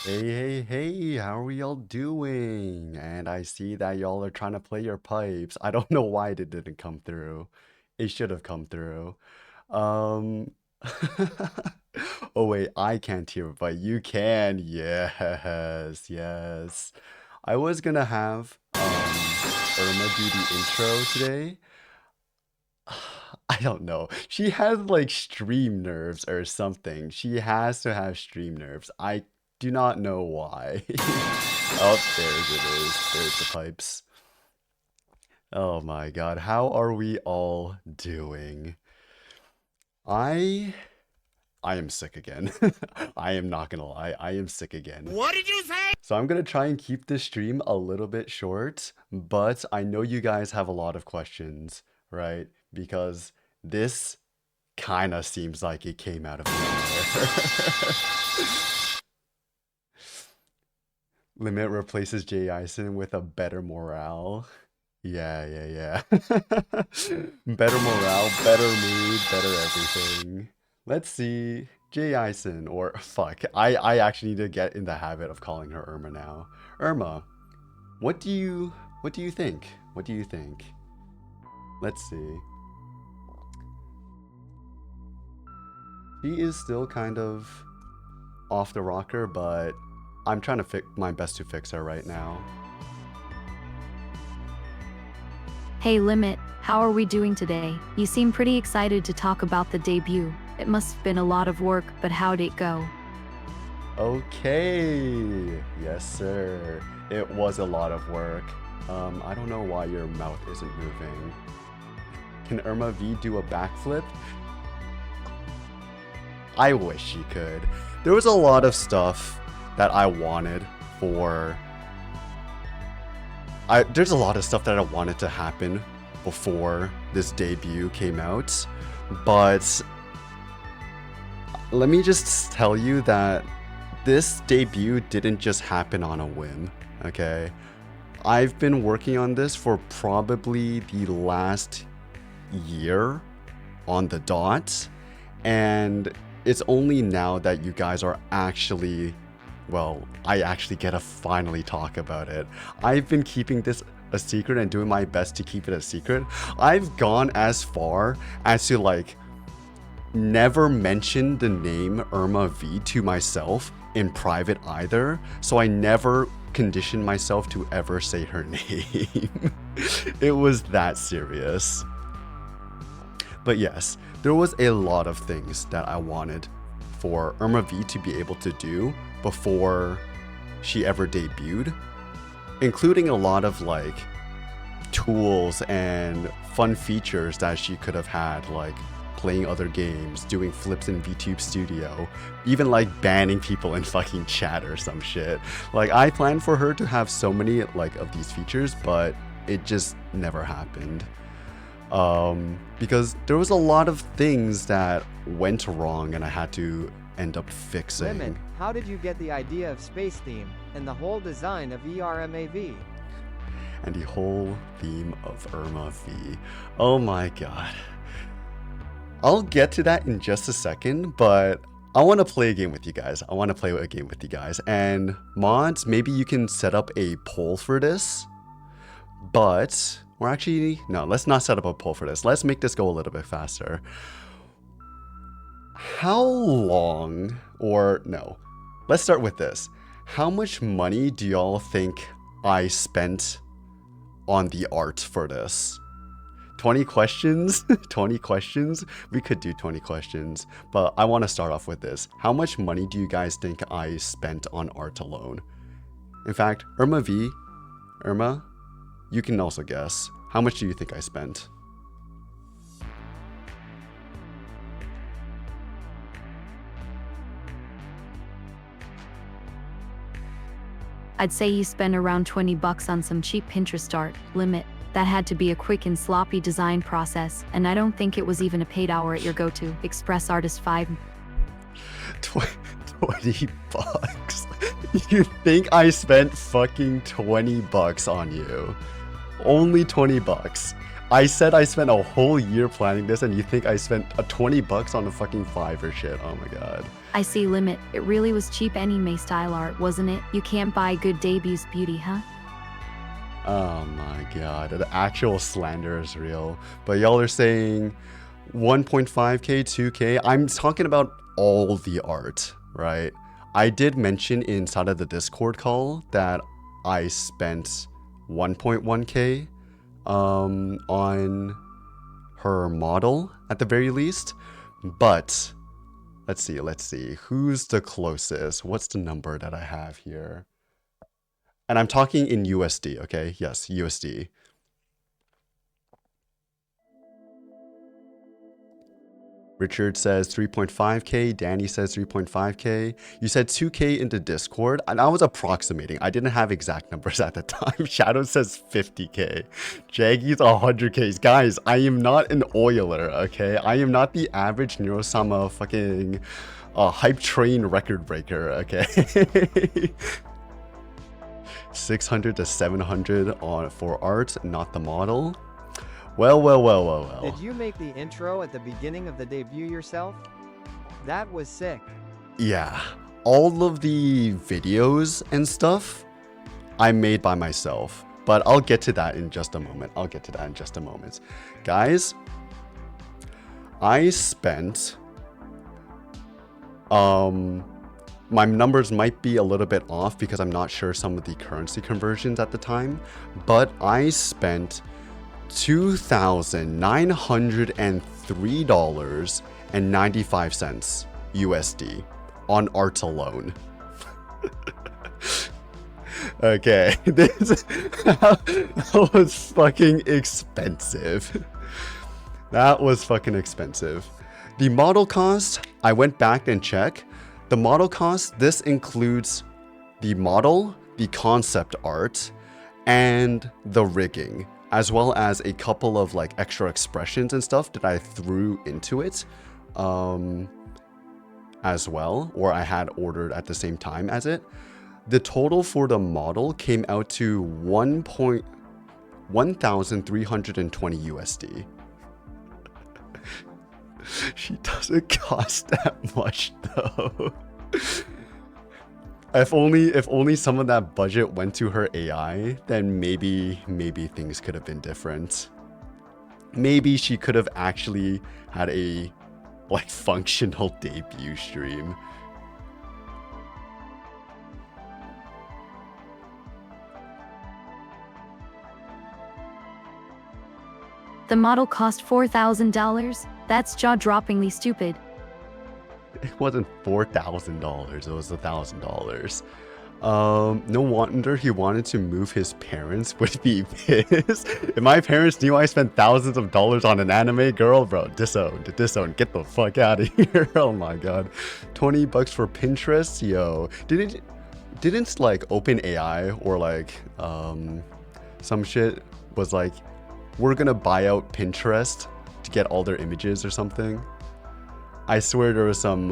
Hey, how are we all doing? And I see that y'all are trying to play your pipes. I don't know why it didn't come through. It should have come through. Um, oh wait, I can't hear, but you can. Yes, yes. I was gonna have Irma do the intro today. I don't know. She has like stream nerves or something. She has to have stream nerves. I do not know why. Oh, there's it is. There's the pipes. Oh my God. How are we all doing? I I am sick again. I am not gonna lie. I am sick again. What did you say? So I'm gonna try and keep this stream a little bit short, but I know you guys have a lot of questions, right? Because this kind of seems like it came out of nowhere. Limit replaces Jay Ison with a better morale. Yeah. Better morale, better mood, better everything. Let's see. Jay Ison, or fuck, I actually need to get in the habit of calling her Irma now. Irma, what do you think? What do you think? Let's see. She is still kind of off the rocker, but I'm trying to fix my best to fix her right now. Hey Limit, how are we doing today? You seem pretty excited to talk about the debut. It must have been a lot of work, but how'd it go? Okay. Yes, sir. It was a lot of work. I don't know why your mouth isn't moving. Can Irma V do a backflip? I wish she could. There was a lot of stuff that I wanted for... There's a lot of stuff that I wanted to happen before this debut came out, but let me just tell you that this debut didn't just happen on a whim, okay? I've been working on this for probably the last year on the dot, and it's only now that you guys are actually, well, I actually get to finally talk about it. I've been keeping this a secret and doing my best to keep it a secret. I've gone as far as to like never mention the name Irma V to myself in private either, so I never conditioned myself to ever say her name. It was that serious. But yes, there was a lot of things that I wanted for Irma V to be able to do before she ever debuted, including a lot of like tools and fun features that she could have had, like playing other games, doing flips in VTube Studio, even like banning people in fucking chat or some shit. Like I planned for her to have so many like of these features, but it just never happened. Because there was a lot of things that went wrong and I had to end up fixing. Limit, how did you get the idea of Space Theme and the whole design of ERMAV? And the whole theme of Irma V. Oh my god. I'll get to that in just a second, but I want to play a game with you guys. And mods, maybe you can set up a poll for this, but no, let's not set up a poll for this. Let's make this go a little bit faster. How long, or no, let's start with this. How much money do y'all think I spent on the art for this? 20 questions? 20 questions? We could do 20 questions, but I want to start off with this. How much money do you guys think I spent on art alone? In fact, Irma, you can also guess. How much do you think I spent? I'd say you spend around $20 on some cheap Pinterest art. Limit, that had to be a quick and sloppy design process, and I don't think it was even a paid hour at your go-to Express Artist 5. 20 bucks? You think I spent fucking 20 bucks on you? Only 20 bucks. I said I spent a whole year planning this, and you think I spent a 20 bucks on a fucking Fiverr shit? Oh my god. I see limit. It really was cheap anime style art, wasn't it? You can't buy good debut's beauty, huh? Oh my god. The actual slander is real. But y'all are saying 1.5k, 2k. I'm talking about all the art, right? I did mention inside of the Discord call that I spent 1.1k on her model at the very least. But let's see. Who's the closest? What's the number that I have here? And I'm talking in USD, okay? Yes, USD. Richard says 3.5k. Danny says 3.5k. You said 2k into Discord, and I was approximating. I didn't have exact numbers at the time. Shadow says 50k. Jaggy's 100k. Guys, I am not an oiler, okay? I am not the average Neurosama fucking hype train record breaker, okay? 600 to 700 for art, not the model. Well. Did you make the intro at the beginning of the debut yourself? That was sick. Yeah, all of the videos and stuff I made by myself, but I'll get to that in just a moment. Guys, I spent, my numbers might be a little bit off because I'm not sure some of the currency conversions at the time, but I spent $2,903.95 USD on art alone. Okay, that was fucking expensive. That was fucking expensive. The model cost, I went back and checked. The model cost, this includes the model, the concept art, and the rigging, as well as a couple of like extra expressions and stuff that I threw into it as well, or I had ordered at the same time as it. The total for the model came out to 1,320 USD. She doesn't cost that much though. If only some of that budget went to her AI, then maybe things could have been different. Maybe she could have actually had a like functional debut stream. The model cost $4,000? That's jaw-droppingly stupid. It wasn't $4,000, it was $1,000. No wonder he wanted to move. His parents would be pissed. If my parents knew I spent thousands of dollars on an anime, girl, bro, disowned, get the fuck out of here. Oh my god. 20 bucks for Pinterest? Yo, didn't like OpenAI or like some shit was like, we're gonna buy out Pinterest to get all their images or something? I swear there was some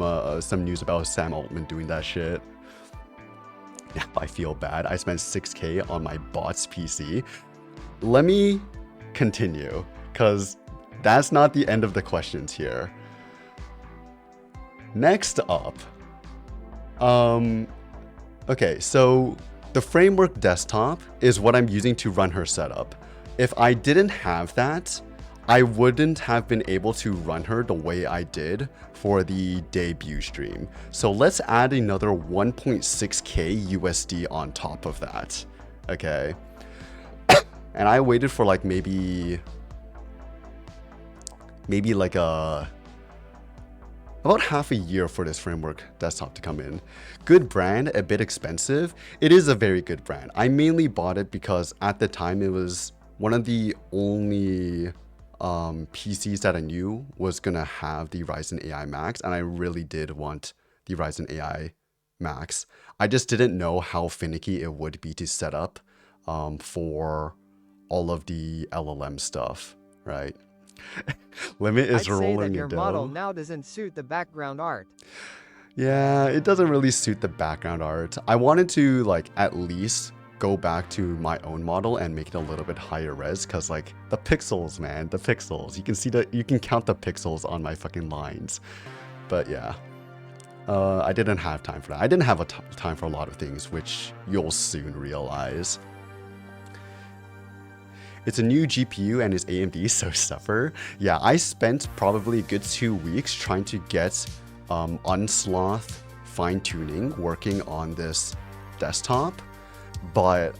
news about Sam Altman doing that shit. Now I feel bad. I spent 6k on my bot's PC. Let me continue, because that's not the end of the questions here. Next up, okay, so the framework desktop is what I'm using to run her setup. If I didn't have that, I wouldn't have been able to run her the way I did for the debut stream. So let's add another 1.6k USD on top of that, okay? And I waited for like maybe like about half a year for this framework desktop to come in. Good brand, a bit expensive. It is a very good brand. I mainly bought it because at the time it was one of the only PCs that I knew was gonna have the Ryzen AI Max, and I really did want the Ryzen AI Max. I just didn't know how finicky it would be to set up for all of the LLM stuff, right? Limit is rolling. I'd say that your model now doesn't suit the background art. Yeah, it doesn't really suit the background art. I wanted to like at least go back to my own model and make it a little bit higher res, because like the pixels, man, the pixels. You can count the pixels on my fucking lines. But yeah, I didn't have time for that. I didn't have time for a lot of things, which you'll soon realize. It's a new GPU and is AMD, so suffer. Yeah, I spent probably a good 2 weeks trying to get unsloth fine-tuning working on this desktop, but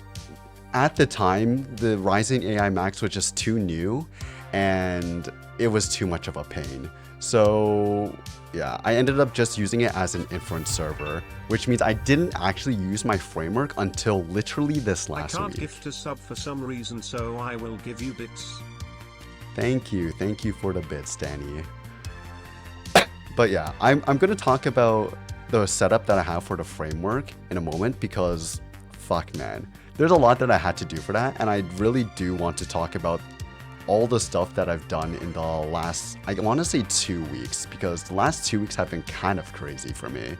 at the time the Ryzen AI Max was just too new and it was too much of a pain. So yeah, I ended up just using it as an inference server, which means I didn't actually use my framework until literally this last week. I can't gift a sub for some reason, so I will give you bits. Thank you for the bits, Danny. But yeah, I'm going to talk about the setup that I have for the framework in a moment, because fuck man, there's a lot that I had to do for that, and I really do want to talk about all the stuff that I've done in the last, I want to say 2 weeks, because the last 2 weeks have been kind of crazy for me.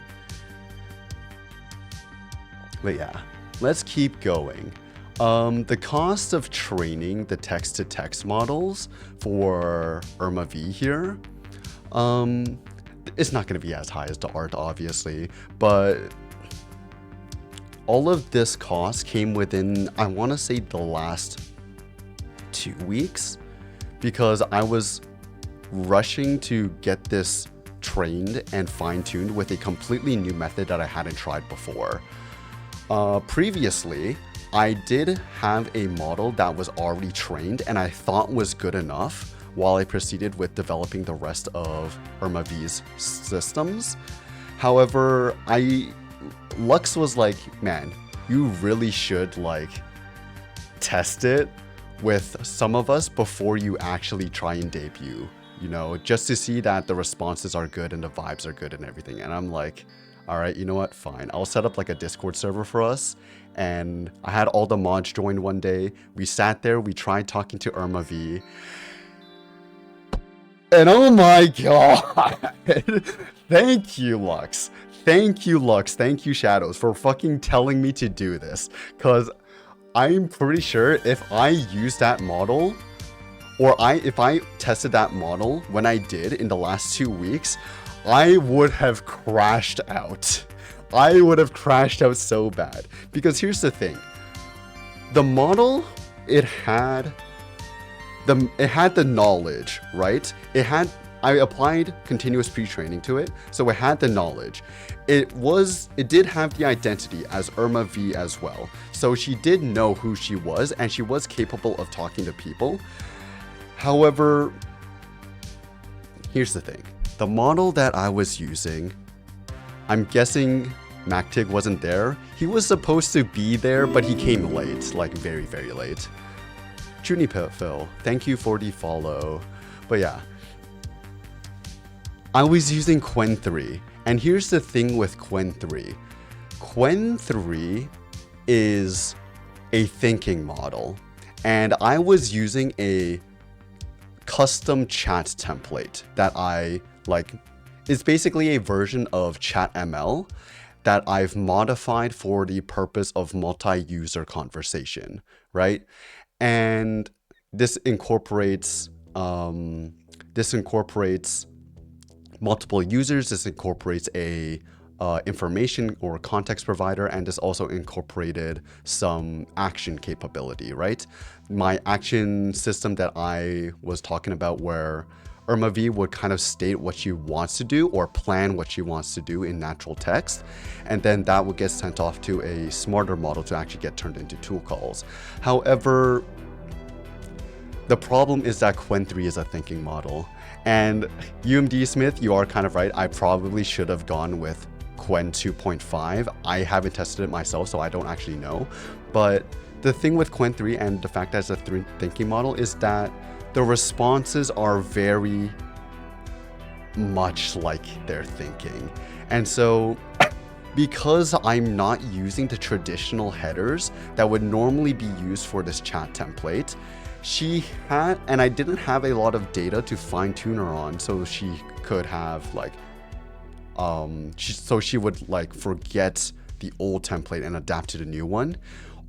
But yeah, let's keep going. The cost of training the text-to-text models for Irma V here, it's not going to be as high as the art, obviously, but all of this cost came within, I want to say, the last 2 weeks, because I was rushing to get this trained and fine-tuned with a completely new method that I hadn't tried before. Previously, I did have a model that was already trained and I thought was good enough while I proceeded with developing the rest of Irma V's systems. However, Lux was like, man, you really should like test it with some of us before you actually try and debut, you know, just to see that the responses are good and the vibes are good and everything. And I'm like, all right, you know what, fine. I'll set up like a Discord server for us. And I had all the mods joined one day. We sat there, we tried talking to Irma V. And oh my god, thank you, Lux. Thank you, Lux. Thank you, Shadows, for fucking telling me to do this. Because I'm pretty sure if I used that model, or if I tested that model when I did in the last 2 weeks, I would have crashed out. I would have crashed out so bad. Because here's the thing. The model, it had the knowledge, right? I applied continuous pre-training to it, so it had the knowledge. It did have the identity as Irma V as well. So she did know who she was, and she was capable of talking to people. However, here's the thing. The model that I was using, I'm guessing MacTig wasn't there. He was supposed to be there, but he came late, like very, very late. Junipil, thank you for the follow. But yeah, I was using Qwen 3, and here's the thing with Qwen 3. Qwen 3 is a thinking model, and I was using a custom chat template that it's basically a version of ChatML that I've modified for the purpose of multi-user conversation, right? And this incorporates multiple users. This incorporates a information or context provider, and this also incorporated some action capability, right? My action system that I was talking about, where Irma V would kind of state what she wants to do or plan what she wants to do in natural text, and then that would get sent off to a smarter model to actually get turned into tool calls. However, the problem is that Qwen 3 is a thinking model, and UMD Smith, you are kind of right. I probably should have gone with Qwen 2.5. I haven't tested it myself, so I don't actually know. But the thing with Qwen 3 and the fact that it's a thinking model is that the responses are very much like they're thinking. And so because I'm not using the traditional headers that would normally be used for this chat template, and I didn't have a lot of data to fine tune her on, so she could have so she would forget the old template and adapt to the new one.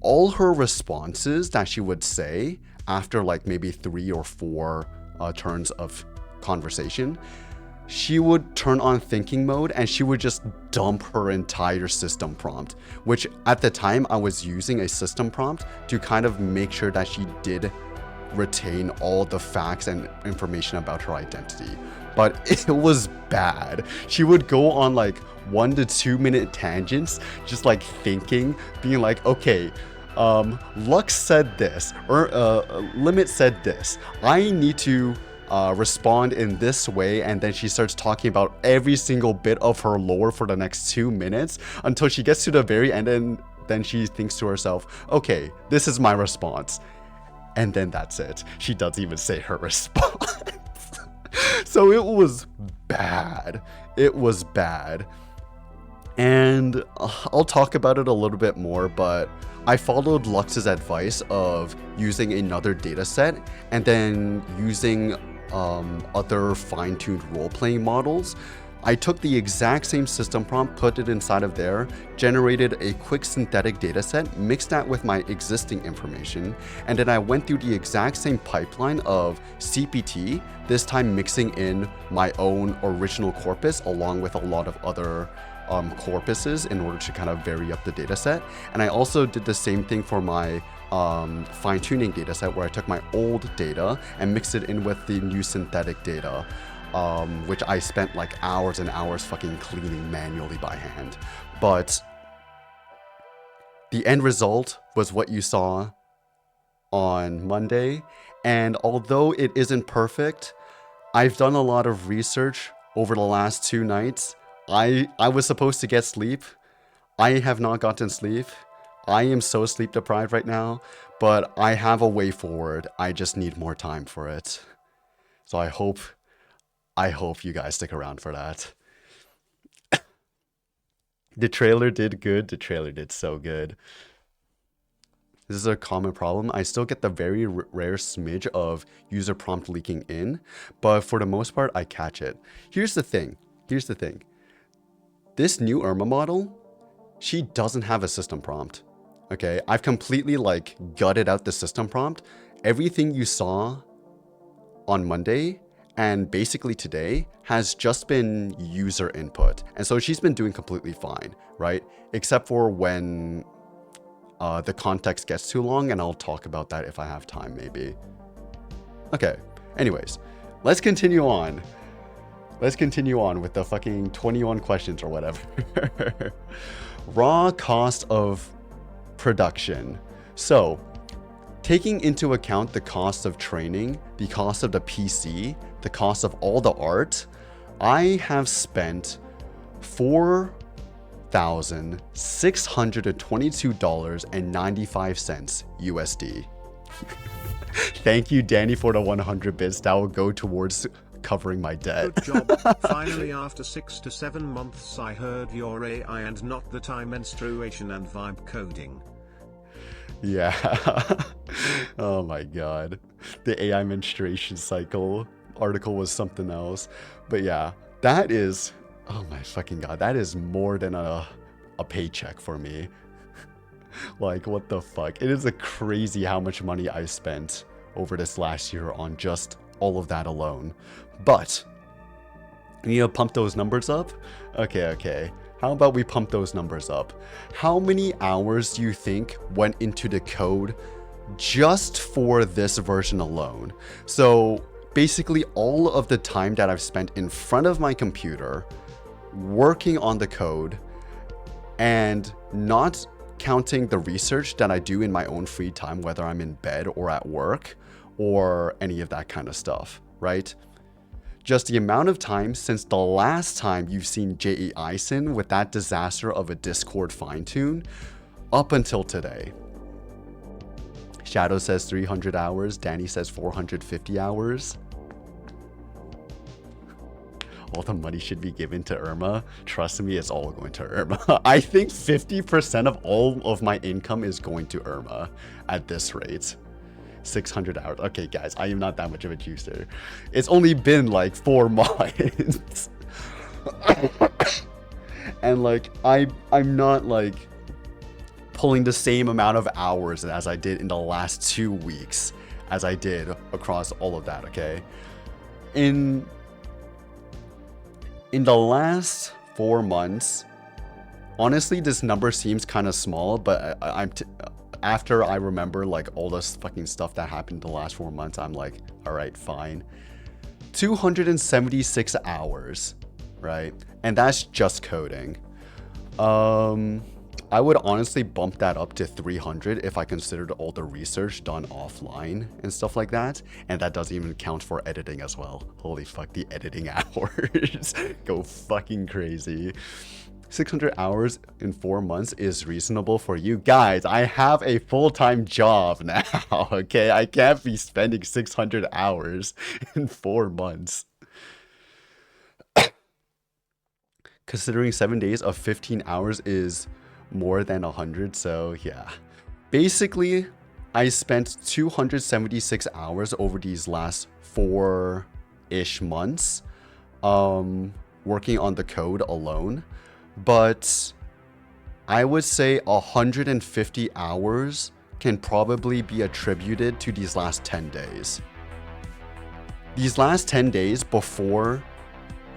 all her responses that she would say after like maybe 3 or 4 turns of conversation, she would turn on thinking mode and she would just dump her entire system prompt, which at the time I was using a system prompt to kind of make sure that she did retain all the facts and information about her identity. But it was bad. She would go on like 1 to 2 minute tangents, just like thinking, being like, okay, Lux said this, or Limit said this. I need to respond in this way, and then she starts talking about every single bit of her lore for the next 2 minutes until she gets to the very end, and then she thinks to herself, okay, this is my response. And then that's it. She doesn't even say her response. So it was bad. It was bad. And I'll talk about it a little bit more, but I followed Lux's advice of using another data set and then using other fine-tuned role-playing models. I took the exact same system prompt, put it inside of there, generated a quick synthetic dataset, mixed that with my existing information, and then I went through the exact same pipeline of CPT, this time mixing in my own original corpus along with a lot of other corpuses in order to kind of vary up the dataset. And I also did the same thing for my fine-tuning dataset, where I took my old data and mixed it in with the new synthetic data. Which I spent like hours and hours fucking cleaning manually by hand. But the end result was what you saw on Monday. And although it isn't perfect, I've done a lot of research over the last 2 nights. I was supposed to get sleep. I have not gotten sleep. I am so sleep deprived right now, but I have a way forward. I just need more time for it. So I hope you guys stick around for that. The trailer did good. The trailer did so good. This is a common problem. I still get the very rare smidge of user prompt leaking in, but for the most part, I catch it. Here's the thing. This new Irma model, she doesn't have a system prompt. Okay, I've completely like gutted out the system prompt. Everything you saw on Monday and basically today has just been user input. And so she's been doing completely fine, right? Except for when the context gets too long, and I'll talk about that if I have time, maybe. Okay, anyways, let's continue on. Let's continue on with the fucking 21 questions or whatever. Raw cost of production. So, taking into account the cost of training, the cost of the PC, the cost of all the art, I have spent $4,622.95 USD. Thank you, Danny, for the 100 bits. That will go towards covering my debt. Good job. Finally, after 6 to 7 months, I heard your AI and not that I menstruation and vibe coding. Yeah. Oh my god. The AI menstruation cycle article was something else. But yeah, that is, oh my fucking god, that is more than a paycheck for me. Like, what the fuck? It is a crazy how much money I spent over this last year on just all of that alone. But you need to pump those numbers up? Okay. How about we pump those numbers up? How many hours do you think went into the code just for this version alone? So basically all of the time that I've spent in front of my computer working on the code, and not counting the research that I do in my own free time, whether I'm in bed or at work or any of that kind of stuff, right? Just the amount of time since the last time you've seen J.E. Eisen with that disaster of a Discord fine-tune up until today. Shadow says 300 hours. Danny says 450 hours. All the money should be given to Irma. Trust me, it's all going to Irma. I think 50% of all of my income is going to Irma at this rate. 600 hours. Okay, guys, I am not that much of a juicer. It's only been like 4 months. And like, I'm not like pulling the same amount of hours as I did in the last 2 weeks as I did across all of that, okay? In the last 4 months, honestly, this number seems kind of small, but after I remember like all this fucking stuff that happened the last 4 months, I'm like, all right, fine. 276 hours, right? And that's just coding. I would honestly bump that up to 300 if I considered all the research done offline and stuff like that. And that doesn't even count for editing as well. Holy fuck, the editing hours go fucking crazy. 600 hours in 4 months is reasonable for you guys. I have a full-time job now, okay? I can't be spending 600 hours in 4 months. Considering 7 days of 15 hours is more than 100, so yeah. Basically, I spent 276 hours over these last 4-ish months working on the code alone. But I would say 150 hours can probably be attributed to these last 10 days. These last 10 days before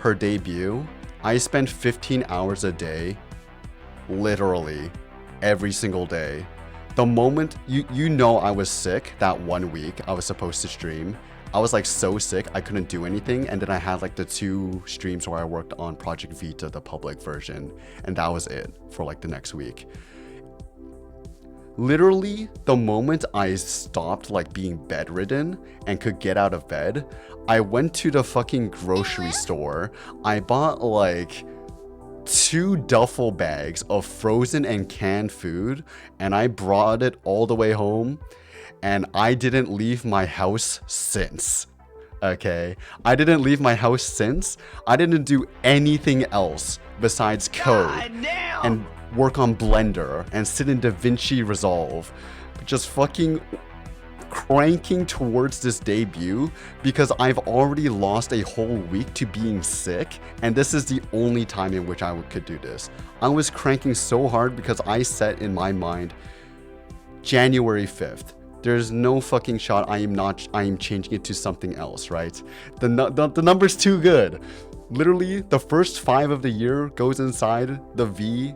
her debut, I spent 15 hours a day, literally every single day. The moment, you know I was sick that 1 week I was supposed to stream. I was like so sick I couldn't do anything, and then I had like the 2 streams where I worked on Project Vita, the public version, and that was it for like the next week. Literally, the moment I stopped like being bedridden and could get out of bed, I went to the fucking grocery store. I bought like 2 duffel bags of frozen and canned food, and I brought it all the way home, and I didn't leave my house since. Okay, I didn't leave my house since. I didn't do anything else besides code and work on Blender and sit in DaVinci Resolve. Just fucking cranking towards this debut because I've already lost a whole week to being sick, and this is the only time in which I could do this. I was cranking so hard because I set in my mind January 5th. There's no fucking shot I am changing it to something else, right? The number's too good. Literally, the first 5 of the year goes inside the V,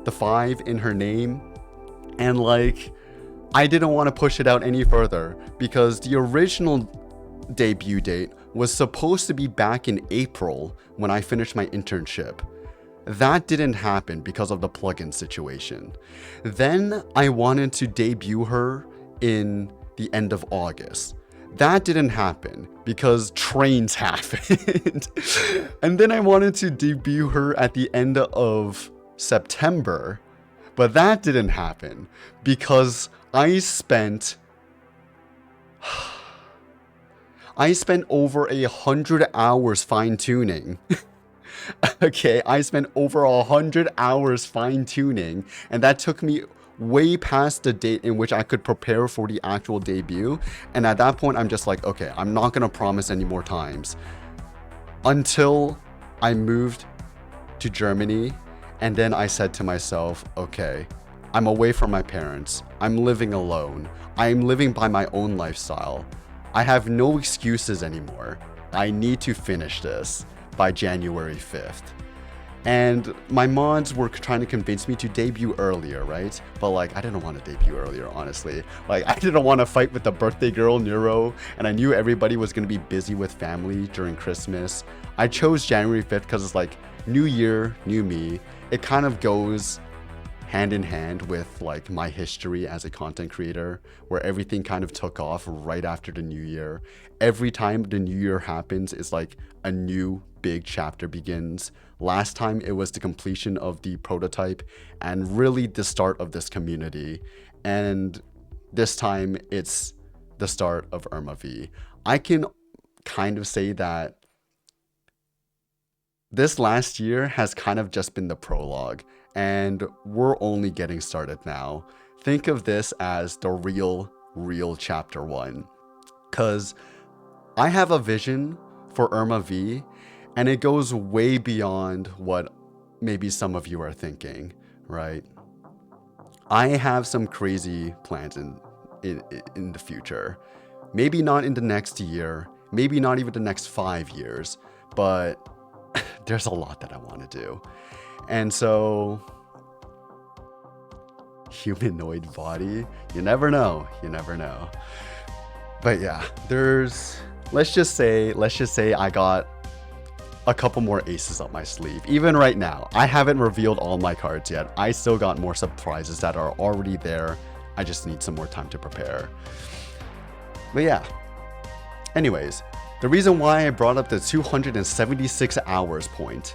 the 5 in her name, and like, I didn't want to push it out any further because the original debut date was supposed to be back in April when I finished my internship. That didn't happen because of the plugin situation. Then I wanted to debut her in the end of August. That didn't happen because trains happened. And then I wanted to debut her at the end of September, but that didn't happen because I spent over 100 hours fine-tuning. Okay, I spent over 100 hours fine-tuning, and that took me way past the date in which I could prepare for the actual debut. And at that point, I'm just like, okay, I'm not gonna promise any more times. Until I moved to Germany, and then I said to myself, okay, I'm away from my parents. I'm living alone. I'm living by my own lifestyle. I have no excuses anymore. I need to finish this by January 5th. And my mods were trying to convince me to debut earlier, right? But like, I didn't want to debut earlier, honestly. Like, I didn't want to fight with the birthday girl, Neuro, and I knew everybody was going to be busy with family during Christmas. I chose January 5th because it's like, new year, new me. It kind of goes hand in hand with like my history as a content creator, where everything kind of took off right after the new year. Every time the new year happens, it's like a new big chapter begins. Last time it was the completion of the prototype and really the start of this community. And this time it's the start of Irma V. I can kind of say that this last year has kind of just been the prologue, and we're only getting started now. Think of this as the real chapter 1. Cause I have a vision for Irma V, and it goes way beyond what maybe some of you are thinking, right? I have some crazy plans in the future. Maybe not in the next year, maybe not even the next 5 years, but there's a lot that I want to do. And so, humanoid body, you never know, you never know. But yeah, let's just say I got a couple more aces up my sleeve. Even right now, I haven't revealed all my cards yet. I still got more surprises that are already there. I just need some more time to prepare. But yeah. Anyways, the reason why I brought up the 276 hours point.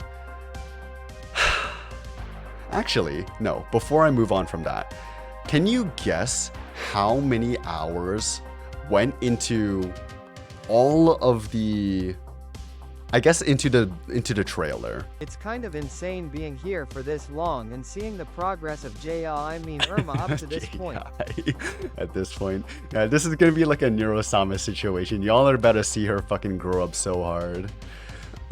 Actually, no, before I move on from that, can you guess how many hours went into all of the, I guess into the trailer? It's kind of insane being here for this long and seeing the progress of Irma up to this point. At this point. Yeah, this is gonna be like a Neurosama situation. Y'all are about to see her fucking grow up so hard.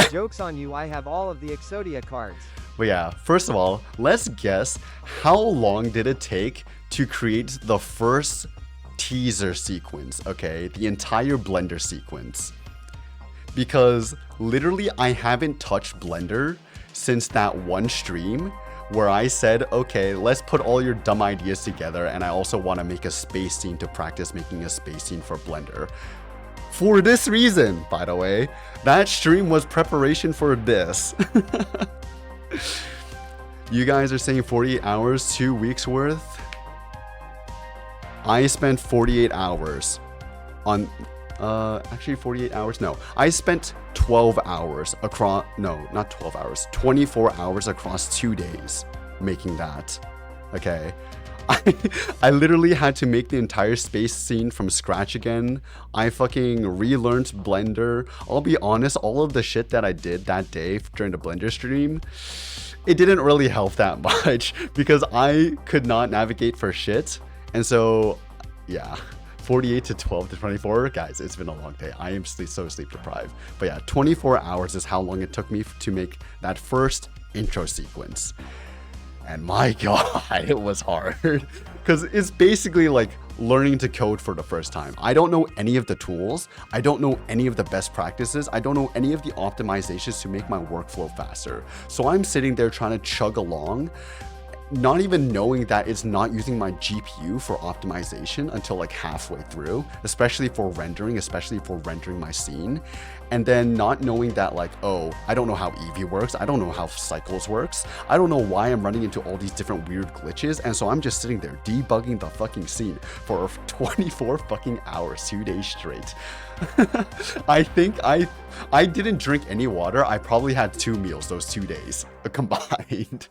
Joke's on you, I have all of the Exodia cards. But yeah, first of all, let's guess how long did it take to create the first teaser sequence, okay? The entire Blender sequence. Because literally I haven't touched Blender since that one stream where I said, okay, let's put all your dumb ideas together, and I also want to make a space scene to practice making a space scene for Blender. For this reason, by the way, that stream was preparation for this. You guys are saying 48 hours, 2 weeks worth? I spent 48 hours on, actually 48 hours, no. I spent 12 hours across, no, not 12 hours, 24 hours across 2 days making that, okay? I literally had to make the entire space scene from scratch again. I fucking relearned Blender. I'll be honest, all of the shit that I did that day during the Blender stream, it didn't really help that much because I could not navigate for shit. And so, yeah, 48 to 12 to 24, guys, it's been a long day. I am so sleep deprived. But yeah, 24 hours is how long it took me to make that first intro sequence. And my god, it was hard because it's basically like learning to code for the first time. I don't know any of the tools. I don't know any of the best practices. I don't know any of the optimizations to make my workflow faster. So I'm sitting there trying to chug along, not even knowing that it's not using my GPU for optimization until like halfway through, especially for rendering my scene. And then not knowing that like, oh, I don't know how Eevee works. I don't know how Cycles works. I don't know why I'm running into all these different weird glitches. And so I'm just sitting there debugging the fucking scene for 24 fucking hours, 2 days straight. I think I didn't drink any water. I probably had 2 meals those 2 days combined.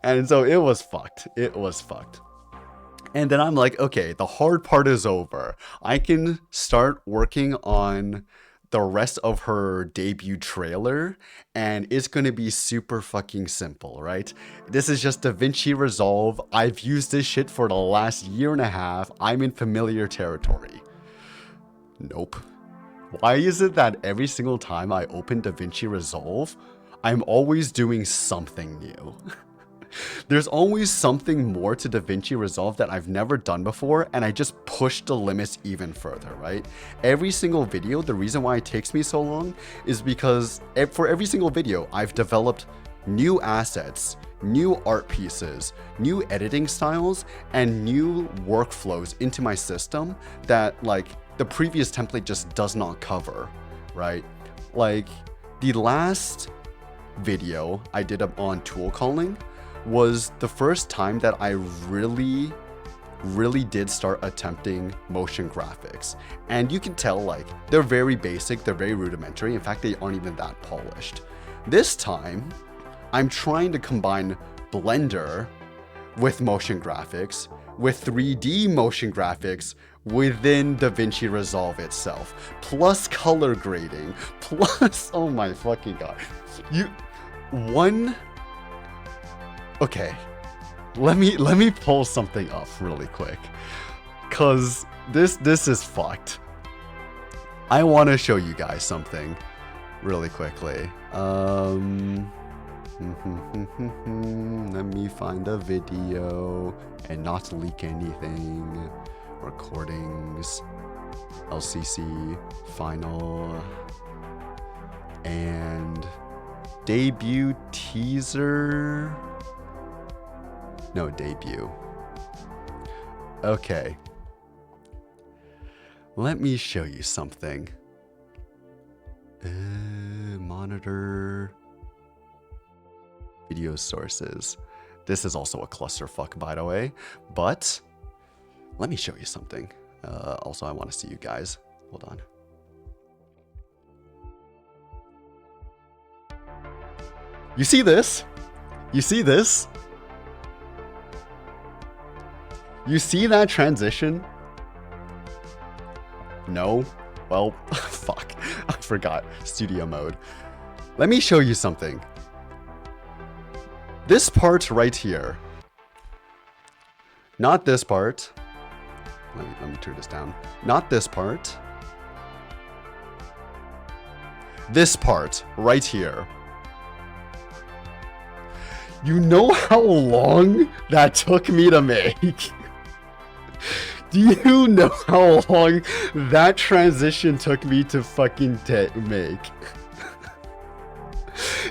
And so it was fucked. It was fucked. And then I'm like, okay, the hard part is over. I can start working on the rest of her debut trailer, and it's gonna be super fucking simple, right? This is just DaVinci Resolve. I've used this shit for the last year and a half. I'm in familiar territory. Nope. Why is it that every single time I open DaVinci Resolve, I'm always doing something new? There's always something more to DaVinci Resolve that I've never done before, and I just push the limits even further, right? Every single video, the reason why it takes me so long is because for every single video, I've developed new assets, new art pieces, new editing styles, and new workflows into my system that like the previous template just does not cover, right? Like the last video I did on tool calling was the first time that I really did start attempting motion graphics. And you can tell like they're very basic, they're very rudimentary. In fact, they aren't even that polished. This time, I'm trying to combine Blender with motion graphics, with 3D motion graphics within DaVinci Resolve itself, plus color grading, plus, oh my fucking god. Okay, let me pull something up really quick, cause this is fucked. I want to show you guys something really quickly. Let me find a video and not leak anything. Recordings, LCC, final, and debut teaser. No, debut. Okay. Let me show you something. Monitor. Video sources. This is also a clusterfuck, by the way. But let me show you something. Also, I want to see you guys. Hold on. You see this? You see this? You see that transition? No? Well, fuck. I forgot. Studio mode. Let me show you something. This part right here. Not this part. Let me turn this down. Not this part. This part right here. You know how long that took me to make? Do you know how long that transition took me to fucking make?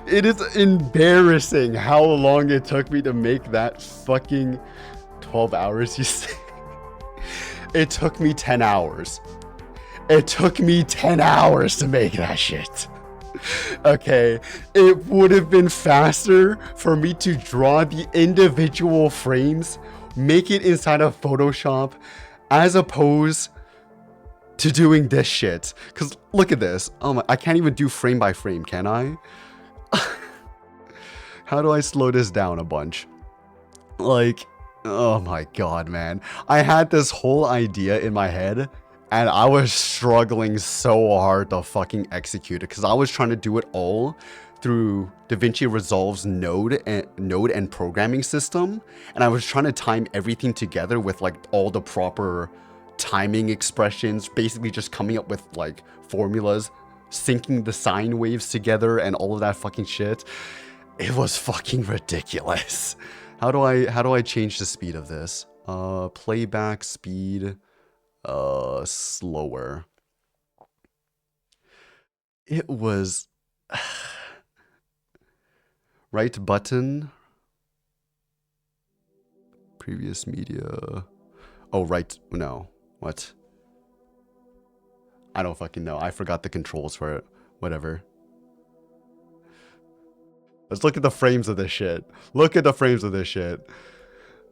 It is embarrassing how long it took me to make that fucking 12 hours, you say? It took me 10 hours. It took me 10 hours to make that shit. Okay, it would have been faster for me to draw the individual frames, make it inside of Photoshop, as opposed to doing this shit. Cause look at this. Oh my, I can't even do frame by frame, can I? How do I slow this down a bunch? Like, oh my god, man. I had this whole idea in my head and I was struggling so hard to fucking execute it because I was trying to do it all through DaVinci Resolve's node and programming system, and I was trying to time everything together with like all the proper timing expressions, basically just coming up with like formulas, syncing the sine waves together and all of that fucking shit. It was fucking ridiculous. How do I change the speed of this? Playback speed, slower. It was right button, previous media. Oh, right. No, what? I don't fucking know. I forgot the controls for it. Whatever. Let's look at the frames of this shit. Look at the frames of this shit.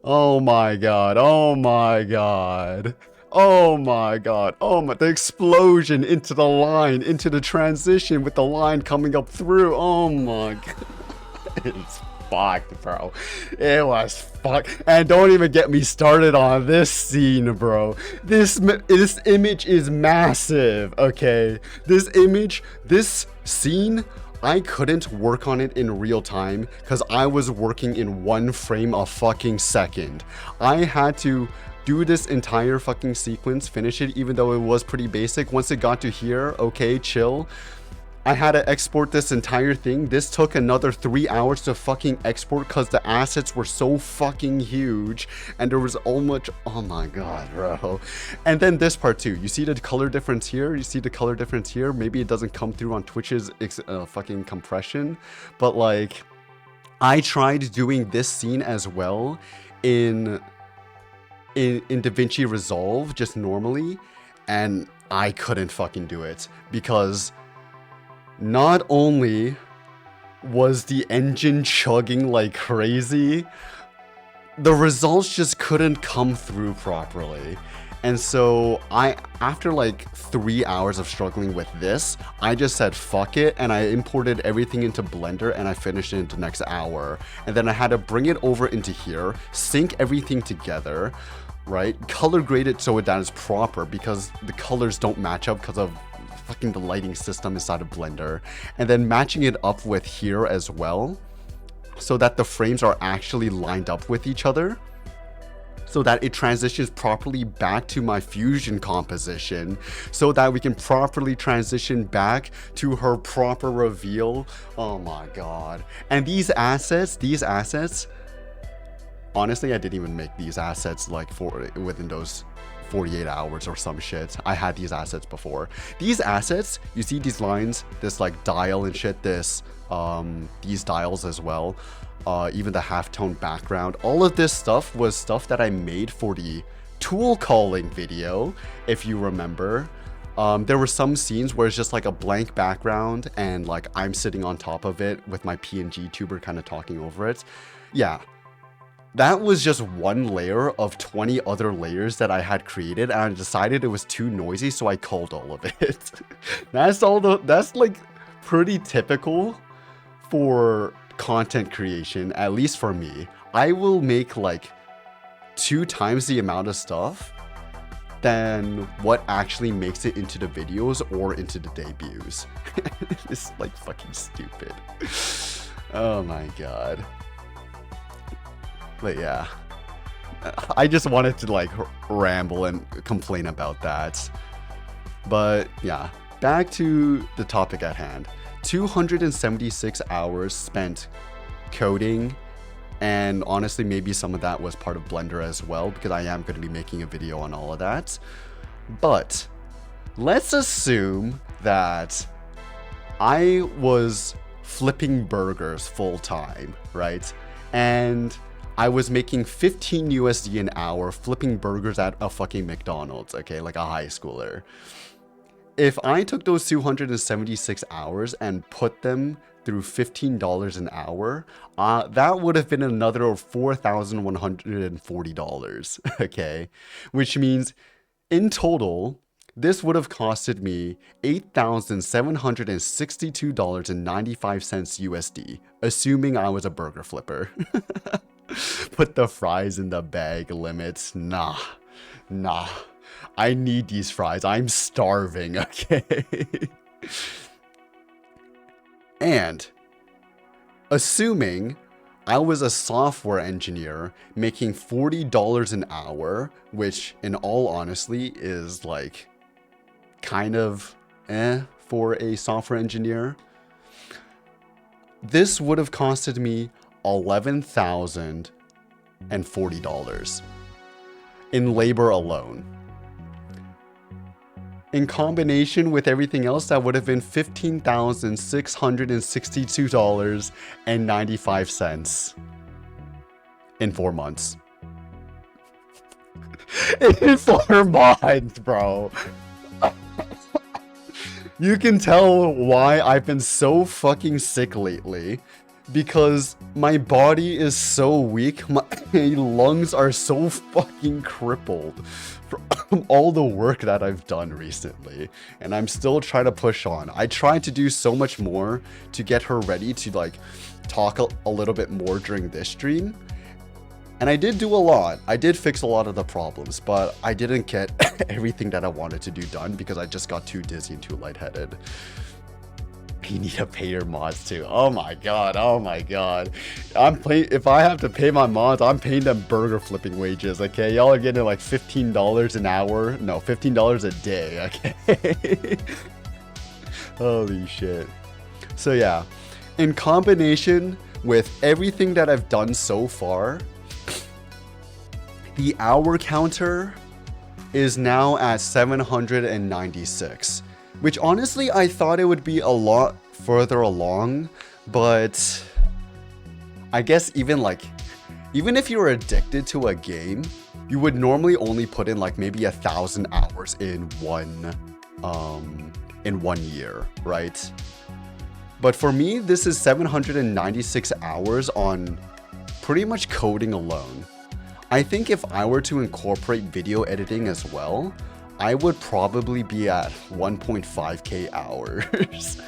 Oh my god. Oh my god. Oh my god. Oh my. The explosion into the line, into the transition with the line coming up through. Oh my god. It's fucked, bro. It was fucked. And don't even get me started on this scene, bro. This image is massive, okay? This image, this scene, I couldn't work on it in real time because I was working in one frame a fucking second. I had to do this entire fucking sequence, finish it, even though it was pretty basic. Once it got to here, okay, chill. I had to export this entire thing. This took another 3 hours to fucking export because the assets were so fucking huge and there was so much. Oh my god, bro. And then this part too. You see the color difference here? You see the color difference here? Maybe it doesn't come through on Twitch's fucking compression, but like I tried doing this scene as well in DaVinci Resolve just normally, and I couldn't fucking do it because not only was the engine chugging like crazy, the results just couldn't come through properly. And so after like 3 hours of struggling with this, I just said fuck it, and I imported everything into Blender and I finished it into the next hour. And then I had to bring it over into here, sync everything together, right? Color grade it so that it's proper because the colors don't match up because of fucking the lighting system inside of Blender, and then matching it up with here as well so that the frames are actually lined up with each other. so that it transitions properly back to my fusion composition, so that we can properly transition back to her proper reveal. Oh my god. And these assets, honestly, I didn't even make these assets like within those 48 hours or some shit. I had these assets before. These assets, you see these lines, this like dial and shit, these dials as well, even the halftone background. All of this stuff was stuff that I made for the tool calling video, if you remember. There were some scenes where it's just like a blank background and like I'm sitting on top of it with my PNG tuber kind of talking over it. Yeah. That was just one layer of 20 other layers that I had created, and I decided it was too noisy, so I culled all of it. That's like pretty typical for content creation, at least for me. I will make like 2 times the amount of stuff than what actually makes it into the videos or into the debuts. It's like fucking stupid. Oh my god. But yeah, I just wanted to like ramble and complain about that. But yeah, back to the topic at hand. 276 hours spent coding, and honestly maybe some of that was part of Blender as well, because I am going to be making a video on all of that. But let's assume that I was flipping burgers full time, right? And I was making 15 USD an hour flipping burgers at a fucking McDonald's, okay, like a high schooler. If I took those 276 hours and put them through $15 an hour, that would have been another $4,140, okay? Which means in total, this would have costed me $8,762.95 USD, assuming I was a burger flipper. Put the fries in the bag limits. Nah. I need these fries. I'm starving, okay? And assuming I was a software engineer making $40 an hour, which in all honesty is like kind of for a software engineer, this would have costed me $11,040 in labor alone. In combination with everything else, that would have been $15,662.95 in 4 months. In 4 months, bro. You can tell why I've been so fucking sick lately. Because my body is so weak, my lungs are so fucking crippled from all the work that I've done recently. And I'm still trying to push on. I tried to do so much more to get her ready to like talk a little bit more during this stream. And I did do a lot. I did fix a lot of the problems, but I didn't get everything that I wanted to do done because I just got too dizzy and too lightheaded. You need to pay your mods too. Oh my god. If I have to pay my mods, I'm paying them burger flipping wages, okay? Y'all are getting like $15 an hour. No, $15 a day, okay? Holy shit. So yeah, in combination with everything that I've done so far, the hour counter is now at 796. Which honestly, I thought it would be a lot further along, but I guess even if you're addicted to a game, you would normally only put in like maybe 1,000 hours in one year, right? But for me, this is 796 hours on pretty much coding alone. I think if I were to incorporate video editing as well, I would probably be at 1.5k hours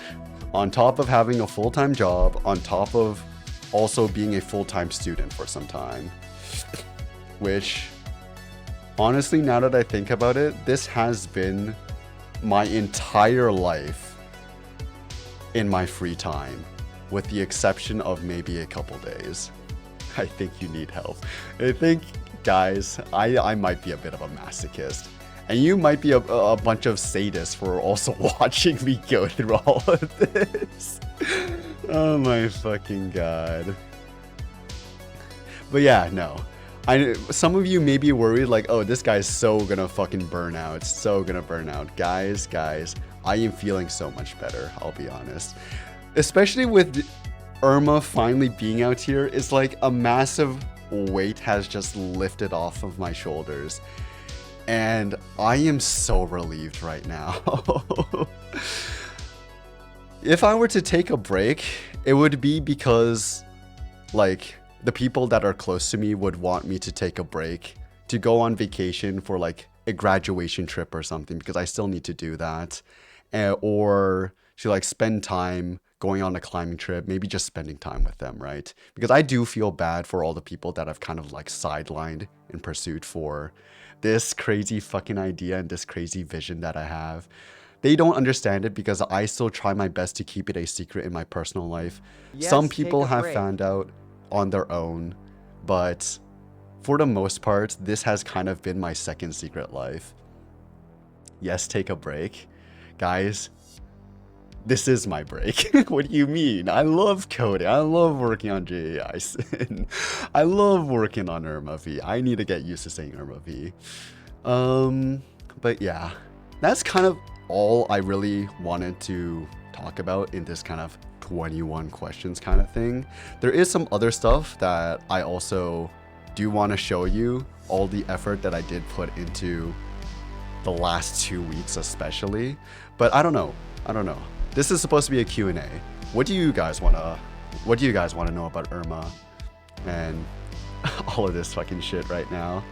on top of having a full-time job, on top of also being a full-time student for some time. Which, honestly, now that I think about it, this has been my entire life in my free time, with the exception of maybe a couple days. I think you need help. I think guys, I might be a bit of a masochist. And you might be a bunch of sadists for also watching me go through all of this. Oh my fucking god. But yeah, no. Some of you may be worried like, oh, this guy's so gonna fucking burn out. So gonna burn out. Guys, I am feeling so much better, I'll be honest. Especially with Irma finally being out here, it's like a massive weight has just lifted off of my shoulders. And I am so relieved right now. If I were to take a break, it would be because, like, the people that are close to me would want me to take a break, to go on vacation for, like, a graduation trip or something, because I still need to do that. Or to, like, spend time going on a climbing trip, maybe just spending time with them, right? Because I do feel bad for all the people that I've kind of, like, sidelined in pursuit for this crazy fucking idea and this crazy vision that I have. They don't understand it because I still try my best to keep it a secret in my personal life. Yes, Some people take a have break. found out on their own, but for the most part, this has kind of been my second secret life. Yes, take a break. Guys, this is my break. What do you mean? I love coding. I love working on JAI. I love working on Irma V. I need to get used to saying Irma V. But yeah, that's kind of all I really wanted to talk about in this kind of 21 questions kind of thing. There is some other stuff that I also do want to show you, all the effort that I did put into the last 2 weeks especially, but I don't know. This is supposed to be a Q&A. What do you guys want to know about Irma and all of this fucking shit right now?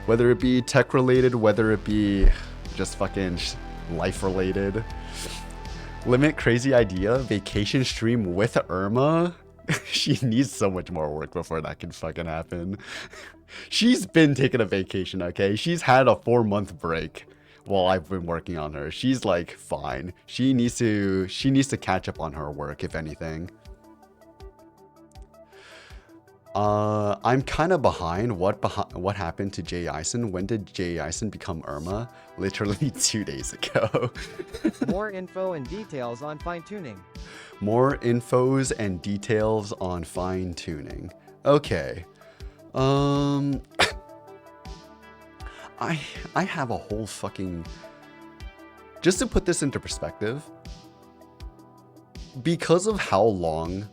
Whether it be tech related, whether it be just fucking life related. Limit crazy idea, vacation stream with Irma. She needs so much more work before that can fucking happen. She's been taking a vacation, okay? She's had a 4-month break while I've been working on her. She's like fine. She needs to catch up on her work, if anything. I'm kind of behind. What happened to Jay Eisen? When did Jay Eisen become Irma? Literally 2 days ago. More info and details on fine-tuning. More infos and details on fine-tuning. Okay. I have a whole fucking... Just to put this into perspective, because of how long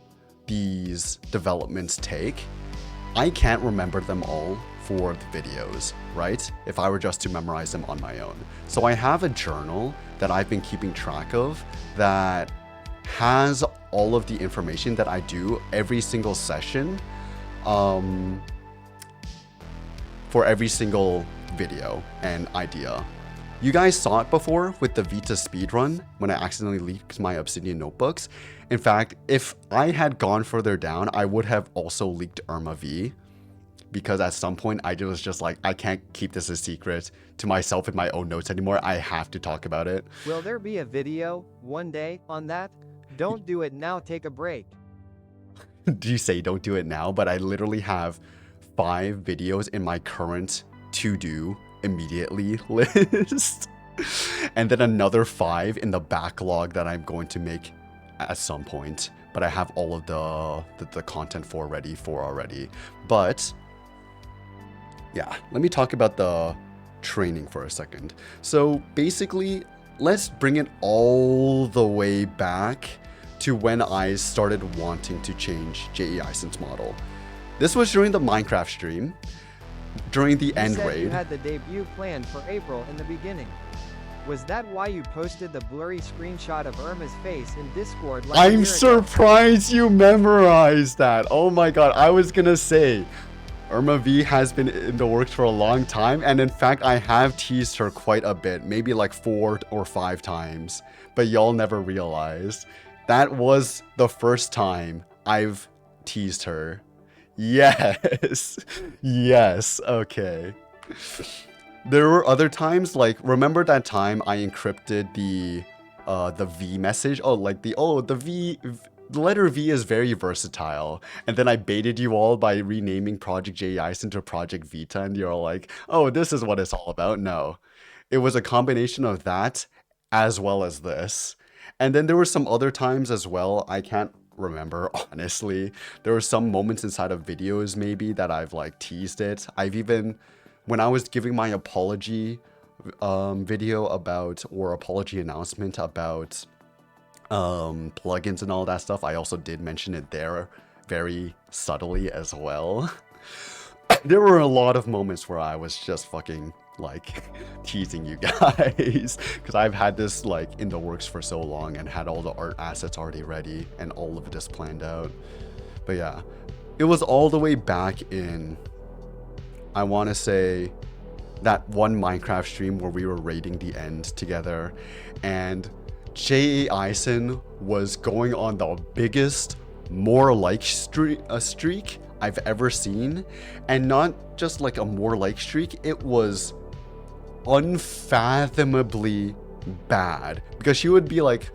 these developments take, I can't remember them all for the videos, right? If I were just to memorize them on my own. So I have a journal that I've been keeping track of that has all of the information that I do every single session, for every single video and idea. You guys saw it before with the Vita speedrun when I accidentally leaked my Obsidian notebooks. In fact, if I had gone further down, I would have also leaked Irma V, because at some point I was just like, I can't keep this a secret to myself in my own notes anymore. I have to talk about it. Will there be a video one day on that? Don't do it now, take a break. Do you say don't do it now? But I literally have 5 videos in my current to-do immediately list. And then another 5 in the backlog that I'm going to make at some point. But I have all of the content ready already. But yeah, let me talk about the training for a second. So basically, let's bring it all the way back to when I started wanting to change J.E. Eisen's model. This was during the Minecraft stream, during the end You said raid. you had the debut planned for April in the beginning. Was that why you posted the blurry screenshot of Irma's face in Discord like a I'm year ago? surprised you memorized that. Oh my god, I was gonna say, Irma V has been in the works for a long time, and in fact, I have teased her quite a bit, maybe like 4 or 5 times, but y'all never realized. That was the first time I've teased her. Yes. Yes, okay. There were other times, like, remember that time I encrypted the V message? Oh, like the V the letter V is very versatile. And then I baited you all by renaming Project JEIS into Project Vita, and you're all like, oh, this is what it's all about. No, it was a combination of that as well as this. And then there were some other times as well. I can't remember, honestly. There were some moments inside of videos maybe that I've like teased it. I've even, when I was giving my apology video about, or apology announcement about plugins and all that stuff, I also did mention it there very subtly as well. There were a lot of moments where I was just fucking like teasing you guys because I've had this like in the works for so long and had all the art assets already ready and all of it is planned out. But yeah, it was all the way back in, I want to say, that one Minecraft stream where we were raiding the end together, and JEISen was going on the biggest more like streak I've ever seen. And not just like a more like streak, it was unfathomably bad, because she would be like,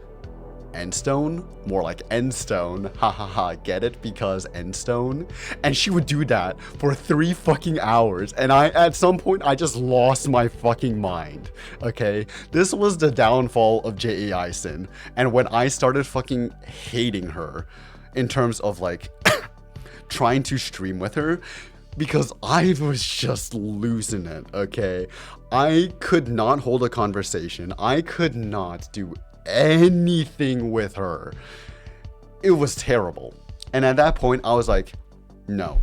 Endstone? More like Endstone. Ha ha ha, get it? Because Endstone? And she would do that for 3 fucking hours. And at some point, I just lost my fucking mind. Okay? This was the downfall of JEISen. And when I started fucking hating her in terms of like trying to stream with her, because I was just losing it, okay? I could not hold a conversation. I could not do anything with her. It was terrible. And at that point, I was like, no,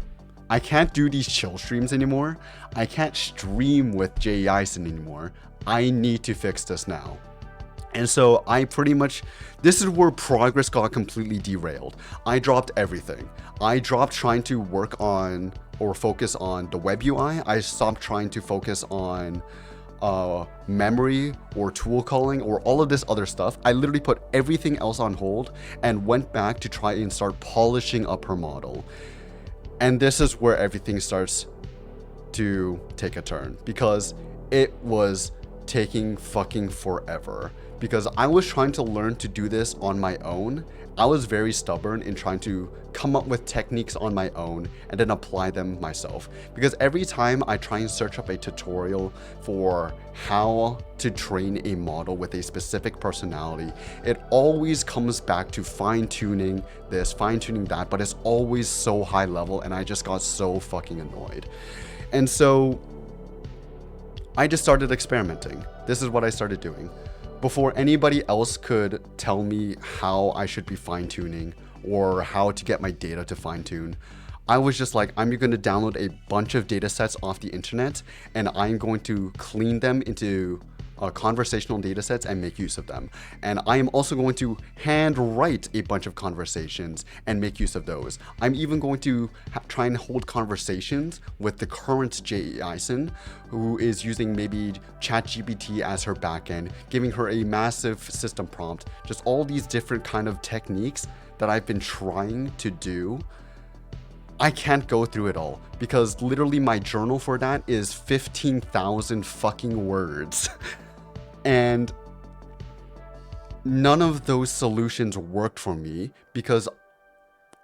I can't do these chill streams anymore. I can't stream with JEISen anymore. I need to fix this now. And so I pretty much, this is where progress got completely derailed. I dropped everything. I dropped trying to work on or focus on the web UI. I stopped trying to focus on memory or tool calling or all of this other stuff. I literally put everything else on hold and went back to try and start polishing up her model. And this is where everything starts to take a turn, because it was taking fucking forever. Because I was trying to learn to do this on my own. I was very stubborn in trying to come up with techniques on my own and then apply them myself. Because every time I try and search up a tutorial for how to train a model with a specific personality, it always comes back to fine-tuning this, fine-tuning that, but it's always so high level, and I just got so fucking annoyed. And so I just started experimenting. This is what I started doing. Before anybody else could tell me how I should be fine-tuning or how to get my data to fine-tune, I was just like, I'm going to download a bunch of data sets off the internet, and I'm going to clean them into conversational data sets and make use of them. And I am also going to hand write a bunch of conversations and make use of those. I'm even going to try and hold conversations with the current JEISen, who is using maybe ChatGPT as her backend, giving her a massive system prompt, just all these different kind of techniques that I've been trying to do. I can't go through it all because literally my journal for that is 15,000 fucking words. And none of those solutions worked for me because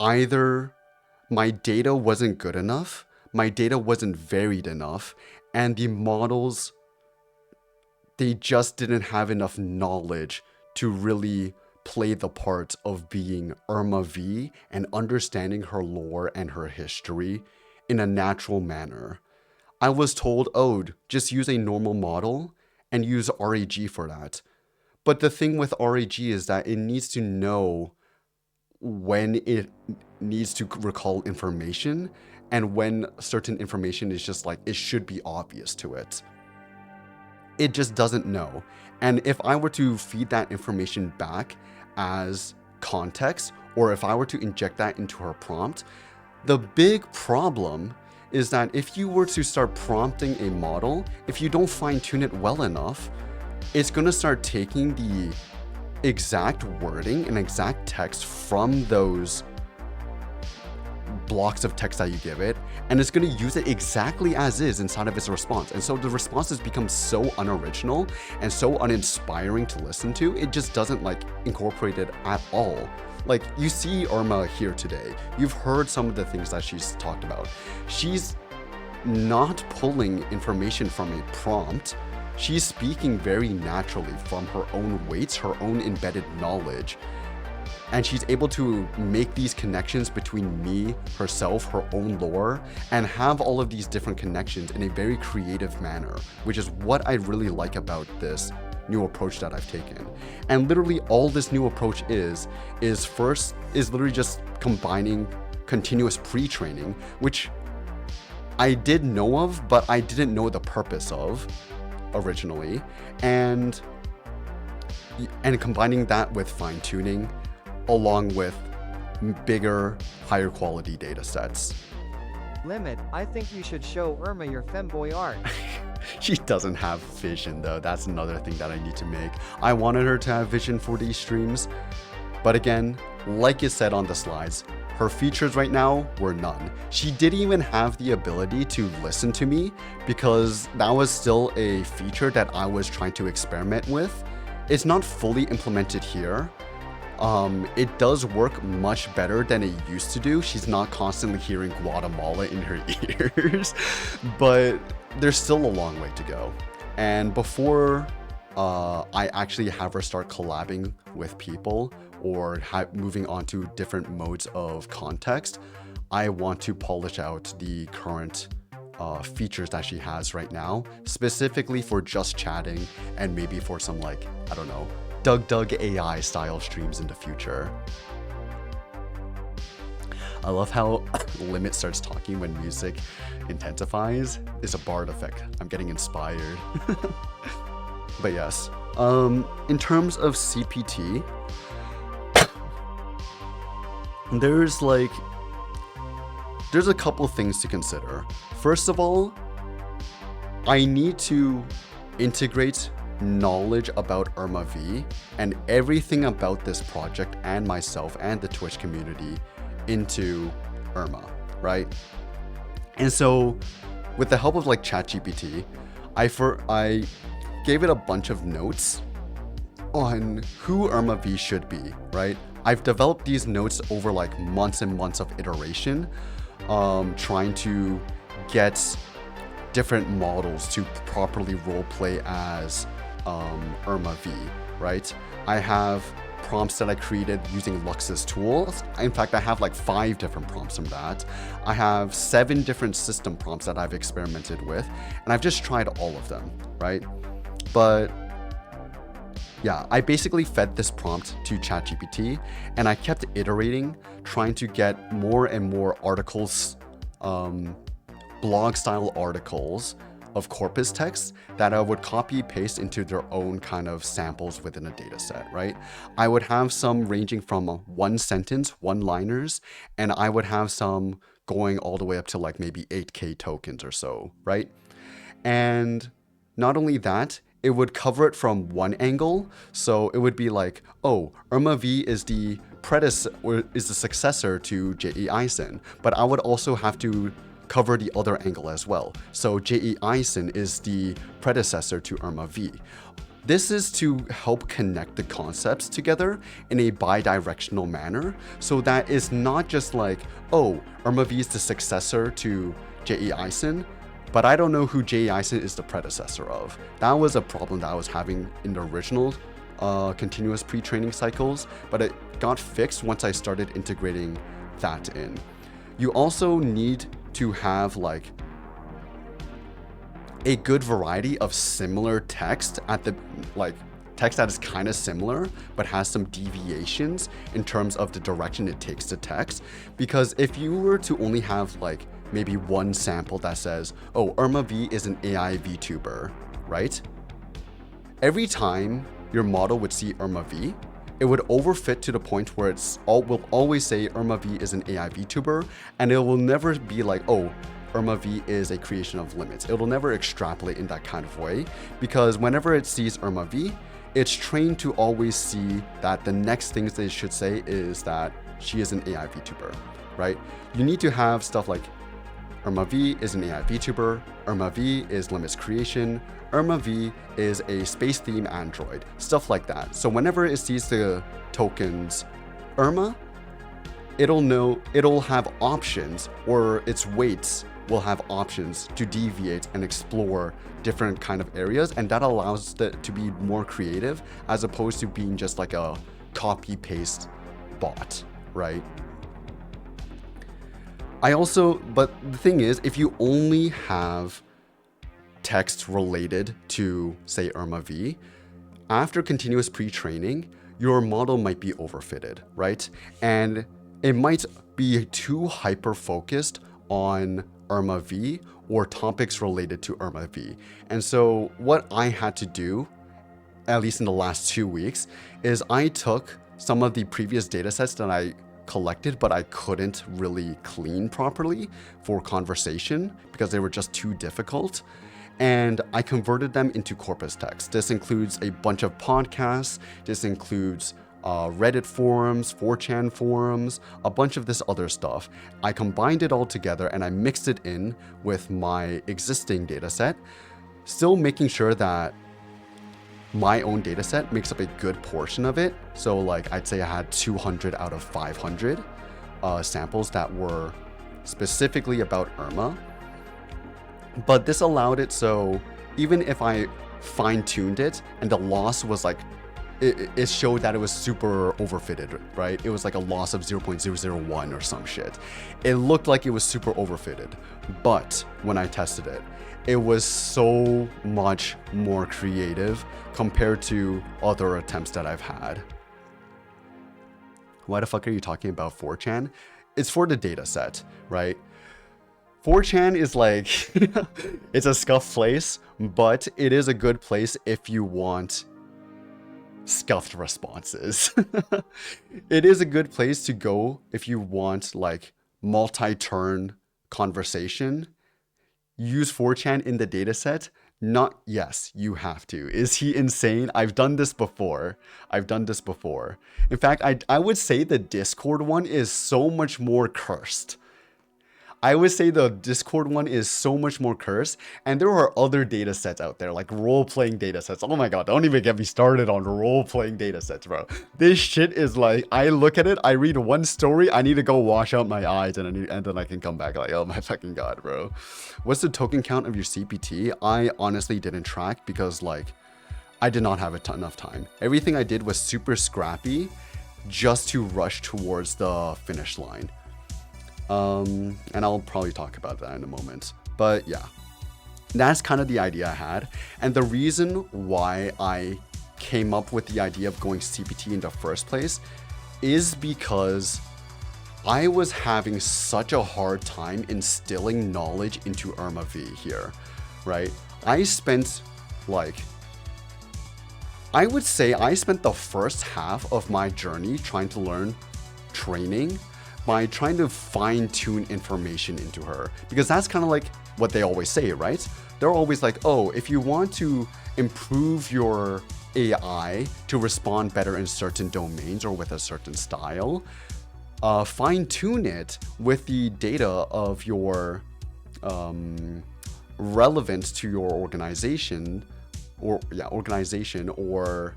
either my data wasn't good enough, my data wasn't varied enough, and the models, they just didn't have enough knowledge to really play the part of being Irma V and understanding her lore and her history in a natural manner. I was told, oh, just use a normal model and use RAG for that. But the thing with RAG is that it needs to know when it needs to recall information and when certain information is just like, it should be obvious to it. It just doesn't know. And if I were to feed that information back as context, or if I were to inject that into her prompt, the big problem is that if you were to start prompting a model, if you don't fine-tune it well enough, it's going to start taking the exact wording and exact text from those blocks of text that you give it, and it's going to use it exactly as is inside of its response. And so the responses become so unoriginal and so uninspiring to listen to, it just doesn't like incorporate it at all. Like, you see Irma here today. You've heard some of the things that she's talked about. She's not pulling information from a prompt. She's speaking very naturally from her own weights, her own embedded knowledge. And she's able to make these connections between me, herself, her own lore, and have all of these different connections in a very creative manner, which is what I really like about this new approach that I've taken. And literally all this new approach is literally just combining continuous pre-training, which I did know of, but I didn't know the purpose of originally, and combining that with fine-tuning along with bigger, higher quality data sets. Limit, I think you should show Irma your femboy art. She doesn't have vision though. That's another thing that I need to make. I wanted her to have vision for these streams, but again, like it said on the slides, her features right now were none. She didn't even have the ability to listen to me because that was still a feature that I was trying to experiment with. It's not fully implemented here. It does work much better than it used to do. She's not constantly hearing Guatemala in her ears, but there's still a long way to go. And before I actually have her start collabing with people or moving on to different modes of context, I want to polish out the current features that she has right now, specifically for just chatting and maybe for some, like, I don't know, Doug AI style streams in the future. I love how Limit starts talking when music intensifies. It's a bard effect. I'm getting inspired. But yes, in terms of CPT, there's a couple things to consider. First of all, I need to integrate knowledge about Irma V and everything about this project and myself and the Twitch community into Irma, right? And so with the help of like ChatGPT, I gave it a bunch of notes on who Irma V should be, right? I've developed these notes over like months and months of iteration, trying to get different models to properly roleplay as Irma V, right? I have prompts that I created using Lux's tools. In fact, I have like 5 different prompts from that. I have 7 different system prompts that I've experimented with, and I've just tried all of them, right? But yeah, I basically fed this prompt to ChatGPT, and I kept iterating, trying to get more and more articles, blog style articles of corpus text that I would copy paste into their own kind of samples within a data set, right? I would have some ranging from one sentence, one-liners, and I would have some going all the way up to like maybe 8K tokens or so, right? And not only that, it would cover it from one angle. So it would be like, oh, Irma V is the predecessor or is the successor to J.E. Eisen, but I would also have to cover the other angle as well. So J.E. Eisen is the predecessor to Irma V. This is to help connect the concepts together in a bi-directional manner so that it's not just like, oh, Irma V is the successor to J.E. Eisen, but I don't know who J.E. Eisen is the predecessor of. That was a problem that I was having in the original continuous pre-training cycles, but it got fixed once I started integrating that in. You also need to have like a good variety of similar text at the text that is kind of similar but has some deviations in terms of the direction it takes the text, because if you were to only have like maybe one sample that says, oh, Irma V is an AI VTuber, right? Every time your model would see Irma V, it would overfit to the point where will always say Irma V is an AI VTuber, and it will never be like, oh, Irma V is a creation of limits. It will never extrapolate in that kind of way, because whenever it sees Irma V, it's trained to always see that the next things they should say is that she is an AI VTuber. right? You need to have stuff like Irma V is an AI VTuber, Irma V is limits creation, Irma V is a space theme android, stuff like that. So whenever it sees the tokens Irma, it'll have options, or its weights will have options to deviate and explore different kind of areas, and that allows it to be more creative as opposed to being just like a copy paste bot, right? But the thing is, if you only have text related to, say, Irma V, after continuous pre-training, your model might be overfitted, right? And it might be too hyper-focused on Irma V or topics related to Irma V. And so what I had to do, at least in the last 2 weeks, is I took some of the previous data sets that I collected, but I couldn't really clean properly for conversation because they were just too difficult. And I converted them into corpus text. This includes a bunch of podcasts. This includes Reddit forums, 4chan forums, a bunch of this other stuff. I combined it all together and I mixed it in with my existing data set, still making sure that my own data set makes up a good portion of it. So like I'd say I had 200 out of 500 samples that were specifically about Irma. But this allowed it so even if I fine-tuned it and the loss was like, it showed that it was super overfitted, right? It was like a loss of 0.001 or some shit. It looked like it was super overfitted. But when I tested it, it was so much more creative compared to other attempts that I've had. Why the fuck are you talking about 4chan? It's for the data set, right? 4chan is like, it's a scuffed place, but it is a good place if you want scuffed responses. It is a good place to go if you want like multi-turn conversation. Use 4chan in the dataset. Not, yes, you have to. Is he insane? I've done this before. In fact, I would say the Discord one is so much more cursed. And there are other data sets out there, like role-playing data sets. Oh my god, don't even get me started on role-playing data sets, bro. This shit is like, I look at it, I read one story, I need to go wash out my eyes, and then I can come back like, oh my fucking god, bro. What's the token count of your CPT? I honestly didn't track because like, I did not have enough time. Everything I did was super scrappy just to rush towards the finish line. And I'll probably talk about that in a moment. But yeah, that's kind of the idea I had. And the reason why I came up with the idea of going CPT in the first place is because I was having such a hard time instilling knowledge into Irma V here, right? I would say I spent the first half of my journey trying to learn training by trying to fine-tune information into her, because that's kind of like what they always say, right? They're always like, oh, if you want to improve your AI to respond better in certain domains or with a certain style, fine-tune it with the data of your relevance to your organization or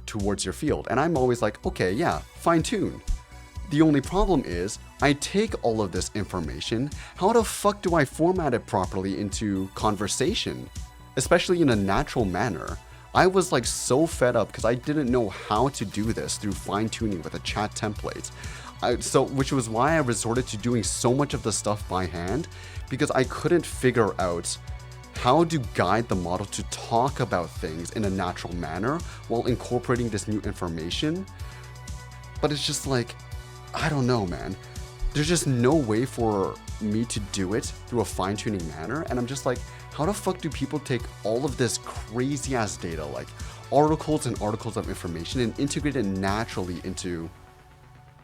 towards your field. And I'm always like, okay, yeah, fine-tune. The only problem is, I take all of this information, how the fuck do I format it properly into conversation? Especially in a natural manner. I was like so fed up because I didn't know how to do this through fine-tuning with a chat template. Which was why I resorted to doing so much of the stuff by hand, because I couldn't figure out how to guide the model to talk about things in a natural manner while incorporating this new information. But it's just like, I don't know, man. There's just no way for me to do it through a fine-tuning manner. And I'm just like, how the fuck do people take all of this crazy ass data, like articles and articles of information, and integrate it naturally into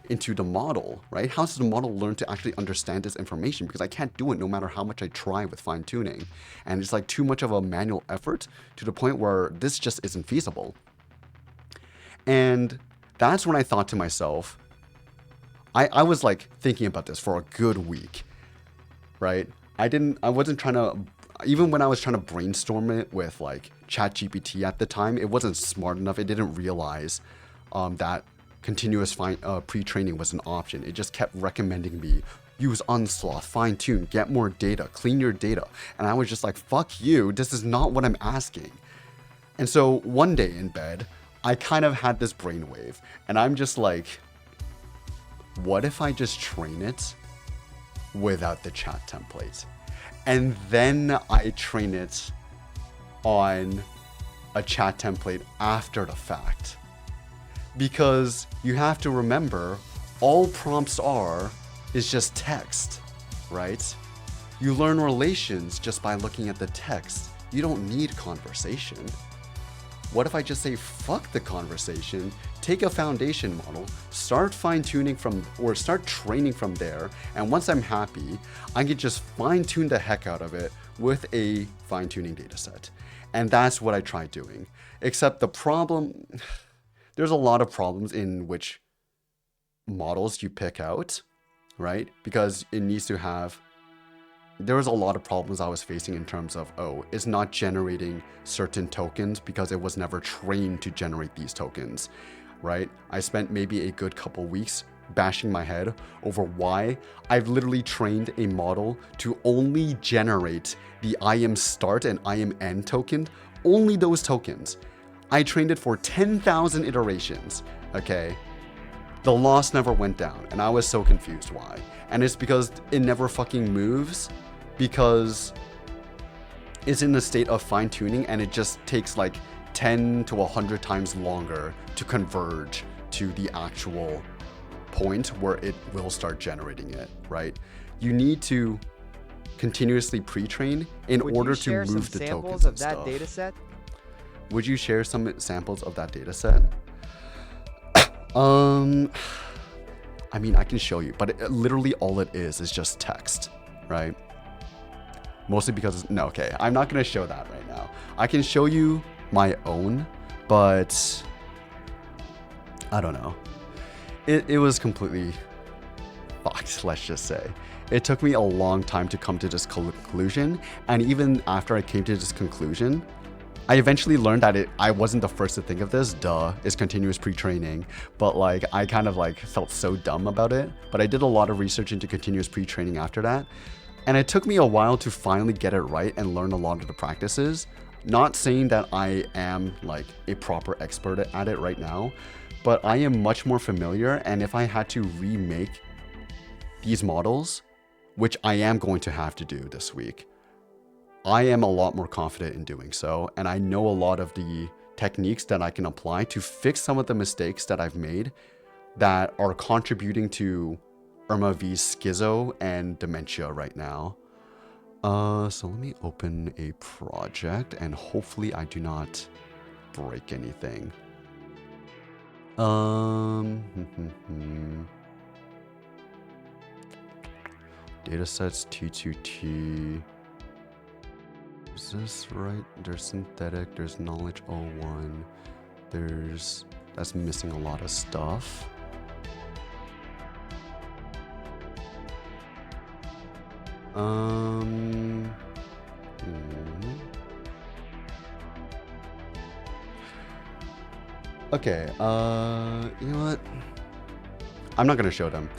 the model, right? How does the model learn to actually understand this information? Because I can't do it no matter how much I try with fine-tuning. And it's like too much of a manual effort to the point where this just isn't feasible. And that's when I thought to myself, I was like thinking about this for a good week, right? I wasn't trying to, even when I was trying to brainstorm it with like ChatGPT at the time, it wasn't smart enough. It didn't realize that continuous pre-training was an option. It just kept recommending me use unsloth, fine tune, get more data, clean your data. And I was just like, fuck you, this is not what I'm asking. And so one day in bed, I kind of had this brainwave and I'm just like, what if I just train it without the chat template? And then I train it on a chat template after the fact. Because you have to remember, all prompts is just text, right? You learn relations just by looking at the text. You don't need conversation. What if I just say, fuck the conversation, take a foundation model, start fine-tuning start training from there, and once I'm happy, I can just fine-tune the heck out of it with a fine-tuning data set. And that's what I tried doing. Except the problem, there's a lot of problems in which models you pick out, right? Because it needs to have, there was a lot of problems I was facing in terms of, it's not generating certain tokens because it was never trained to generate these tokens, right? I spent maybe a good couple weeks bashing my head over why I've literally trained a model to only generate the IM start and IM end token, only those tokens. I trained it for 10,000 iterations, okay? The loss never went down, and I was so confused why. And it's because it never fucking moves, because it's in a state of fine-tuning, and it just takes like 10 to 100 times longer to converge to the actual point where it will start generating it, right? You need to continuously pre-train in order to move the tokens and stuff. Would you share some samples of that data set? Would you share some samples of that data set? I mean, I can show you, but literally all it is just text, right? Mostly because, no, okay, I'm not going to show that right now. I can show you my own, but I don't know. It was completely fucked, let's just say. It took me a long time to come to this conclusion, and even after I came to this conclusion, I eventually learned that I wasn't the first to think of this, it's continuous pre-training, but like I kind of like felt so dumb about it. But I did a lot of research into continuous pre-training after that, and it took me a while to finally get it right and learn a lot of the practices. Not saying that I am like a proper expert at it right now, but I am much more familiar, and if I had to remake these models, which I am going to have to do this week, I am a lot more confident in doing so, and I know a lot of the techniques that I can apply to fix some of the mistakes that I've made that are contributing to Irma V's schizo and dementia right now. So let me open a project, and hopefully I do not break anything. Datasets T2T. Is this right? There's synthetic, there's knowledge 01. That's missing a lot of stuff. Okay, you know what? I'm not gonna show them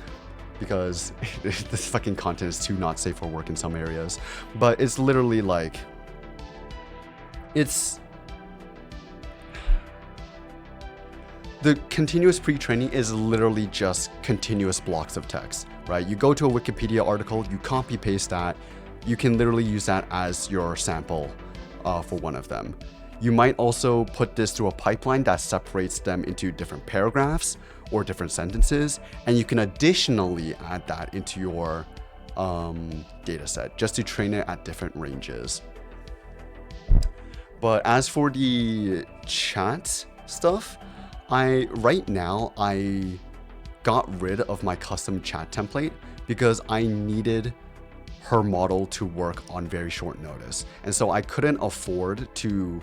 because this fucking content is too not safe for work in some areas. But it's literally like, the continuous pre-training is literally just continuous blocks of text, right? You go to a Wikipedia article, you copy paste that, you can literally use that as your sample for one of them. You might also put this through a pipeline that separates them into different paragraphs or different sentences, and you can additionally add that into your data set just to train it at different ranges. But as for the chat stuff, right now I got rid of my custom chat template because I needed her model to work on very short notice. And so I couldn't afford to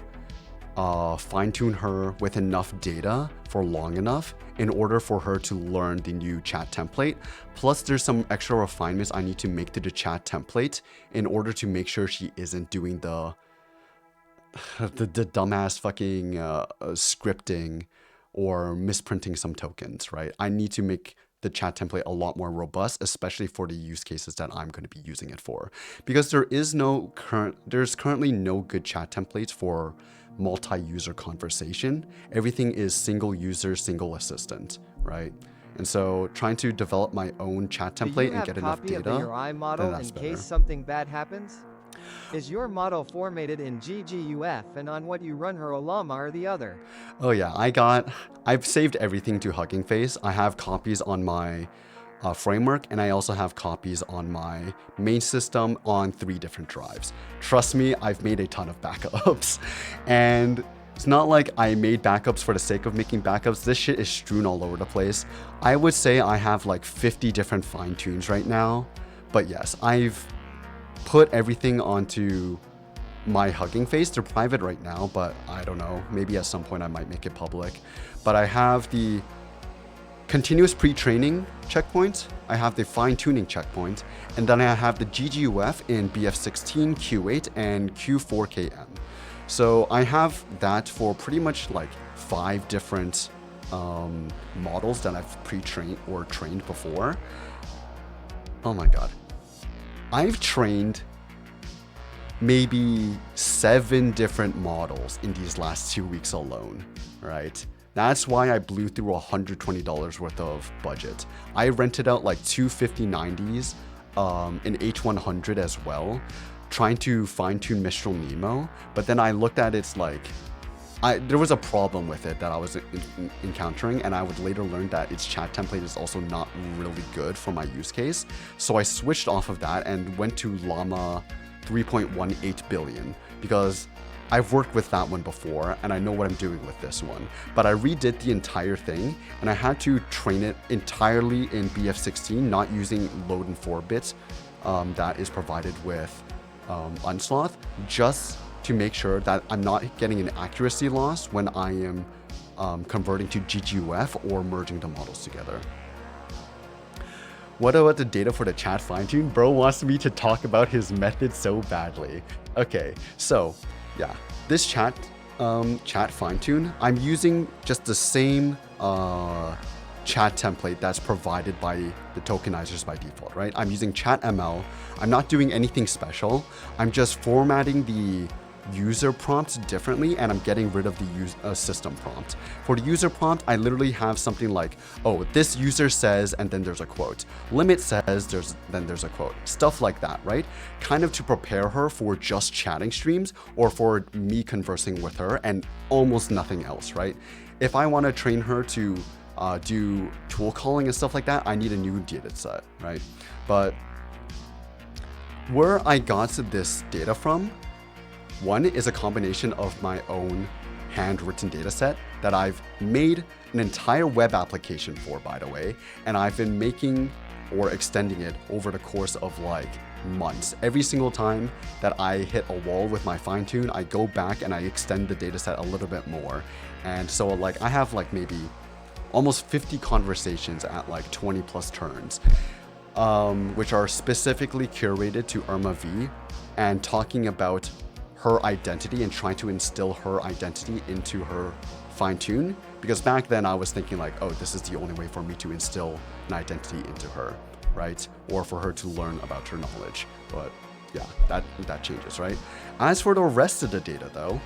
fine-tune her with enough data for long enough in order for her to learn the new chat template. Plus, there's some extra refinements I need to make to the chat template in order to make sure she isn't doing the dumbass fucking scripting or misprinting some tokens, right? I need to make the chat template a lot more robust, especially for the use cases that I'm going to be using it for. Because there's currently no good chat templates for multi-user conversation. Everything is single user, single assistant, right? And so trying to develop my own chat Do you template and have get enough copy of the data, URI then model that's in case better. something bad happens? Is your model formatted in GGUF and on what you run her Olama or the other? Oh yeah, I've saved everything to Hugging Face. I have copies on my framework, and I also have copies on my main system on 3 different drives. Trust me, I've made a ton of backups. And it's not like I made backups for the sake of making backups. This shit is strewn all over the place. I would say I have like 50 different fine tunes right now. But yes, I've put everything onto my Hugging Face. They're private right now, but I don't know. Maybe at some point I might make it public. But I have the continuous pre-training checkpoint, I have the fine-tuning checkpoint, and then I have the GGUF in BF16, Q8, and Q4KM. So I have that for pretty much like 5 different models that I've pre-trained or trained before. Oh my god. I've trained maybe 7 different models in these last 2 weeks alone, right? That's why I blew through $120 worth of budget. I rented out like 25090s, an H100 as well, trying to fine-tune Mistral Nemo, but then I looked at it's like, there was a problem with it that I was encountering, and I would later learn that its chat template is also not really good for my use case. So I switched off of that and went to Llama 3.18 billion because I've worked with that one before and I know what I'm doing with this one. But I redid the entire thing and I had to train it entirely in BF16, not using load and 4 bits that is provided with Unsloth, just to make sure that I'm not getting an accuracy loss when I am converting to GGUF or merging the models together. What about the data for the chat fine-tune? Bro wants me to talk about his method so badly. Okay, so yeah, this chat fine-tune, I'm using just the same chat template that's provided by the tokenizers by default, right? I'm using chat ML. I'm not doing anything special. I'm just formatting the user prompts differently and I'm getting rid of the system prompt. For the user prompt, I literally have something like, oh, this user says, and then there's a quote. Limit says, then there's a quote. Stuff like that, right? Kind of to prepare her for just chatting streams or for me conversing with her and almost nothing else, right? If I want to train her to do tool calling and stuff like that, I need a new data set, right? But where I got this data from, one is a combination of my own handwritten data set that I've made an entire web application for, by the way, and I've been making or extending it over the course of like months. Every single time that I hit a wall with my fine tune, I go back and I extend the data set a little bit more. And so like I have like maybe almost 50 conversations at like 20 plus turns, which are specifically curated to Irma V and talking about her identity and trying to instill her identity into her fine tune. Because back then I was thinking like, oh, this is the only way for me to instill an identity into her, right? Or for her to learn about her knowledge. But yeah, that changes, right? As for the rest of the data though,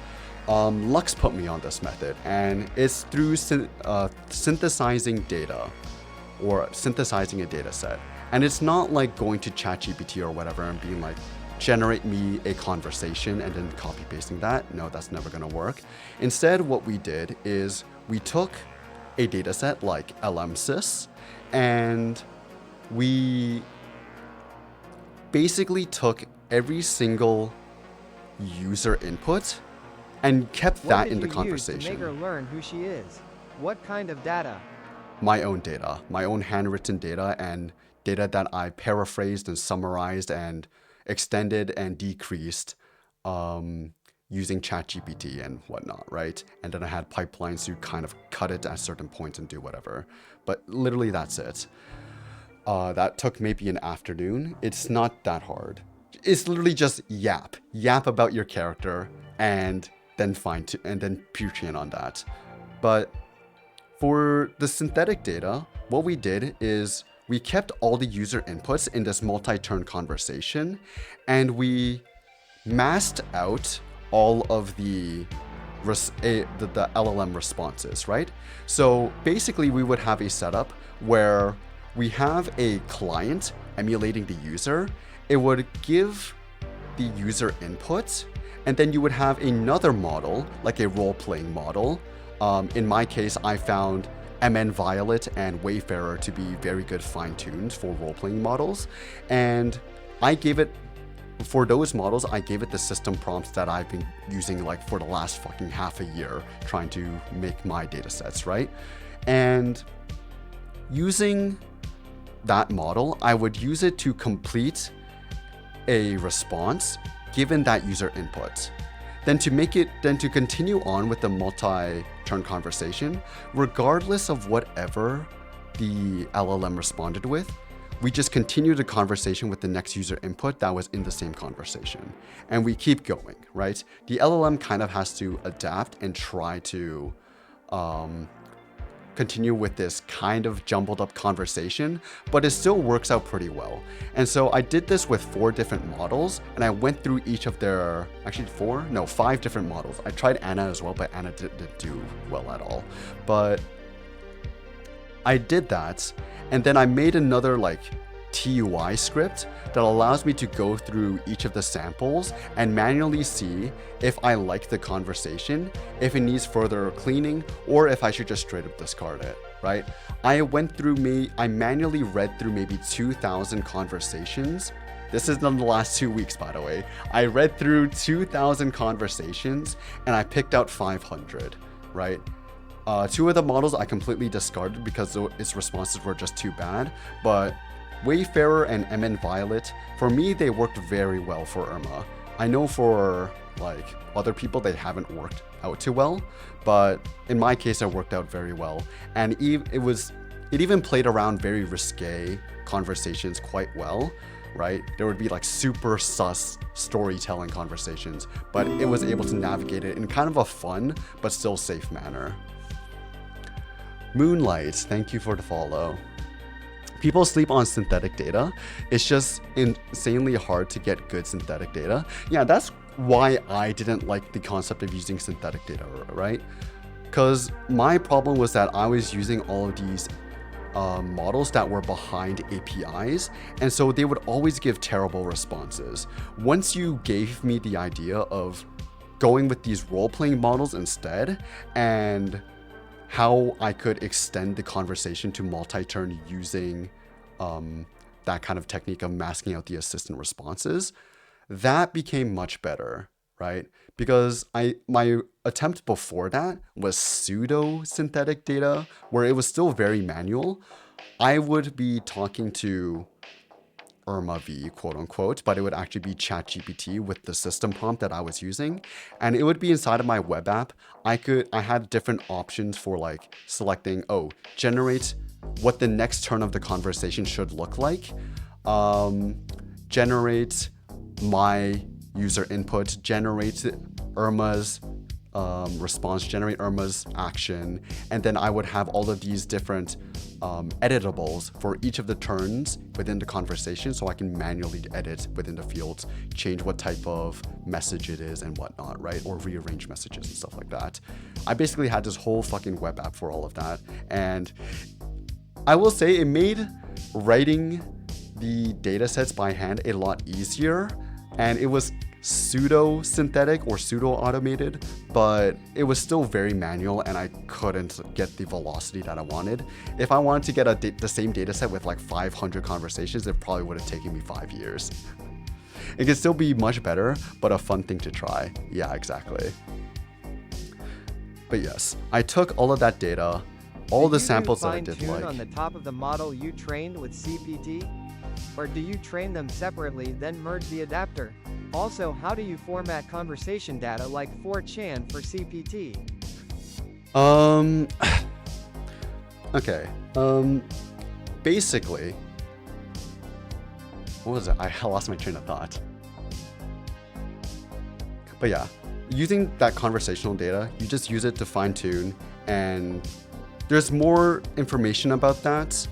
Lux put me on this method, and it's through synthesizing data or synthesizing a data set. And it's not like going to ChatGPT or whatever and being like, generate me a conversation and then copy pasting that. No, that's never gonna work. Instead, what we did is we took a data set like LMSys and we basically took every single user input and kept that in the conversation. What did you use to make her learn who she is? What kind of data? My own data, my own handwritten data and data that I paraphrased and summarized and extended and decreased using ChatGPT and whatnot, right? And then I had pipelines to kind of cut it at certain points and do whatever. But literally that's it. That took maybe an afternoon. It's not that hard. It's literally just yap about your character, and then pre-train on that. But for the synthetic data, what we did is we kept all the user inputs in this multi-turn conversation, and we masked out all of the LLM responses, right? So basically we would have a setup where we have a client emulating the user. It would give the user input, and then you would have another model, like a role-playing model. In my case, I found MN Violet and Wayfarer to be very good fine-tuned for role-playing models. And for those models, I gave it the system prompts that I've been using like for the last fucking half a year trying to make my data sets, right? And using that model, I would use it to complete a response given that user input. Then to continue on with the multi-turn conversation, regardless of whatever the LLM responded with, we just continue the conversation with the next user input that was in the same conversation. And we keep going, right? The LLM kind of has to adapt and try to continue with this kind of jumbled up conversation, but it still works out pretty well. And so I did this with 4 different models, and I went through each of their, actually 5 different models. I tried Anna as well, but Anna didn't do well at all. But I did that, and then I made another like TUI script that allows me to go through each of the samples and manually see if I like the conversation, if it needs further cleaning, or if I should just straight up discard it, right? I manually read through maybe 2,000 conversations. This is in the last 2 weeks, by the way. I read through 2,000 conversations and I picked out 500, right? 2 of the models I completely discarded because its responses were just too bad, but Wayfarer and MN Violet, for me, they worked very well for Irma. I know for like other people, they haven't worked out too well, but in my case, it worked out very well. And it even played around very risque conversations quite well, right? There would be like super sus storytelling conversations, but it was able to navigate it in kind of a fun, but still safe manner. Moonlight, thank you for the follow. People sleep on synthetic data. It's just insanely hard to get good synthetic data. Yeah, that's why I didn't like the concept of using synthetic data, right? Because my problem was that I was using all of these models that were behind APIs, and so they would always give terrible responses. Once you gave me the idea of going with these role-playing models instead, and how I could extend the conversation to multi-turn using that kind of technique of masking out the assistant responses, that became much better, right? Because my attempt before that was pseudo-synthetic data, where it was still very manual. I would be talking to Irma V, quote unquote, but it would actually be ChatGPT with the system prompt that I was using. And it would be inside of my web app. I had different options for like selecting, generate what the next turn of the conversation should look like. Generate my user input, generate Irma's response, generate Irma's action, and then I would have all of these different editables for each of the turns within the conversation, so I can manually edit within the fields, change what type of message it is and whatnot, right? Or rearrange messages and stuff like that. I basically had this whole fucking web app for all of that, and I will say it made writing the data sets by hand a lot easier, and it was pseudo-synthetic or pseudo-automated, but it was still very manual, and I couldn't get the velocity that I wanted. If I wanted to get the same data set with like 500 conversations, it probably would have taken me 5 years. It could still be much better, but a fun thing to try. Yeah, exactly. But yes, I took all of that data, all the samples that I did like. On the top of the model you trained with CPT? Or do you train them separately then merge the adapter? Also, how do you format conversation data like 4chan for CPT? Okay. Basically, what was it? I lost my train of thought. But yeah, using that conversational data, you just use it to fine tune, and there's more information about that,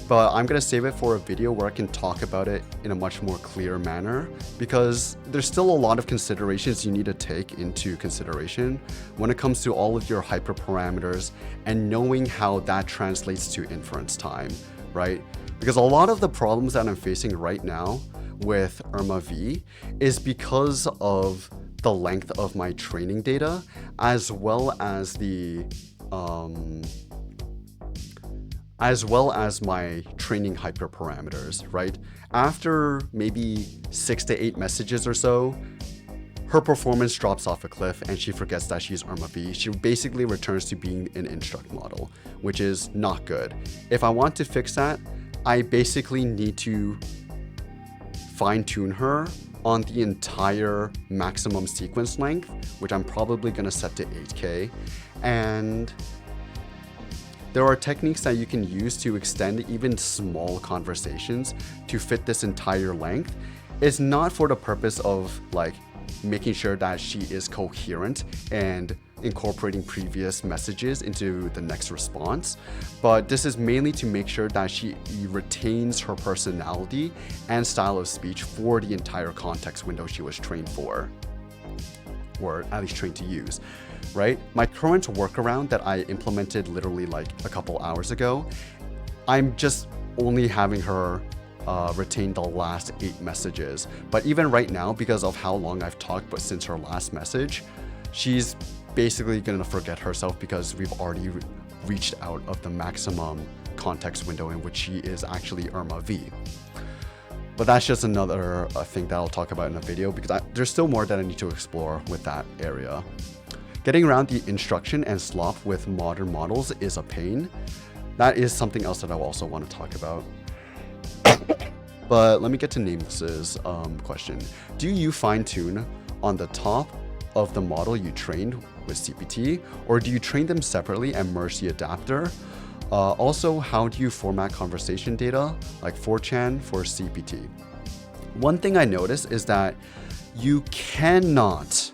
but I'm gonna save it for a video where I can talk about it in a much more clear manner, because there's still a lot of considerations you need to take into consideration when it comes to all of your hyperparameters and knowing how that translates to inference time, right? Because a lot of the problems that I'm facing right now with IRMA V is because of the length of my training data, as well as my training hyperparameters, right? After maybe 6 to 8 messages or so, her performance drops off a cliff and she forgets that she's IRMA V. She basically returns to being an instruct model, which is not good. If I want to fix that, I basically need to fine tune her on the entire maximum sequence length, which I'm probably gonna set to 8K. And there are techniques that you can use to extend even small conversations to fit this entire length. It's not for the purpose of like making sure that she is coherent and incorporating previous messages into the next response, but this is mainly to make sure that she retains her personality and style of speech for the entire context window she was trained for, or at least trained to use, right? My current workaround that I implemented literally like a couple hours ago, I'm just only having her retain the last 8 messages. But even right now, because of how long I've talked but since her last message, she's basically gonna forget herself because we've already reached out of the maximum context window in which she is actually IRMA V. But that's just another thing that I'll talk about in a video, because there's still more that I need to explore with that area. Getting around the instruction and slop with modern models is a pain. That is something else that I also want to talk about. But let me get to Nameless's question. Do you fine tune on the top of the model you trained with CPT, or do you train them separately and merge the adapter? Also, how do you format conversation data like 4chan for CPT? One thing I noticed is that you cannot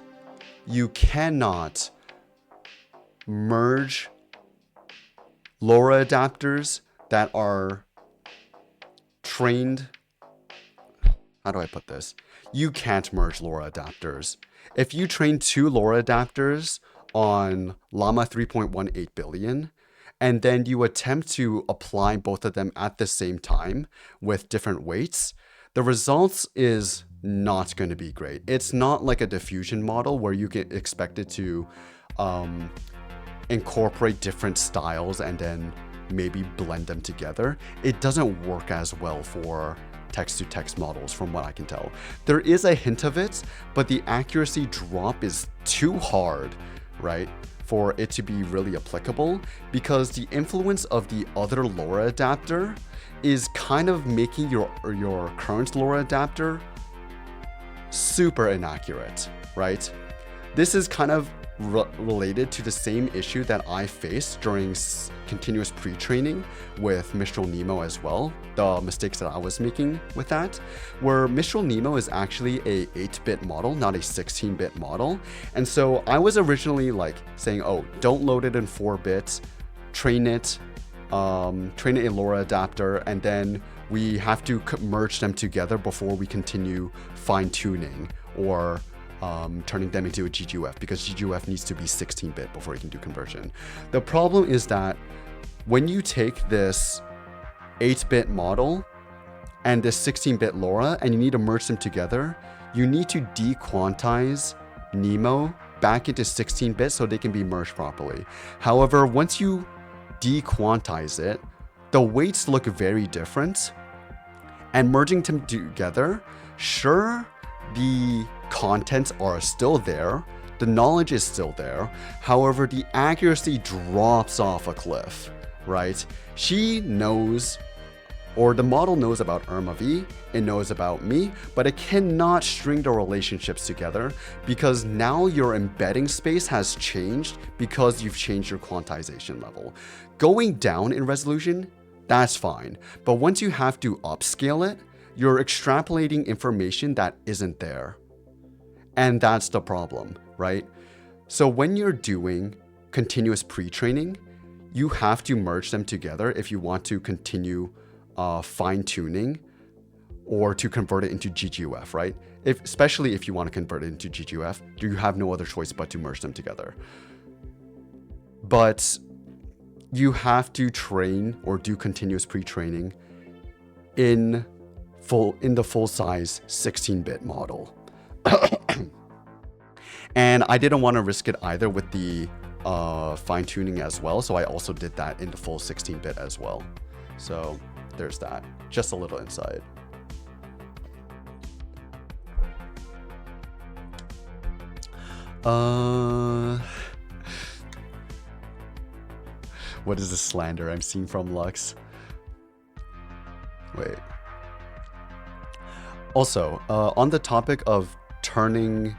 merge LoRa adapters that are trained. How do I put this? You can't merge LoRa adapters. If you train 2 LoRa adapters on Llama 3.18 billion, and then you attempt to apply both of them at the same time with different weights, the results is not going to be great. It's not like a diffusion model where you get expected to incorporate different styles and then maybe blend them together. It doesn't work as well for text-to-text models from what I can tell. There is a hint of it, but the accuracy drop is too hard, right, for it to be really applicable, because the influence of the other LoRa adapter is kind of making your current LoRa adapter super inaccurate, right? This is kind of related to the same issue that I faced during continuous pre-training with Mistral Nemo as well, the mistakes that I was making with that, where Mistral Nemo is actually a 8-bit model, not a 16-bit model. And so I was originally like saying, oh, don't load it in 4 bits, train it in LoRa adapter, and then we have to merge them together before we continue fine-tuning or turning them into a GGUF, because GGUF needs to be 16-bit before you can do conversion. The problem is that when you take this 8-bit model and this 16-bit LoRa and you need to merge them together, you need to dequantize Nemo back into 16-bit so they can be merged properly. However, once you dequantize it, the weights look very different, and merging them together, sure, the contents are still there, the knowledge is still there, however, the accuracy drops off a cliff, right? She knows or the model knows about Irma V, it knows about me, but it cannot string the relationships together because now your embedding space has changed because you've changed your quantization level. Going down in resolution, that's fine, but once you have to upscale it, you're extrapolating information that isn't there. And that's the problem, right? So when you're doing continuous pre-training, you have to merge them together if you want to continue fine-tuning or to convert it into GGUF, right? Especially if you want to convert it into GGUF, you have no other choice but to merge them together. But you have to train or do continuous pre-training in the full-size 16-bit model. And I didn't want to risk it either with the fine-tuning as well, so I also did that in the full 16-bit as well. So there's that. Just a little insight. What is the slander I'm seeing from Lux? Wait. Also, on the topic of turning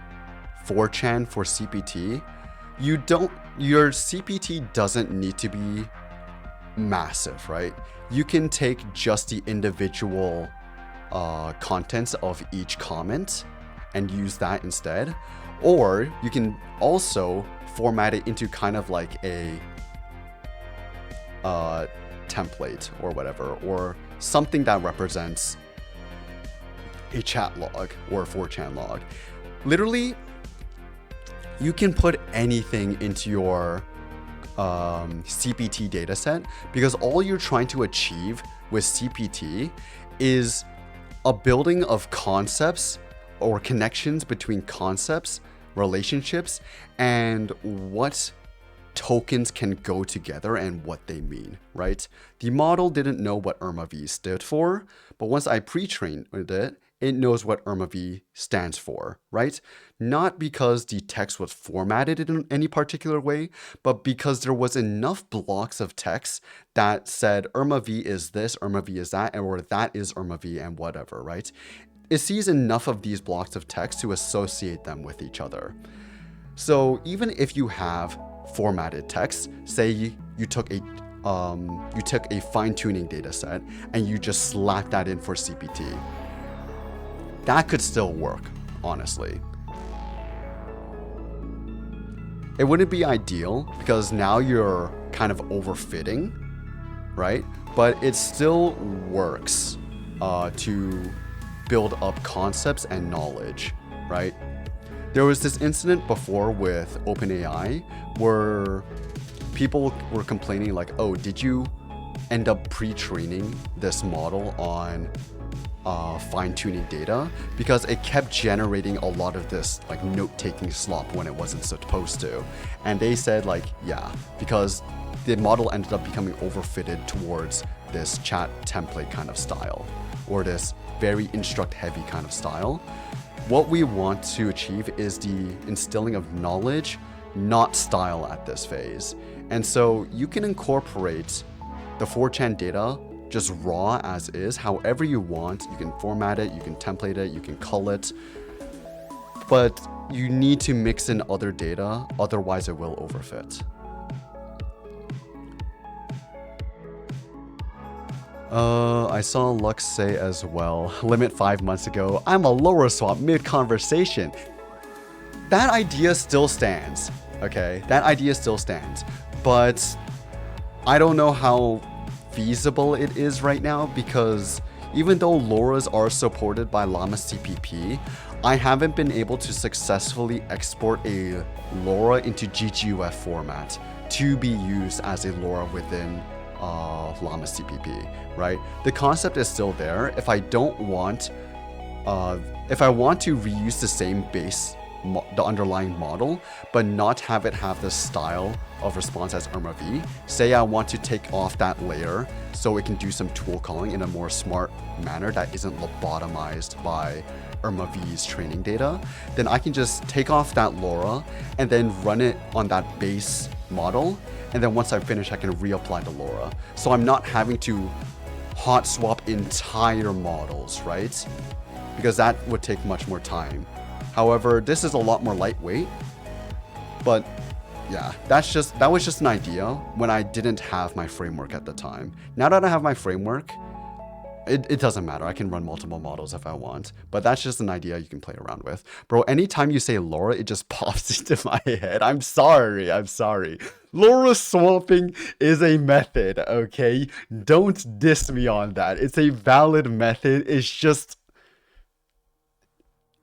4chan for CPT, your CPT doesn't need to be massive, right? You can take just the individual contents of each comment and use that instead. Or you can also format it into kind of like a template or whatever, or something that represents a chat log or a 4chan log. Literally, you can put anything into your CPT dataset because all you're trying to achieve with CPT is a building of concepts or connections between concepts, relationships, and what tokens can go together and what they mean, right? The model didn't know what Irma V stood for, but once I pre-trained it, it knows what Irma V stands for, right? Not because the text was formatted in any particular way, but because there was enough blocks of text that said Irma V is this, Irma V is that, or that is Irma V and whatever, right? It sees enough of these blocks of text to associate them with each other. So even if you have formatted text, say you took a fine-tuning data set and you just slapped that in for CPT, that could still work, honestly. It wouldn't be ideal because now you're kind of overfitting, right? But it still works to build up concepts and knowledge, right? There was this incident before with OpenAI where people were complaining like, oh, did you end up pre-training this model on fine-tuning data? Because it kept generating a lot of this like note-taking slop when it wasn't supposed to. And they said like, yeah, because the model ended up becoming overfitted towards this chat template kind of style, or this very instruct-heavy kind of style. What we want to achieve is the instilling of knowledge, not style at this phase. And so you can incorporate the 4chan data just raw as is, however you want. You can format it, you can template it, you can cull it, but you need to mix in other data, otherwise it will overfit. I saw Lux say as well, limit 5 months ago, I'm a lower swap mid-conversation. That idea still stands, okay? That idea still stands, but I don't know how feasible it is right now because even though LoRa's are supported by Llama CPP, I haven't been able to successfully export a LoRa into GGUF format to be used as a LoRa within Llama CPP, right? The concept is still there. If I want to reuse the same base, the underlying model, but not have it have the style of response as Irma V, say I want to take off that layer so it can do some tool calling in a more smart manner that isn't lobotomized by Irma V's training data, then I can just take off that LoRa and then run it on that base model. And then once I finish, I can reapply the LoRa. So I'm not having to hot swap entire models, right? Because that would take much more time. However, this is a lot more lightweight. But yeah, that was just an idea when I didn't have my framework at the time. Now that I have my framework, it doesn't matter. I can run multiple models if I want. But that's just an idea you can play around with. Bro, anytime you say LoRa, it just pops into my head. I'm sorry. LoRa swapping is a method, okay? Don't diss me on that. It's a valid method. It's just,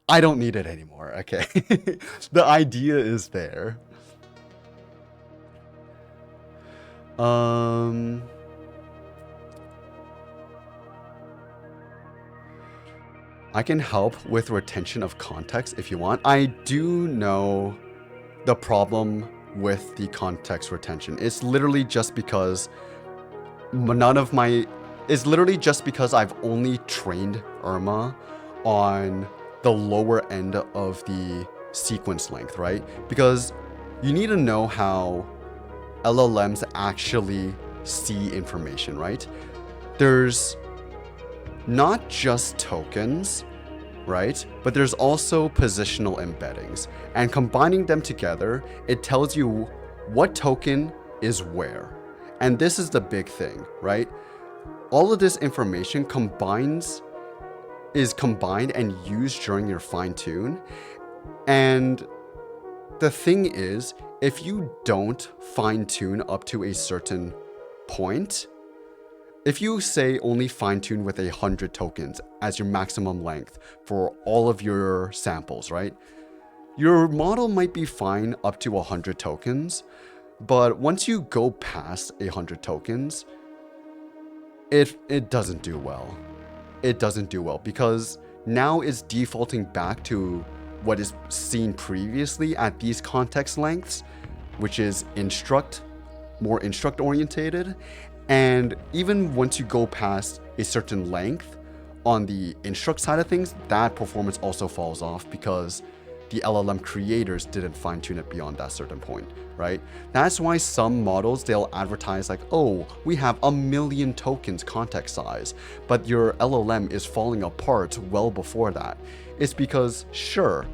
I don't need it anymore, okay? The idea is there. I can help with retention of context if you want. I do know the problem with the context retention. It's literally just because I've only trained Irma on the lower end of the sequence length, right? Because you need to know how LLMs actually see information, right? There's not just tokens, right? But there's also positional embeddings. And combining them together, it tells you what token is where. And this is the big thing, right? All of this information is combined and used during your fine tune. And the thing is, if you don't fine tune up to a certain point, if you say only fine tune with 100 tokens as your maximum length for all of your samples, right? Your model might be fine up to 100 tokens, but once you go past 100 tokens, it doesn't do well. It doesn't do well because now it's defaulting back to what is seen previously at these context lengths, which is more instruct orientated. And even once you go past a certain length on the instruct side of things, that performance also falls off because the LLM creators didn't fine tune it beyond that certain point, right? That's why some models, they'll advertise like, oh, we have 1 million tokens context size, but your LLM is falling apart well before that. It's because, sure,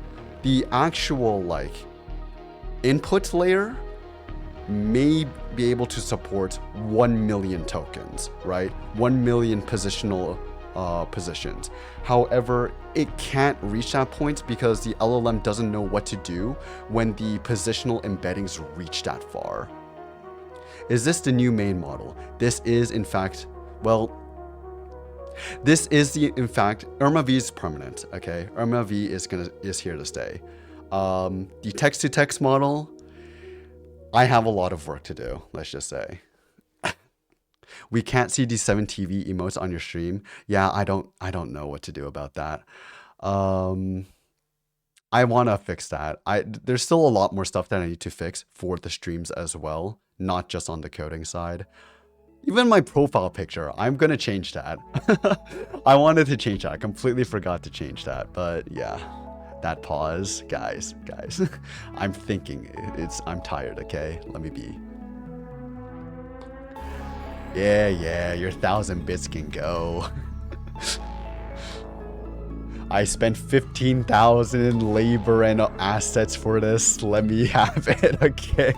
the actual like input layer may be able to support 1 million tokens, right? 1 million positional positions. However, it can't reach that point because the LLM doesn't know what to do when the positional embeddings reach that far. Is this the new main model? This is in fact, Irma V is permanent, okay? Irma V is here to stay. The text-to-text model, I have a lot of work to do, let's just say. We can't see the 7TV emotes on your stream. Yeah, I don't know what to do about that. I want to fix that. There's still a lot more stuff that I need to fix for the streams as well, not just on the coding side. Even my profile picture, I'm going to change that. I wanted to change that. I completely forgot to change that, but yeah. That pause, guys, I'm thinking, I'm tired, okay? Let me be. Yeah, your 1,000 bits can go. I spent 15,000 in labor and assets for this. Let me have it, okay?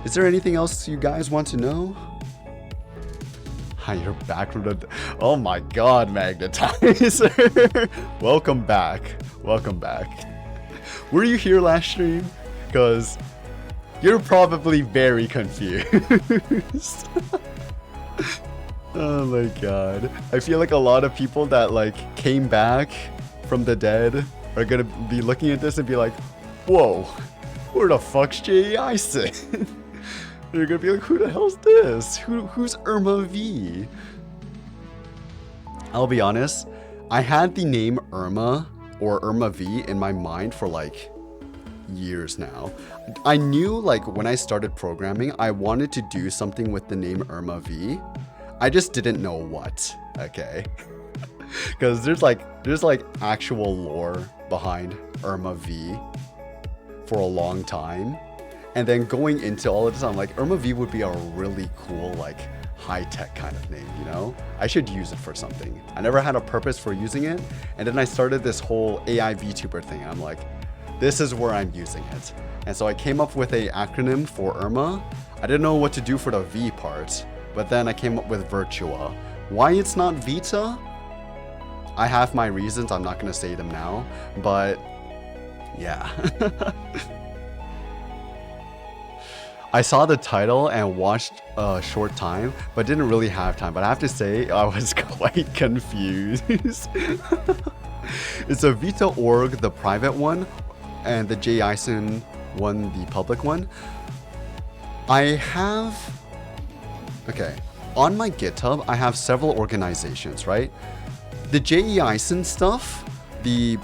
Is there anything else you guys want to know? You're back from the... Oh my god, Magnetizer. Welcome back. Were you here last stream? Because you're probably very confused. Oh my god. I feel like a lot of people that like came back from the dead are gonna be looking at this and be like, whoa, where the fuck's JEI sit? You're gonna be like, who the hell's this? Who's Irma V? I'll be honest, I had the name Irma or Irma V in my mind for like years now. I knew like when I started programming, I wanted to do something with the name Irma V. I just didn't know what, okay? Because there's like actual lore behind Irma V. for a long time. And then going into all of this, I'm like, Irma V would be a really cool, like, high-tech kind of name, you know? I should use it for something. I never had a purpose for using it. And then I started this whole AI VTuber thing. I'm like, this is where I'm using it. And so I came up with a acronym for Irma. I didn't know what to do for the V part, but then I came up with Virtua. Why it's not Vita? I have my reasons. I'm not going to say them now, but yeah. I saw the title and watched a short time, but didn't really have time. But I have to say, I was quite confused. It's a Vita org, the private one, and the J. Eisen one, the public one. Okay, on my GitHub, I have several organizations, right? The J. Eisen stuff, the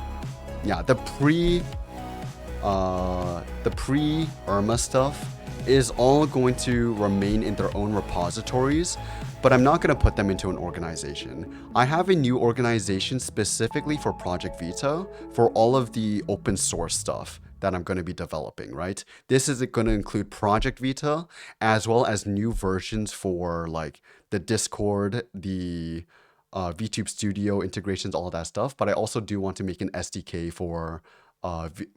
pre-Irma stuff is all going to remain in their own repositories, but I'm not going to put them into an organization. I have a new organization specifically for Project Vita for all of the open source stuff that I'm going to be developing, right? This is going to include Project Vita as well as new versions for like the Discord, the VTube Studio integrations, all that stuff. But I also do want to make an SDK for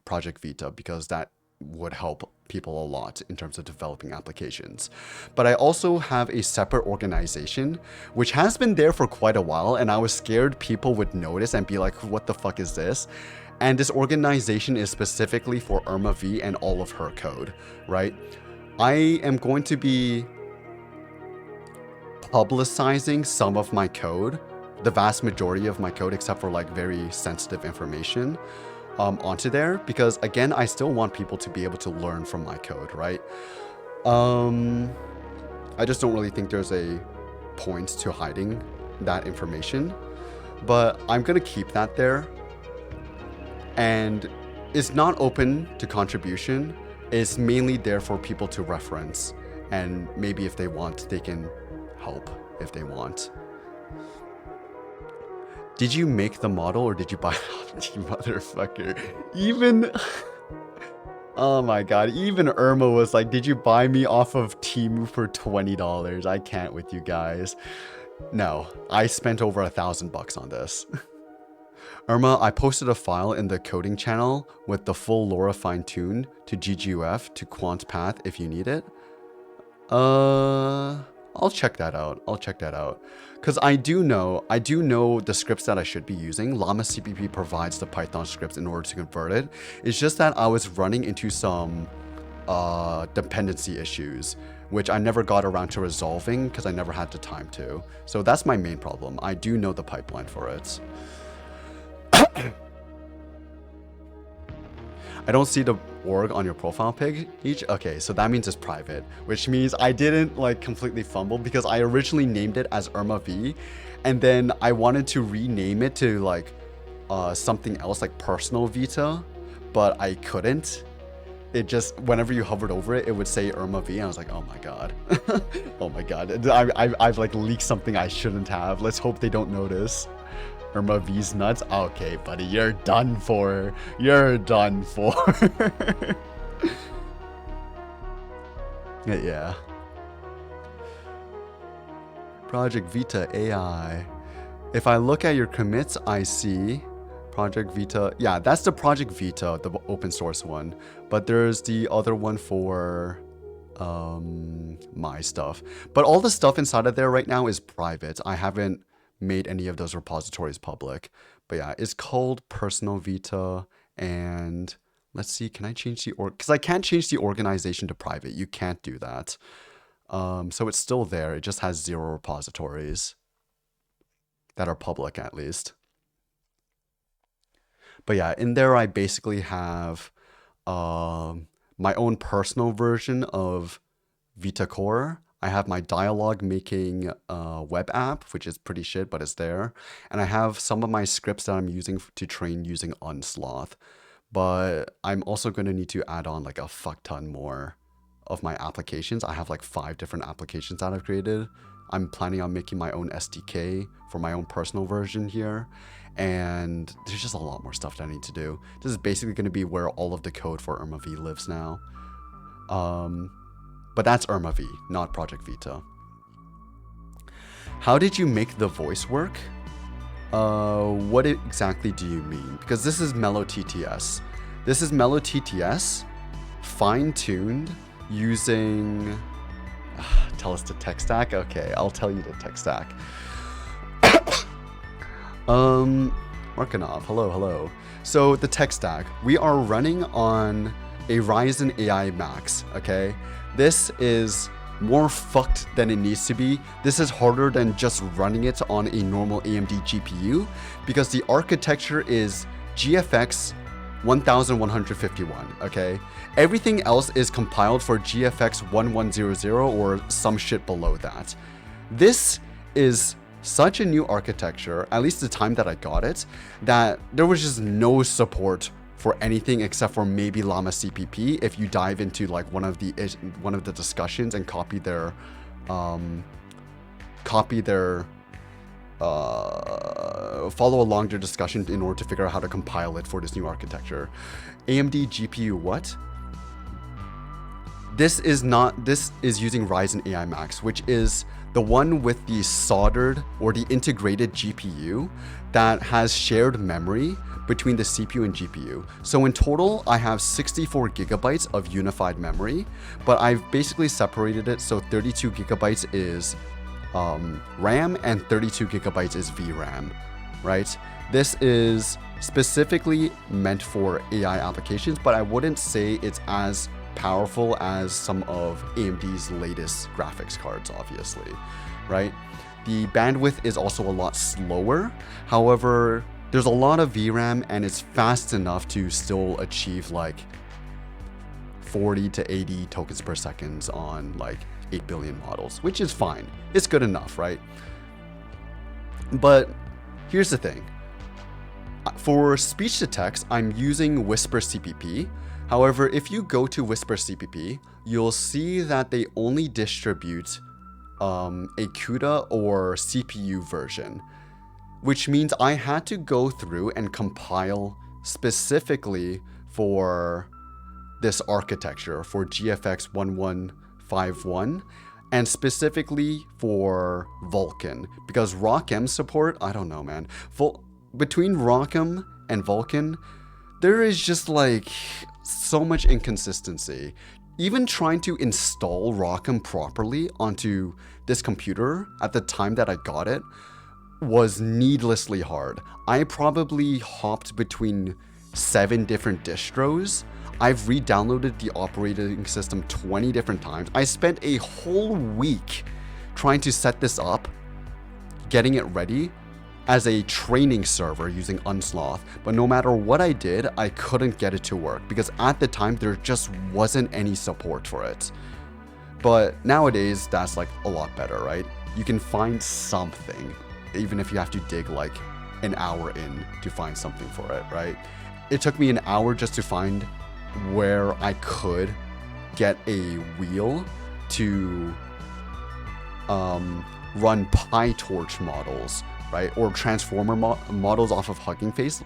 Project Vita because that would help people a lot in terms of developing applications. But I also have a separate organization which has been there for quite a while, and I was scared people would notice and be like, what the fuck is this? And this organization is specifically for Irma V and all of her code, right? I am going to be publicizing some of my code, the vast majority of my code except for like very sensitive information, onto there, because again, I still want people to be able to learn from my code, right? I just don't really think there's a point to hiding that information, but I'm gonna keep that there. And it's not open to contribution. It's mainly there for people to reference, and maybe if they want, they can help if they want. Did you make the model or did you buy it off you motherfucker? Even oh my god, even Irma was like, did you buy me off of Temu for $20? I can't with you guys. No, I spent over $1,000 on this. Irma, I posted a file in the coding channel with the full LoRa fine-tuned to GGUF to quant path if you need it. I'll check that out. Because I do know the scripts that I should be using. Llama CPP provides the Python scripts in order to convert it. It's just that I was running into some dependency issues, which I never got around to resolving because I never had the time to. So that's my main problem. I do know the pipeline for it. I don't see the org on your profile page. Okay, so that means it's private, which means I didn't like completely fumble because I originally named it as Irma V, and then I wanted to rename it to like something else like Personal Vita, but I couldn't. It just, whenever you hovered over it, it would say Irma V, and I was like, oh my god. Oh my god, I've like leaked something I shouldn't have. Let's hope they don't notice. Irma V's nuts? Okay, buddy, you're done for. You're done for. Yeah. Project Vita AI. If I look at your commits, I see Project Vita. Yeah, that's the Project Vita, the open source one. But there's the other one for my stuff. But all the stuff inside of there right now is private. I haven't made any of those repositories public. But yeah, it's called Personal Vita, and let's see, can I change the because I can't change the organization to private. You can't do that. So it's still there. It just has 0 repositories that are public at least. But yeah, in there I basically have my own personal version of Vita Core. I have my dialogue making web app, which is pretty shit, but it's there. And I have some of my scripts that I'm using to train using Unsloth. But I'm also going to need to add on like a fuck ton more of my applications. I have like 5 different applications that I've created. I'm planning on making my own SDK for my own personal version here. And there's just a lot more stuff that I need to do. This is basically going to be where all of the code for Irma V lives now. But that's Irma V, not Project Vita. How did you make the voice work? What exactly do you mean? Because this is Mellow TTS. This is Mellow TTS fine-tuned using... tell us the tech stack? Okay, I'll tell you the tech stack. Markinov, hello. So the tech stack, we are running on a Ryzen AI Max, okay? This is more fucked than it needs to be. This is harder than just running it on a normal AMD GPU because the architecture is GFX 1151, okay? Everything else is compiled for GFX 1100 or some shit below that. This is such a new architecture, at least the time that I got it, that there was just no support for anything except for maybe Llama CPP if you dive into like one of the discussions and copy their follow along their discussion in order to figure out how to compile it for this new architecture. AMD GPU what? This is using Ryzen AI Max, which is the one with the soldered or the integrated GPU that has shared memory between the CPU and GPU. So in total, I have 64 gigabytes of unified memory, but I've basically separated it so 32 gigabytes is RAM and 32 gigabytes is VRAM, right? This is specifically meant for AI applications, but I wouldn't say it's as powerful as some of AMD's latest graphics cards, obviously, right? The bandwidth is also a lot slower. However, there's a lot of VRAM and it's fast enough to still achieve like 40 to 80 tokens per second on like 8 billion models, which is fine. It's good enough, right? But here's the thing. For speech to text, I'm using Whisper CPP. However, if you go to Whisper CPP, you'll see that they only distribute a CUDA or CPU version, which means I had to go through and compile specifically for this architecture for GFX 1151 and specifically for Vulkan, because ROCm support, I don't know, man. Between ROCm and Vulkan, there is just like so much inconsistency. Even trying to install ROCm properly onto this computer at the time that I got it was needlessly hard. I probably hopped between 7 different distros. I've re-downloaded the operating system 20 different times. I spent a whole week trying to set this up, getting it ready as a training server using Unsloth, but no matter what I did, I couldn't get it to work because at the time there just wasn't any support for it. But nowadays, that's like a lot better, right? You can find something, even if you have to dig like an hour in to find something for it, right? It took me an hour just to find where I could get a wheel to run PyTorch models, right? Or transformer models off of Hugging Face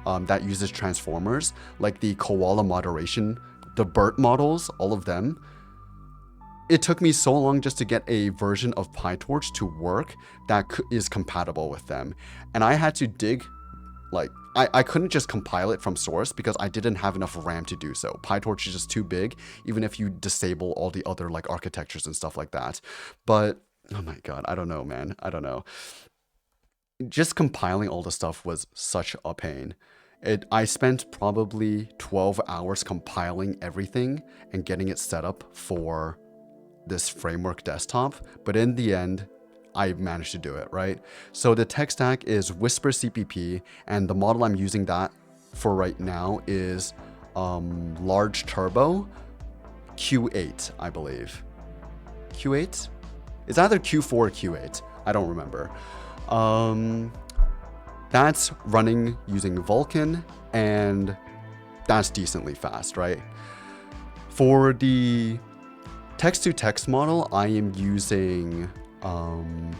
that uses transformers, like the koala moderation, the BERT models, all of them. It took me so long just to get a version of PyTorch to work that is compatible with them. And I had to dig, like, I couldn't just compile it from source because I didn't have enough RAM to do so. PyTorch is just too big, even if you disable all the other like architectures and stuff like that. But, oh my God, I don't know, man. I don't know. Just compiling all the stuff was such a pain. I spent probably 12 hours compiling everything and getting it set up for this framework desktop, but in the end, I managed to do it, right? So the tech stack is Whisper CPP, and the model I'm using that for right now is Large Turbo Q8, I believe. Q8? It's either Q4 or Q8. I don't remember. That's running using Vulkan, and that's decently fast, right? For the text-to-text model, I am using Llama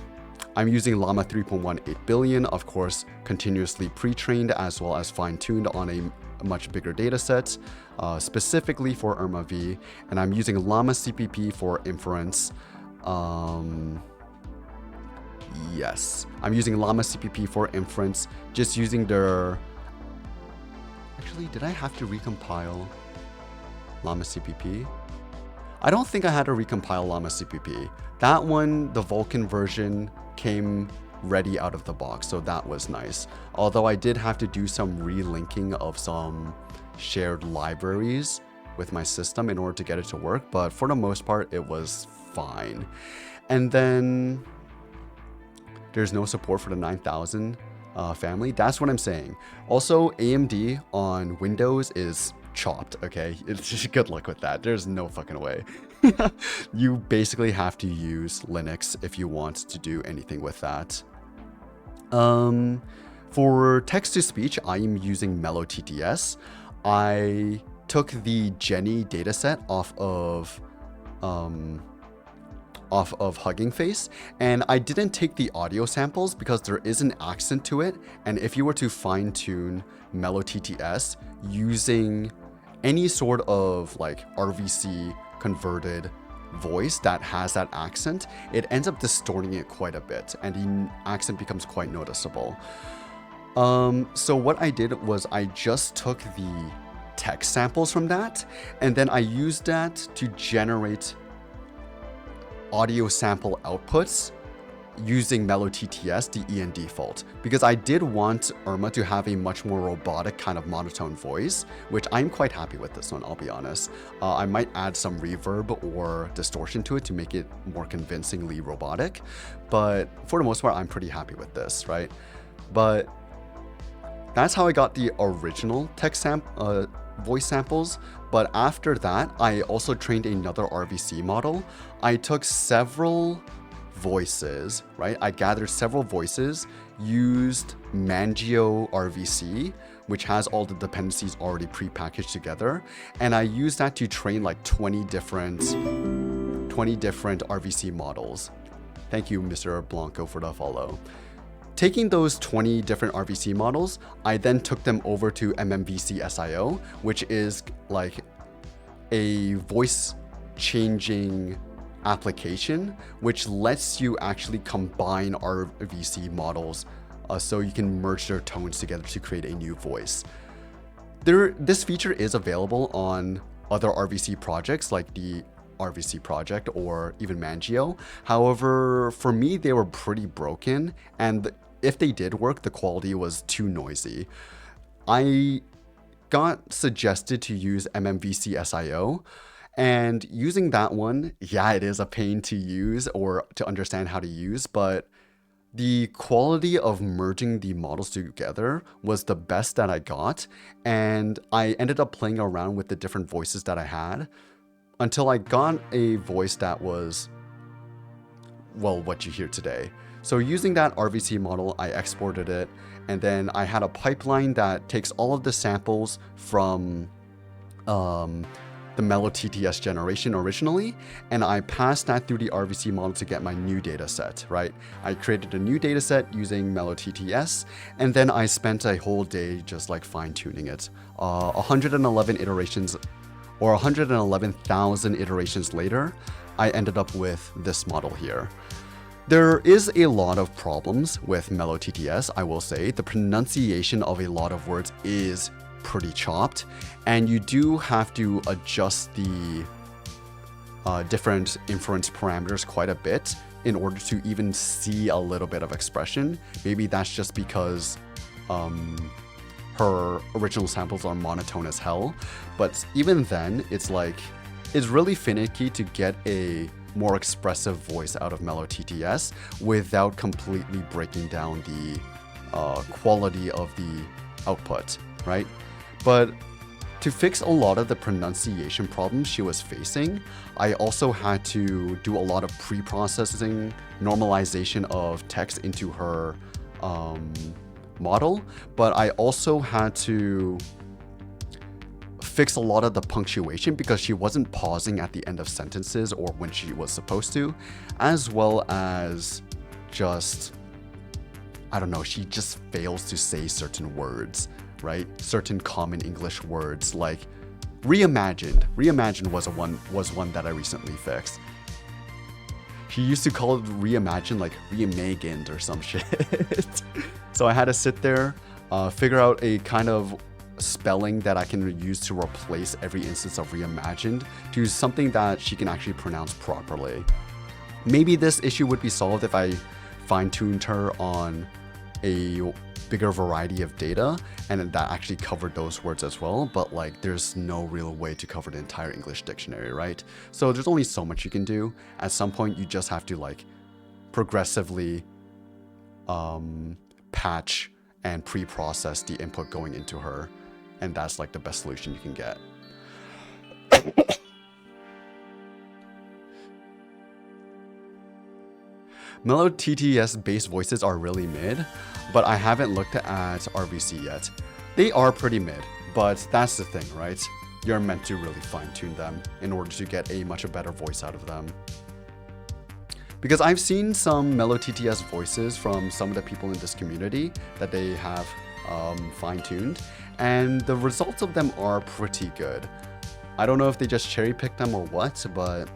3.18 billion, of course, continuously pre-trained as well as fine-tuned on a much bigger data set, specifically for Irma V, and I'm using Llama CPP for inference. Yes, I'm using Llama CPP for inference, just using their... Actually, did I have to recompile Llama CPP? I don't think I had to recompile Llama CPP. That one, the Vulkan version, came ready out of the box, so that was nice. Although I did have to do some relinking of some shared libraries with my system in order to get it to work, but for the most part, it was fine. And then there's no support for the 9000 family. That's what I'm saying. Also, AMD on Windows is chopped, okay? It's just good luck with that. There's no fucking way. You basically have to use Linux if you want to do anything with that. For text-to-speech, I am using MelloTTS. I took the Jenny dataset off of Hugging Face, and I didn't take the audio samples because there is an accent to it, and if you were to fine-tune MelloTTS using any sort of like RVC converted voice that has that accent, it ends up distorting it quite a bit, and the accent becomes quite noticeable. So what I did was I just took the text samples from that, and then I used that to generate audio sample outputs using MelloTTS, the EN default, because I did want Irma to have a much more robotic kind of monotone voice, which I'm quite happy with this one, I'll be honest. I might add some reverb or distortion to it to make it more convincingly robotic, but for the most part, I'm pretty happy with this, right? But that's how I got the original text voice samples. But after that, I also trained another RVC model. I took several voices, right? I gathered several voices, used Mangio RVC, which has all the dependencies already pre-packaged together, and I used that to train like 20 different RVC models. Thank you, Mr. Blanco, for the follow. Taking those 20 different RVC models, I then took them over to MMVC SIO, which is like a voice changing application, which lets you actually combine RVC models so you can merge their tones together to create a new voice. This feature is available on other RVC projects like the RVC project or even Mangio. However, for me, they were pretty broken, and if they did work, the quality was too noisy. I got suggested to use MMVC SIO, and using that one, yeah, it is a pain to use or to understand how to use, but the quality of merging the models together was the best that I got, and I ended up playing around with the different voices that I had until I got a voice that was, well, what you hear today. So using that RVC model, I exported it, and then I had a pipeline that takes all of the samples from the MelloTTS generation originally, and I passed that through the RVC model to get my new data set, right? I created a new data set using MelloTTS, and then I spent a whole day just like fine-tuning it. 111 iterations, or 111,000 iterations later, I ended up with this model here. There is a lot of problems with MelloTTS, I will say. The pronunciation of a lot of words is pretty chopped, and you do have to adjust the different inference parameters quite a bit in order to even see a little bit of expression. Maybe that's just because her original samples are monotone as hell, but even then, it's really finicky to get a more expressive voice out of MelloTTS without completely breaking down the quality of the output, right? But to fix a lot of the pronunciation problems she was facing, I also had to do a lot of pre-processing, normalization of text into her model, but I also had to fix a lot of the punctuation because she wasn't pausing at the end of sentences or when she was supposed to, as well as just, I don't know, she just fails to say certain words, right? Certain common English words like reimagined. Reimagined was one that I recently fixed. She used to call it reimagined like reimagined or some shit. So I had to sit there, figure out a kind of spelling that I can use to replace every instance of reimagined to something that she can actually pronounce properly. Maybe this issue would be solved if I fine-tuned her on a bigger variety of data and that actually covered those words as well, but like there's no real way to cover the entire English dictionary, right? So there's only so much you can do. At some point you just have to like progressively patch and pre-process the input going into her, and that's like the best solution you can get. Mellow TTS based voices are really mid, but I haven't looked at RVC yet. They are pretty mid, but that's the thing, right? You're meant to really fine-tune them in order to get a much better voice out of them. Because I've seen some Mellow TTS voices from some of the people in this community that they have fine-tuned, and the results of them are pretty good. I don't know if they just cherry-picked them or what, but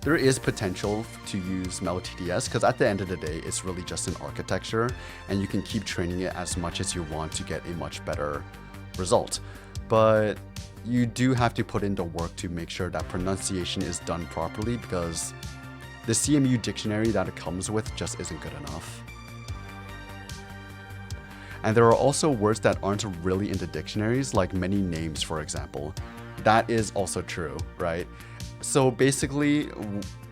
there is potential to use Mellow TTS because at the end of the day, it's really just an architecture and you can keep training it as much as you want to get a much better result. But you do have to put in the work to make sure that pronunciation is done properly because the CMU dictionary that it comes with just isn't good enough. And there are also words that aren't really in the dictionaries, like many names, for example. That is also true, right? So basically,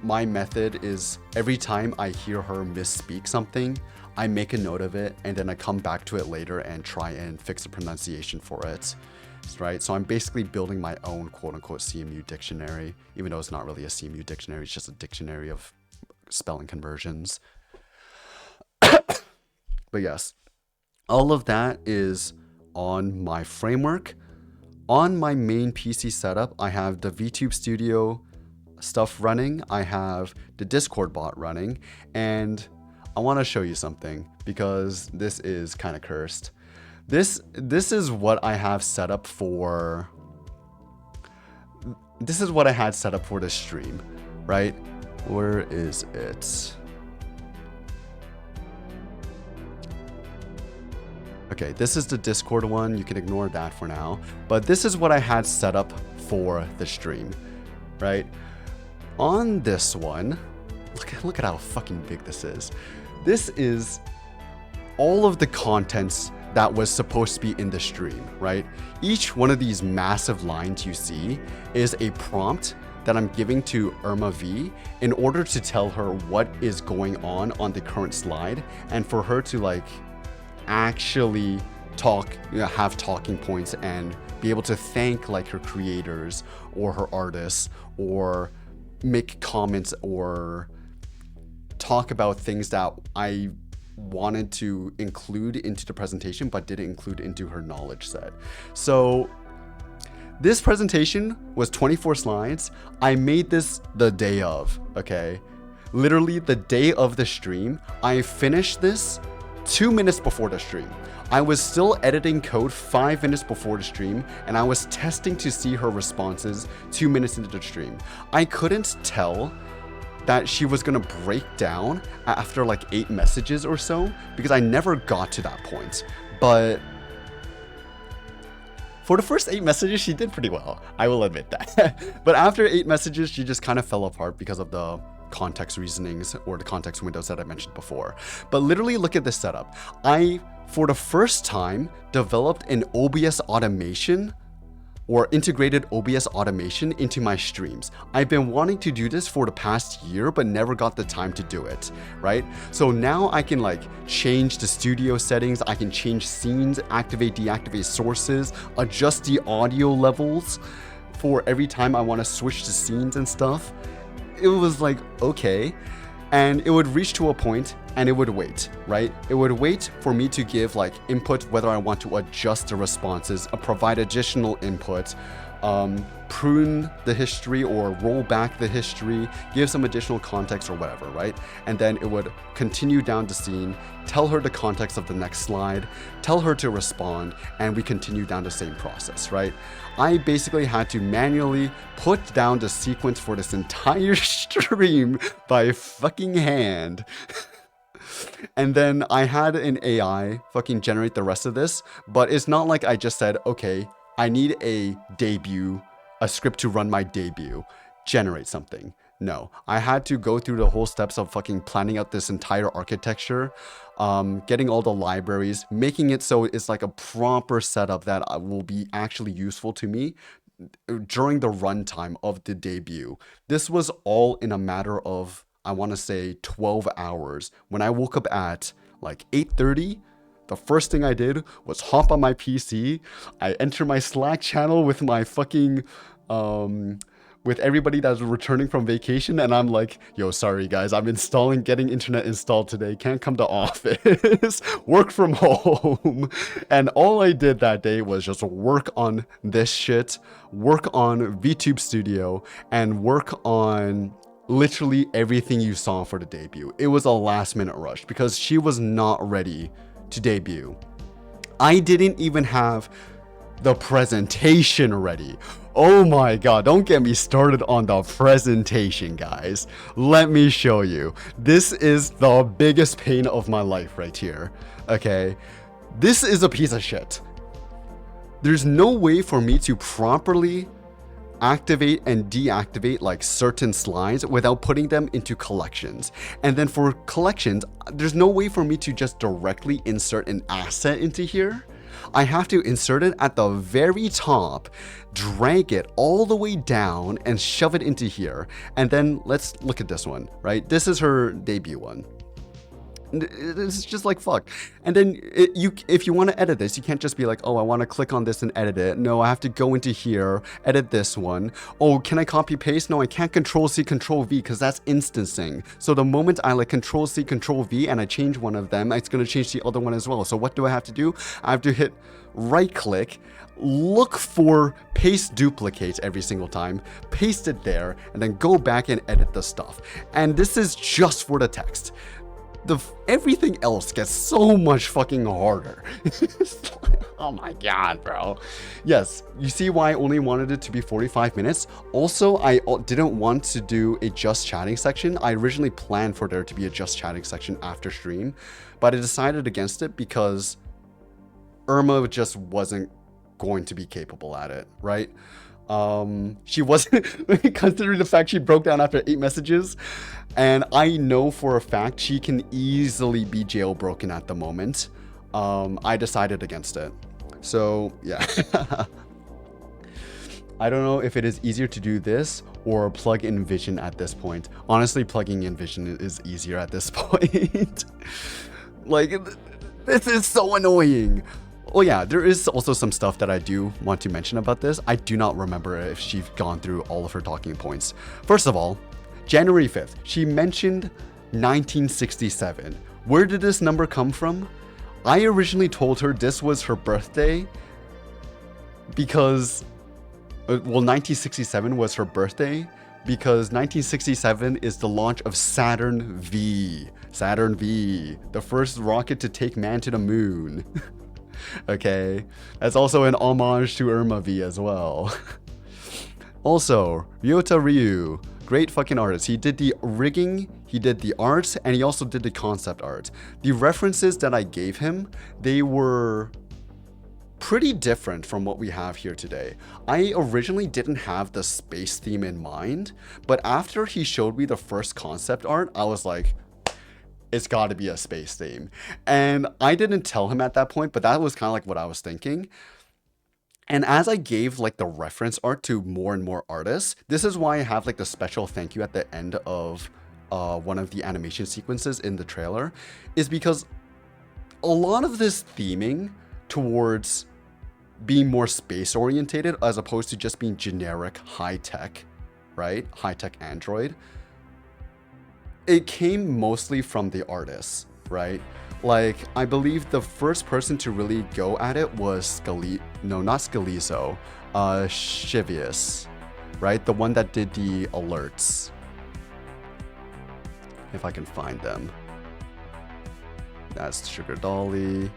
my method is every time I hear her misspeak something, I make a note of it and then I come back to it later and try and fix the pronunciation for it, right? So I'm basically building my own quote-unquote CMU dictionary, even though it's not really a CMU dictionary, it's just a dictionary of spelling conversions. But yes, all of that is on my framework. On my main PC setup, I have the VTube Studio stuff running, I have the Discord bot running, and I want to show you something because this is kind of cursed. This is what I have set up for. This is what I had set up for this stream, right? Where is it? Okay, this is the Discord one. You can ignore that for now. But this is what I had set up for the stream, right? On this one, look at how fucking big this is. This is all of the contents that was supposed to be in the stream, right? Each one of these massive lines you see is a prompt that I'm giving to Irma V in order to tell her what is going on the current slide and for her to like actually talk, have talking points and be able to thank like her creators or her artists or make comments or talk about things that I wanted to include into the presentation but didn't include into her knowledge set. So this presentation was 24 slides. I made this the day of, okay? Literally the day of the stream. I finished this 2 minutes before the stream. I was still editing code 5 minutes before the stream, and I was testing to see her responses 2 minutes into the stream. I couldn't tell that she was gonna break down after like 8 messages or so, because I never got to that point. But for the first 8 messages, she did pretty well. I will admit that. But after 8 messages, she just kind of fell apart because of the context reasonings or the context windows that I mentioned before. But literally look at this setup. I, for the first time, developed an OBS automation or integrated OBS automation into my streams. I've been wanting to do this for the past year, but never got the time to do it, right? So now I can like change the studio settings, I can change scenes, activate, deactivate sources, adjust the audio levels for every time I want to switch to scenes and stuff. It was like, okay. And it would reach to a point and it would wait, right? It would wait for me to give like input, whether I want to adjust the responses, provide additional input, prune the history or roll back the history, give some additional context or whatever, right? And then it would continue down the scene, tell her the context of the next slide, tell her to respond, and we continue down the same process, right? I basically had to manually put down the sequence for this entire stream by fucking hand. And then I had an AI fucking generate the rest of this, but it's not like I just said, okay, I need a script to run my debut, generate something. No, I had to go through the whole steps of fucking planning out this entire architecture, getting all the libraries, making it so it's like a proper setup that will be actually useful to me during the runtime of the debut. This was all in a matter of, I want to say 12 hours. When I woke up at like 8:30, the first thing I did was hop on my PC. I enter my Slack channel with my fucking, with everybody that's returning from vacation. And I'm like, yo, sorry guys, I'm getting internet installed today. Can't come to office, work from home. And all I did that day was just work on this shit, work on VTube Studio, and work on literally everything you saw for the debut. It was a last minute rush because she was not ready to debut. I didn't even have the presentation ready. Oh my god, don't get me started on the presentation, guys. Let me show you. This is the biggest pain of my life right here. Okay, this is a piece of shit. There's no way for me to properly activate and deactivate like certain slides without putting them into collections. And then for collections, there's no way for me to just directly insert an asset into here. I have to insert it at the very top, drag it all the way down and shove it into here. And then let's look at this one, right? This is her debut one. It's just like fuck. And then if you want to edit this, you can't just be like, oh, I want to click on this and edit it. No, I have to go into here, edit this one. Oh, can I copy paste? No, I can't Control C, Control V because that's instancing. So the moment I like Control C, Control V and I change one of them, it's going to change the other one as well. So what do I have to do? I have to hit right click, look for paste duplicate every single time, paste it there, and then go back and edit the stuff. And this is just for the text. Everything else gets so much fucking harder. Oh my god, bro. Yes, you see why I only wanted it to be 45 minutes? Also, I didn't want to do a just chatting section. I originally planned for there to be a just chatting section after stream, but I decided against it because Irma just wasn't going to be capable at it, right? She wasn't, considering the fact she broke down after 8 messages, and I know for a fact she can easily be jailbroken at the moment. I decided against it. So yeah. I don't know if it is easier to do this or plug in Vision at this point. Honestly, plugging in Vision is easier at this point. Like, this is so annoying. Oh yeah, there is also some stuff that I do want to mention about this. I do not remember if she's gone through all of her talking points. First of all, January 5th, she mentioned 1967. Where did this number come from? I originally told her this was her birthday because, well, 1967 was her birthday because 1967 is the launch of Saturn V. Saturn V, the first rocket to take man to the moon. Okay, that's also an homage to Irma V as well. Also, Ryota Ryu, great fucking artist. He did the rigging, he did the art, and he also did the concept art. The references that I gave him, they were pretty different from what we have here today. I originally didn't have the space theme in mind, but after he showed me the first concept art, I was like, it's got to be a space theme. And I didn't tell him at that point, but that was kind of like what I was thinking. And as I gave like the reference art to more and more artists, this is why I have like the special thank you at the end of one of the animation sequences in the trailer, is because a lot of this theming towards being more space orientated as opposed to just being generic high tech, right? High tech Android. it came mostly from the artists, right? Like, I believe the first person to really go at it was not Scalizo, Shivius, right? The one that did the alerts. If I can find them. That's Sugar Dolly.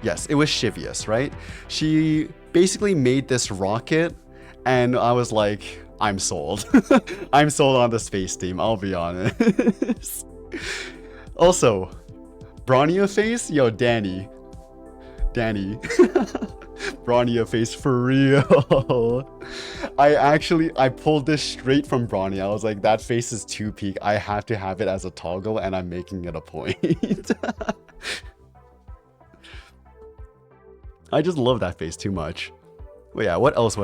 Yes, it was Shivius, right? She basically made this rocket, and I was like, I'm sold. I'm sold on the space team, I'll be honest. Also, Bronnia face? Yo, Danny. Bronnia face for real. I pulled this straight from Bronnia. I was like, that face is too peak. I have to have it as a toggle, and I'm making it a point. I just love that face too much. But yeah, what else?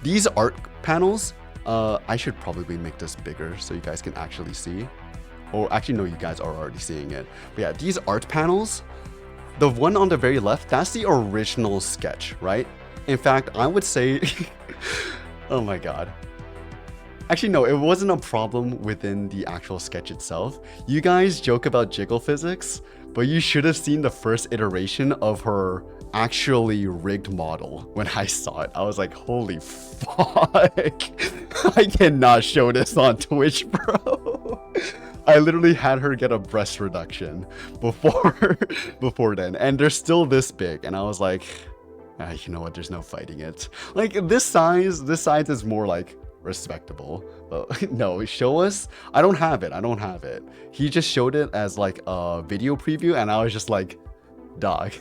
These art panels, I should probably make this bigger so you guys can actually see. Or actually, no, you guys are already seeing it. But yeah, these art panels, the one on the very left, that's the original sketch, right? In fact, I would say, oh my god. Actually, no, it wasn't a problem within the actual sketch itself. You guys joke about jiggle physics, but you should have seen the first iteration of her actually rigged model when I saw it. I was like, holy fuck. I cannot show this on Twitch, bro. I literally had her get a breast reduction before then, and they're still this big, and I was like, you know what, there's no fighting it. Like, this size is more like respectable. No, show us. I don't have it. He just showed it as like a video preview, and I was just like, dog,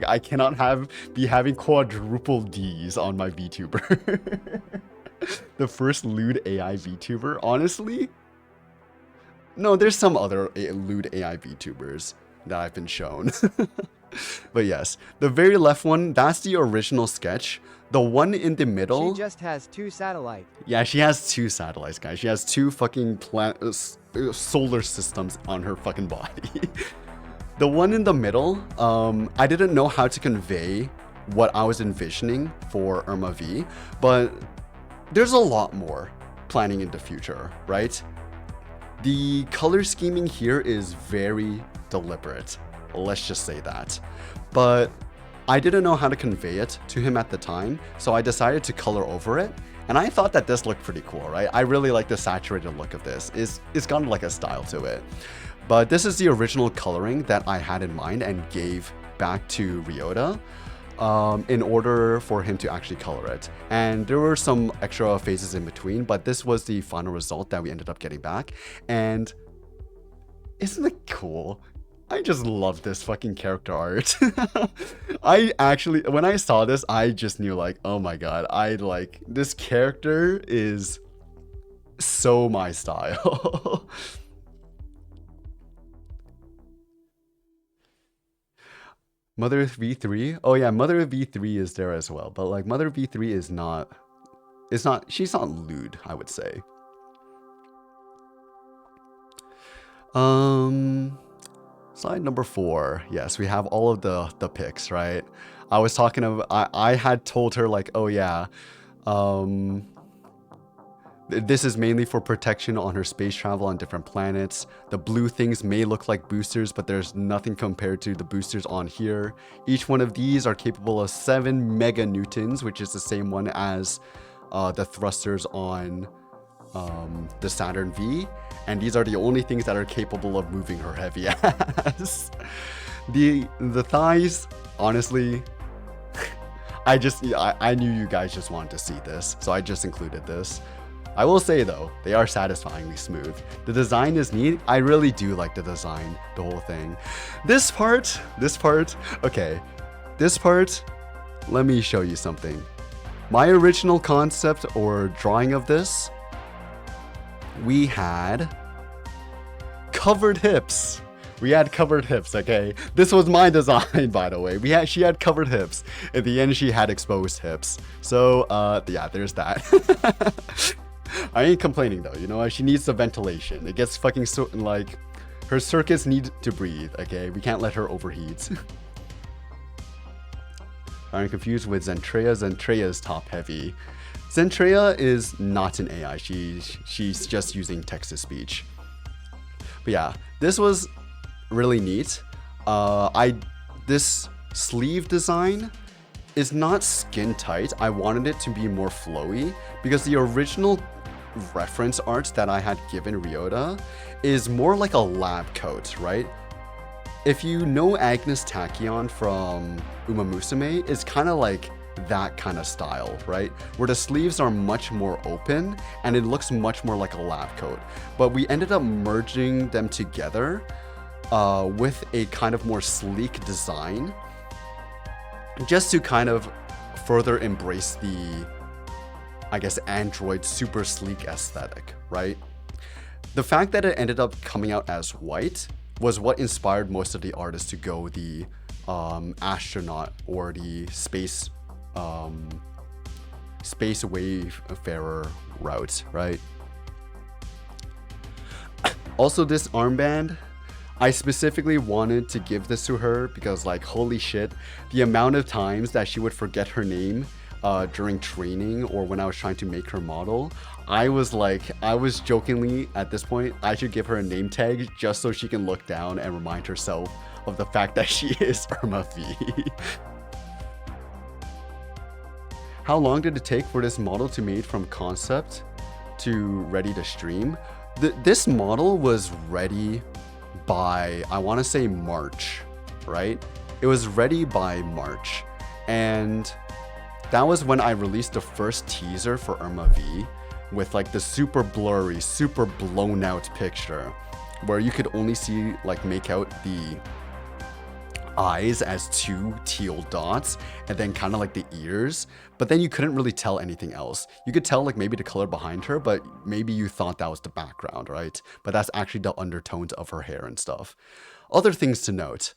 I cannot be having quadruple D's on my VTuber. The first lewd AI VTuber, honestly. No, there's some other lewd AI VTubers that I've been shown. But yes, the very left one, that's the original sketch. The one in the middle... She just has 2 satellites. Yeah, she has 2 satellites, guys. She has 2 fucking solar systems on her fucking body. The one in the middle, I didn't know how to convey what I was envisioning for Irma V, but there's a lot more planning in the future, right? The color scheming here is very deliberate. Let's just say that. But I didn't know how to convey it to him at the time, so I decided to color over it. And I thought that this looked pretty cool, right? I really like the saturated look of this. It's got like a style to it. But this is the original coloring that I had in mind and gave back to Ryota in order for him to actually color it. And there were some extra phases in between, but this was the final result that we ended up getting back. And isn't it cool? I just love this fucking character art. I actually, when I saw this, I just knew like, oh my god, this character is so my style. Mother V3? Oh yeah, Mother V3 is there as well, but like Mother V3 is not, she's not lewd, I would say. Slide number 4. Yes, we have all of the pics, right? I was talking about, I had told her like, oh yeah, this is mainly for protection on her space travel on different planets. The blue things may look like boosters, but there's nothing compared to the boosters on here. Each one of these are capable of 7 meganewtons, which is the same one as the thrusters on the Saturn V. And these are the only things that are capable of moving her heavy ass. The thighs, honestly, I knew you guys just wanted to see this, so I just included this. I will say though, they are satisfyingly smooth. The design is neat. I really do like the design, the whole thing. This part, okay. This part, let me show you something. My original concept or drawing of this, we had covered hips. We had covered hips, okay? This was my design, by the way. She had covered hips. At the end, she had exposed hips. So, yeah, there's that. I ain't complaining though, you know, she needs the ventilation. It gets fucking like, her circuits need to breathe, okay? We can't let her overheat. Are confused with Zentreya. Zentreya is top heavy. Zentreya is not an AI. She's just using text to speech. But yeah, this was really neat. This sleeve design is not skin tight. I wanted it to be more flowy because the original reference art that I had given Ryota is more like a lab coat, right? If you know Agnes Tachyon from Uma Musume, it's kind of like that kind of style, right? Where the sleeves are much more open and it looks much more like a lab coat. But we ended up merging them together with a kind of more sleek design, just to kind of further embrace the, I guess, Android super sleek aesthetic, right? The fact that it ended up coming out as white was what inspired most of the artists to go the astronaut or the space wayfarer route, right? Also, this armband, I specifically wanted to give this to her because, like, holy shit, the amount of times that she would forget her name during training or when I was trying to make her model, I was jokingly at this point, I should give her a name tag just so she can look down and remind herself of the fact that she is Irma V. How long did it take for this model to made from concept to ready to stream? This model was ready by, I want to say March, right? It was ready by March. And that was when I released the first teaser for Irma V with like the super blurry, super blown out picture where you could only see, like, make out the eyes as two teal dots and then kind of like the ears, but then you couldn't really tell anything else. You could tell like maybe the color behind her, but maybe you thought that was the background, right? But that's actually the undertones of her hair and stuff. Other things to note: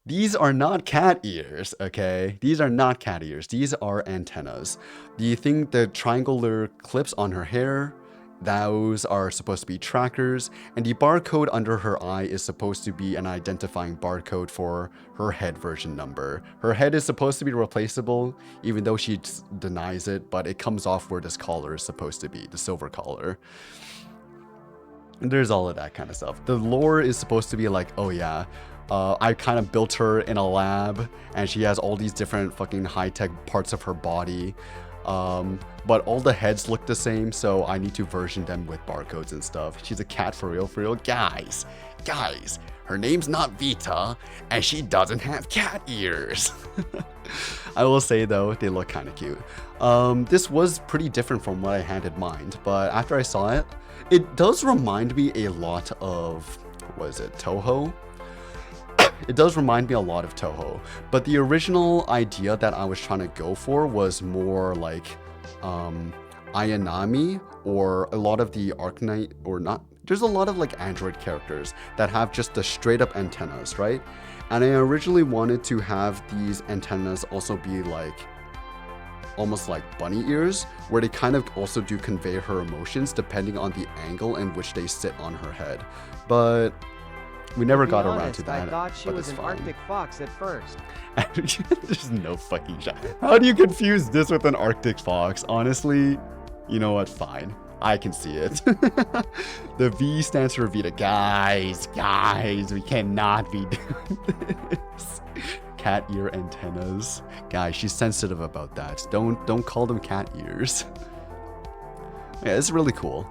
these are not cat ears, okay? These are not cat ears. These are antennas. The triangular clips on her hair, those are supposed to be trackers, and the barcode under her eye is supposed to be an identifying barcode for her head version number. Her head is supposed to be replaceable, even though she denies it, but it comes off where this collar is supposed to be, the silver collar. And there's all of that kind of stuff. The lore is supposed to be like, oh yeah, I kind of built her in a lab, and she has all these different fucking high-tech parts of her body. But all the heads look the same, so I need to version them with barcodes and stuff. She's a cat for real. Guys, her name's not Vita, and she doesn't have cat ears. I will say though, they look kind of cute. This was pretty different from what I had in mind, but after I saw it, it does remind me a lot of, what is it, Toho? It does remind me a lot of Toho, but the original idea that I was trying to go for was more like Ayanami, or a lot of the Arcanite, or not. There's a lot of like Android characters that have just the straight up antennas, right? And I originally wanted to have these antennas also be like almost like bunny ears, where they kind of also do convey her emotions depending on the angle in which they sit on her head. But we never got around to that. I thought she was an Arctic fox at first. There's no fucking shot. How do you confuse this with an Arctic fox? Honestly, you know what? Fine. I can see it. The V stands for Vita. Guys, we cannot be doing this. Cat ear antennas. Guys, she's sensitive about that. Don't call them cat ears. Yeah, it's really cool.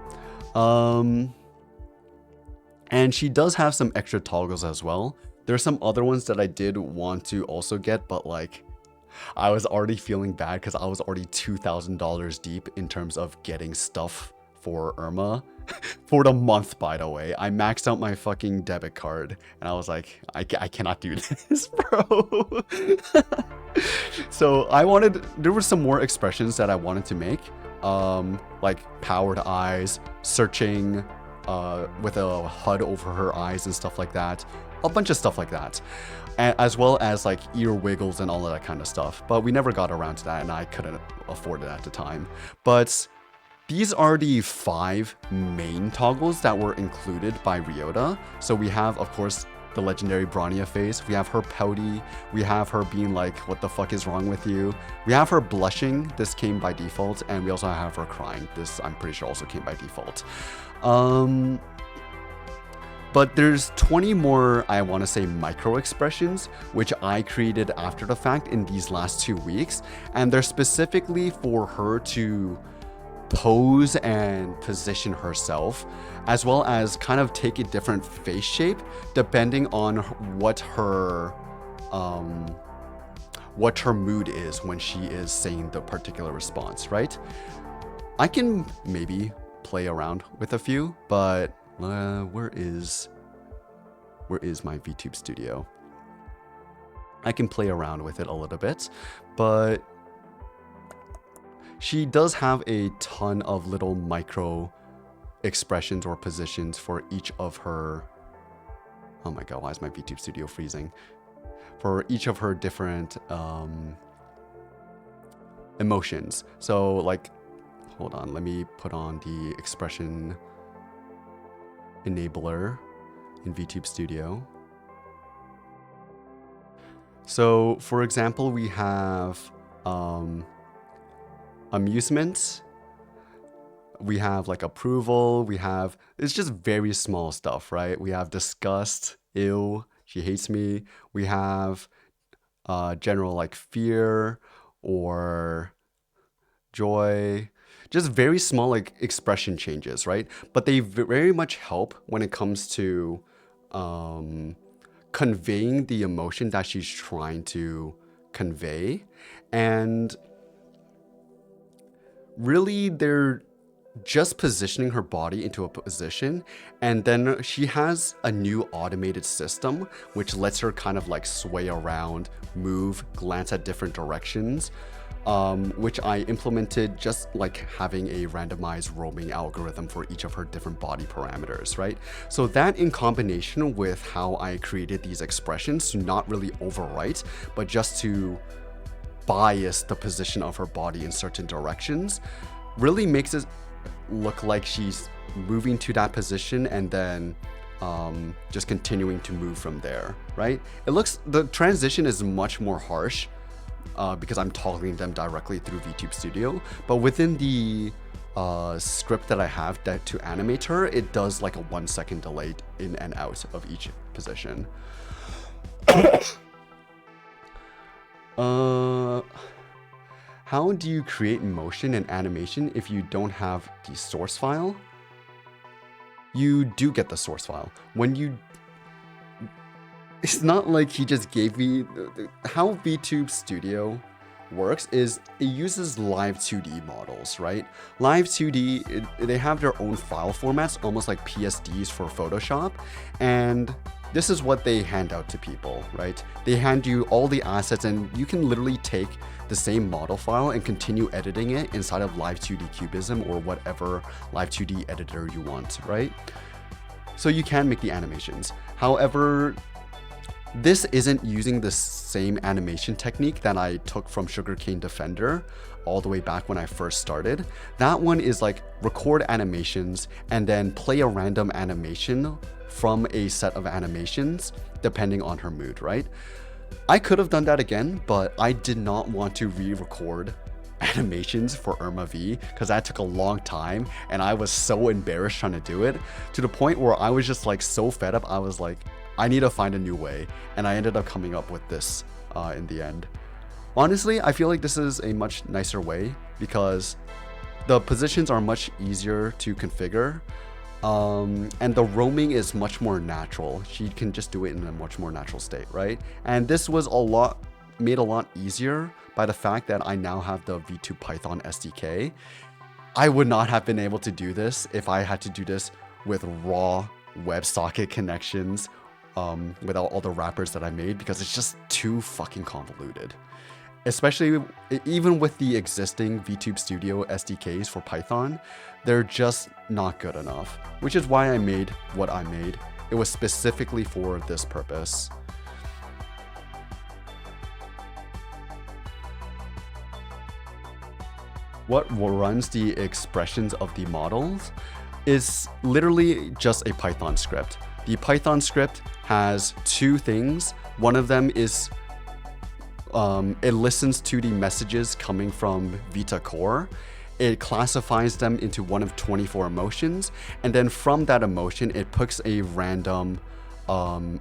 And she does have some extra toggles as well. There's some other ones that I did want to also get, but like, I was already feeling bad because I was already $2,000 deep in terms of getting stuff for Irma. For the month, by the way. I maxed out my fucking debit card, and I was like, I cannot do this, bro. So there were some more expressions that I wanted to make. Like powered eyes, searching, with a HUD over her eyes and stuff like that. A bunch of stuff like that. As well as like ear wiggles and all of that kind of stuff. But we never got around to that, and I couldn't afford it at the time. But these are the 5 main toggles that were included by Ryota. So we have, of course, the legendary Bronya face. We have her pouty. We have her being like, what the fuck is wrong with you? We have her blushing. This came by default. And we also have her crying. This, I'm pretty sure, also came by default. But there's 20 more, I want to say, micro expressions, which I created after the fact in these last 2 weeks. And they're specifically for her to pose and position herself, as well as kind of take a different face shape depending on what her mood is when she is saying the particular response, right? I can maybe play around with a few, but where is my VTube Studio? I can play around with it a little bit, but she does have a ton of little micro expressions or positions for each of her. Oh my god, why is my VTube Studio freezing? For each of her different emotions. So like, hold on, let me put on the expression enabler in VTube Studio. So for example, we have amusement, we have like approval, we have, it's just very small stuff, right? We have disgust, ew, she hates me. We have general like fear or joy, just very small like expression changes, right? But they very much help when it comes to conveying the emotion that she's trying to convey. And really, they're just positioning her body into a position, and then she has a new automated system which lets her kind of like sway around, move, glance at different directions, which I implemented just like having a randomized roaming algorithm for each of her different body parameters, right? So that in combination with how I created these expressions to not really overwrite, but just to bias the position of her body in certain directions, really makes it look like she's moving to that position and then just continuing to move from there, right? It looks, the transition is much more harsh because I'm toggling them directly through VTube Studio, but within the script that I have that to animate her, it does like a 1 second delay in and out of each position. How do you create motion and animation if you don't have the source file? You do get the source file. When you... It's not like he just gave me... How VTube Studio works is it uses live 2D models, right? Live 2D, they have their own file formats, almost like PSDs for Photoshop, and this is what they hand out to people, right? They hand you all the assets, and you can literally take the same model file and continue editing it inside of Live 2D Cubism or whatever Live 2D editor you want, right? So you can make the animations. However, this isn't using the same animation technique that I took from Sugarcane Defender all the way back when I first started. That one is like record animations and then play a random animation from a set of animations depending on her mood, right? I could have done that again, but I did not want to re-record animations for Irma V because that took a long time and I was so embarrassed trying to do it, to the point where I was just like so fed up. I was like, I need to find a new way, and I ended up coming up with this in the end. Honestly, I feel like this is a much nicer way because the positions are much easier to configure, and the roaming is much more natural. She can just do it in a much more natural state, right? And this was made a lot easier by the fact that I now have the V2 Python SDK. I would not have been able to do this if I had to do this with raw WebSocket connections without all the wrappers that I made, because it's just too fucking convoluted. Especially even with the existing VTube Studio SDKs for Python, they're just not good enough, which is why I made what I made. It was specifically for this purpose. What runs the expressions of the models is literally just a Python script. The Python script has two things. One of them is it listens to the messages coming from Vita Core. It classifies them into one of 24 emotions, and then from that emotion, it picks a random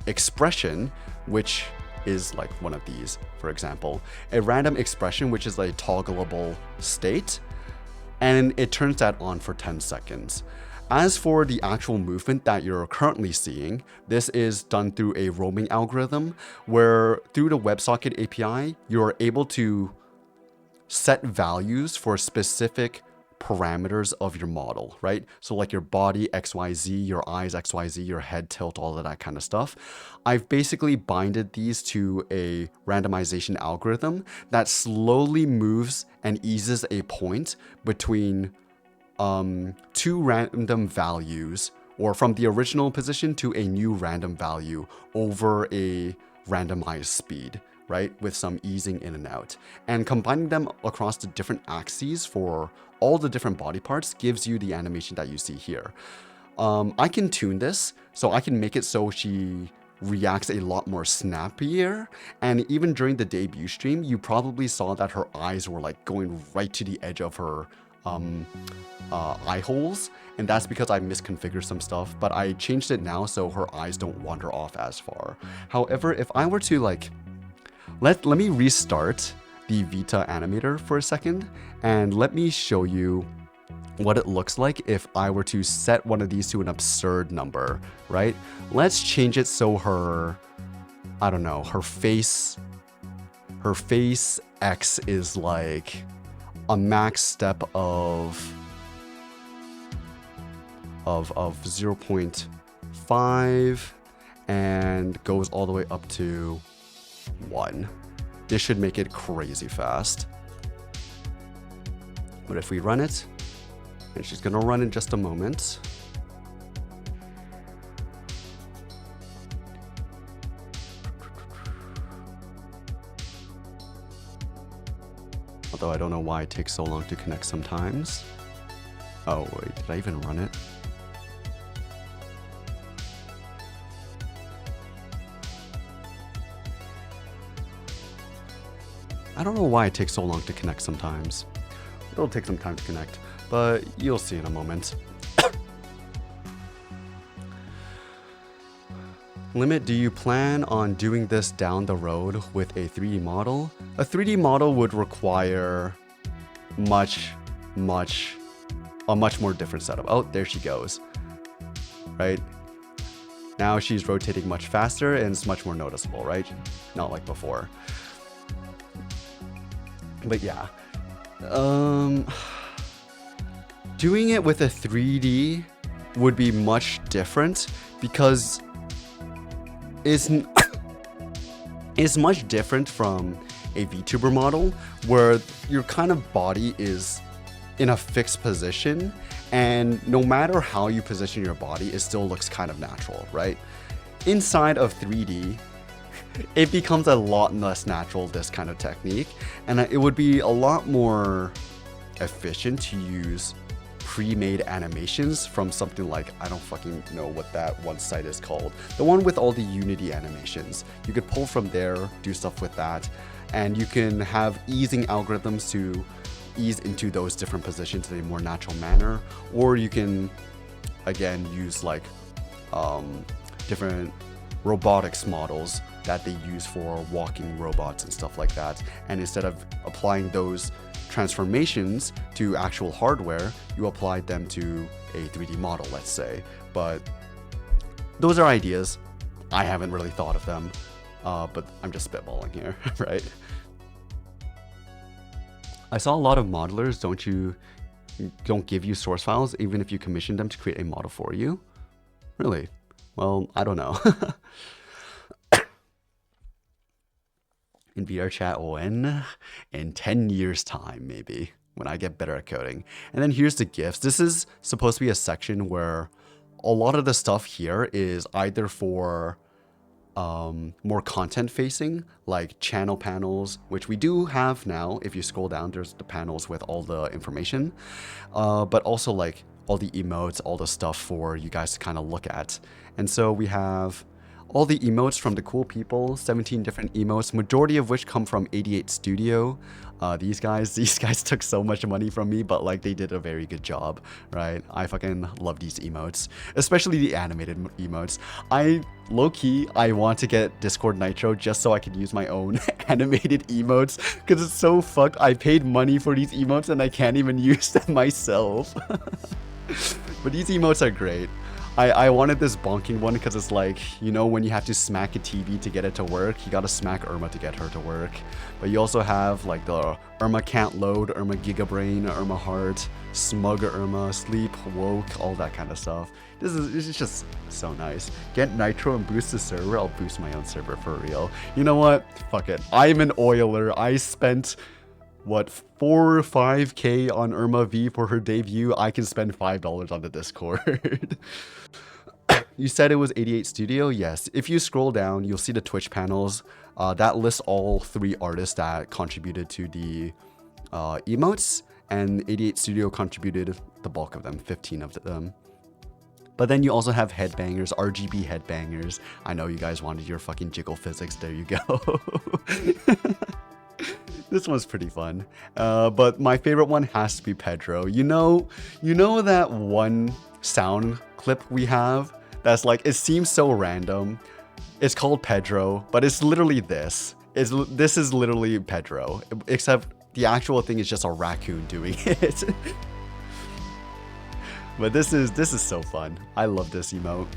expression, which is like one of these, for example. A random expression, which is a toggleable state, and it turns that on for 10 seconds. As for the actual movement that you're currently seeing, this is done through a roaming algorithm where through the WebSocket API, you're able to set values for specific parameters of your model, right? So like your body XYZ, your eyes XYZ, your head tilt, all of that kind of stuff. I've basically binded these to a randomization algorithm that slowly moves and eases a point between two random values, or from the original position to a new random value over a randomized speed, right? With some easing in and out. And combining them across the different axes for all the different body parts gives you the animation that you see here. I can tune this, so I can make it so she reacts a lot more snappier. And even during the debut stream, you probably saw that her eyes were like going right to the edge of her eye holes, and that's because I misconfigured some stuff, but I changed it now so her eyes don't wander off as far. However, if I were to like, let me restart the Vita animator for a second, and let me show you what it looks like if I were to set one of these to an absurd number, right? Let's change it so her, I don't know, her face X is like a max step of 0.5 and goes all the way up to 1. This should make it crazy fast. But if we run it, and she's gonna run in just a moment. Although I don't know why it takes so long to connect sometimes. Oh wait, did I even run it? I don't know why it takes so long to connect sometimes. It'll take some time to connect, but you'll see in a moment. Limit, do you plan on doing this down the road with a 3D model? A 3D model would require a much more different setup. Oh, there she goes. Right? Now she's rotating much faster and it's much more noticeable, right? Not like before. But yeah. Doing it with a 3D would be much different because it's much different from a VTuber model where your kind of body is in a fixed position, and no matter how you position your body, it still looks kind of natural, right? Inside of 3D, it becomes a lot less natural, this kind of technique, and it would be a lot more efficient to use pre-made animations from something like, I don't fucking know what that one site is called. The one with all the Unity animations. You could pull from there, do stuff with that, and you can have easing algorithms to ease into those different positions in a more natural manner, or you can, again, use like different robotics models that they use for walking robots and stuff like that. And instead of applying those transformations to actual hardware, you apply them to a 3D model, let's say. But those are ideas. I haven't really thought of them, but I'm just spitballing here, right? I saw a lot of modelers don't give you source files even if you commission them to create a model for you. Really? Well, I don't know. In VR chat, when? In 10 years time, maybe, when I get better at coding. And then here's the GIFs. This is supposed to be a section where a lot of the stuff here is either for more content facing, like channel panels, which we do have now. If you scroll down, there's the panels with all the information, but also like all the emotes, all the stuff for you guys to kind of look at. And so we have all the emotes from the cool people, 17 different emotes, majority of which come from 88 Studio. These guys took so much money from me, but like they did a very good job, right? I fucking love these emotes, especially the animated emotes. Low-key, I want to get Discord Nitro just so I can use my own animated emotes, because it's so fucked. I paid money for these emotes and I can't even use them myself. But these emotes are great. I wanted this bonking one because it's like, you know, when you have to smack a TV to get it to work, you gotta smack Irma to get her to work. But you also have like the Irma can't load, Irma Gigabrain, Irma Heart, Smug Irma, Sleep, Woke, all that kind of stuff. This is just so nice. Get Nitro and boost the server, I'll boost my own server for real. You know what? Fuck it. I'm an oiler. I spent, what, 4 or 5k on Irma V for her debut. I can spend $5 on the Discord. You said it was 88 Studio? Yes. If you scroll down, you'll see the Twitch panels. That lists all 3 artists that contributed to the emotes, and 88 Studio contributed the bulk of them, 15 of them. But then you also have headbangers, RGB headbangers. I know you guys wanted your fucking jiggle physics. There you go. This one's pretty fun. But my favorite one has to be Pedro. You know that one sound clip we have that's like, it seems so random. It's called Pedro, but it's literally this. This is literally Pedro, except the actual thing is just a raccoon doing it. But this is so fun. I love this emote.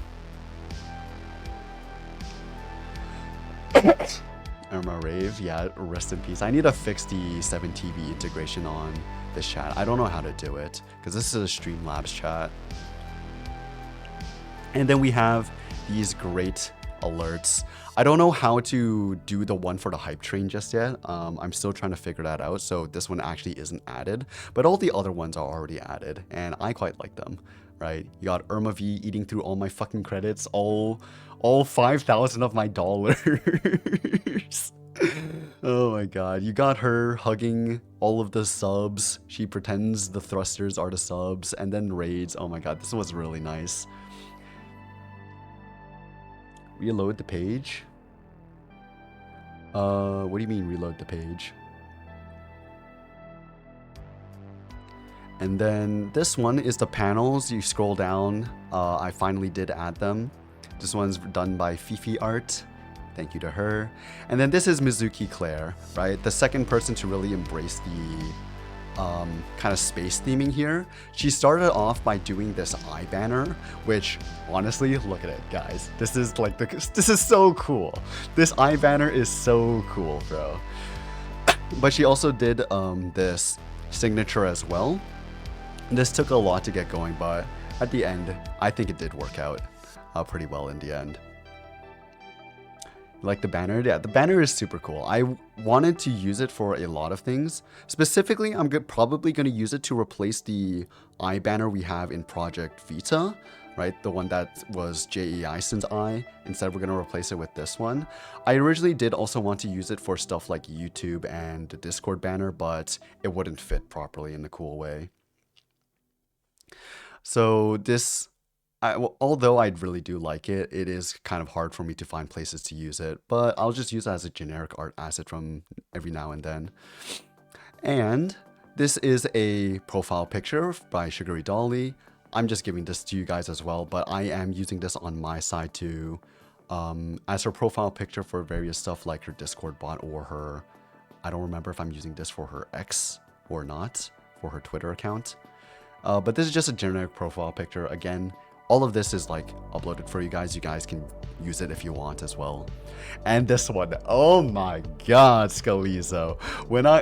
Irma Rave, yeah, rest in peace. I need to fix the 7TV integration on this chat. I don't know how to do it because this is a Streamlabs chat. And then we have these great alerts. I don't know how to do the one for the hype train just yet. I'm still trying to figure that out. So this one actually isn't added, but all the other ones are already added and I quite like them, right? You got Irma V eating through all my fucking credits, all 5,000 of my dollars. Oh my god. You got her hugging all of the subs. She pretends the thrusters are the subs and then raids. Oh my god, this was really nice. Reload the page? What do you mean reload the page? And then this one is the panels. You scroll down. I finally did add them. This one's done by Fifi Art. Thank you to her. And then this is Mizuki Claire, right? The second person to really embrace the kind of space theming here. She started off by doing this eye banner, which honestly, look at it, guys. This is like this is so cool. This eye banner is so cool, bro. But she also did this signature as well. This took a lot to get going, but at the end, I think it did work out pretty well in the end. Like the banner? Yeah, the banner is super cool. I wanted to use it for a lot of things. Specifically, I'm probably going to use it to replace the eye banner we have in Project Vita, right? The one that was J.E. Ison's eye. Instead, we're going to replace it with this one. I originally did also want to use it for stuff like YouTube and the Discord banner, but it wouldn't fit properly in a cool way. So this... although I really do like it, it is kind of hard for me to find places to use it, but I'll just use it as a generic art asset from every now and then. And this is a profile picture by Sugary Dolly. I'm just giving this to you guys as well, but I am using this on my side too, as her profile picture for various stuff like her Discord bot or her, I don't remember if I'm using this for her X or not, for her Twitter account. But this is just a generic profile picture. Again, all of this is like uploaded for you guys. You guys can use it if you want as well. And this one, oh my god, Scalizo. When I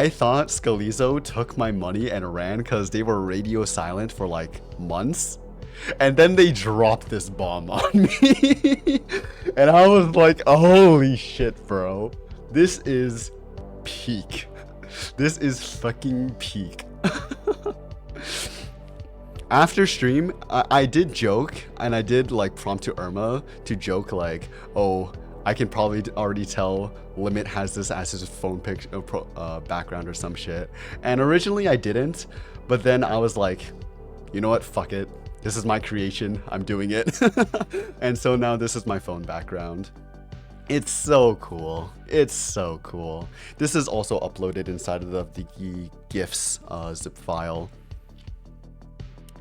thought Scalizo took my money and ran because they were radio silent for like months. And then they dropped this bomb on me. And I was like, holy shit, bro. This is peak. This is fucking peak. After stream, I did joke, and I did like prompt to Irma to joke like, oh, I can probably already tell Limit has this as his phone background or some shit. And originally I didn't, but then I was like, you know what, fuck it. This is my creation, I'm doing it. And so now this is my phone background. It's so cool. It's so cool. This is also uploaded inside of the GIFs zip file.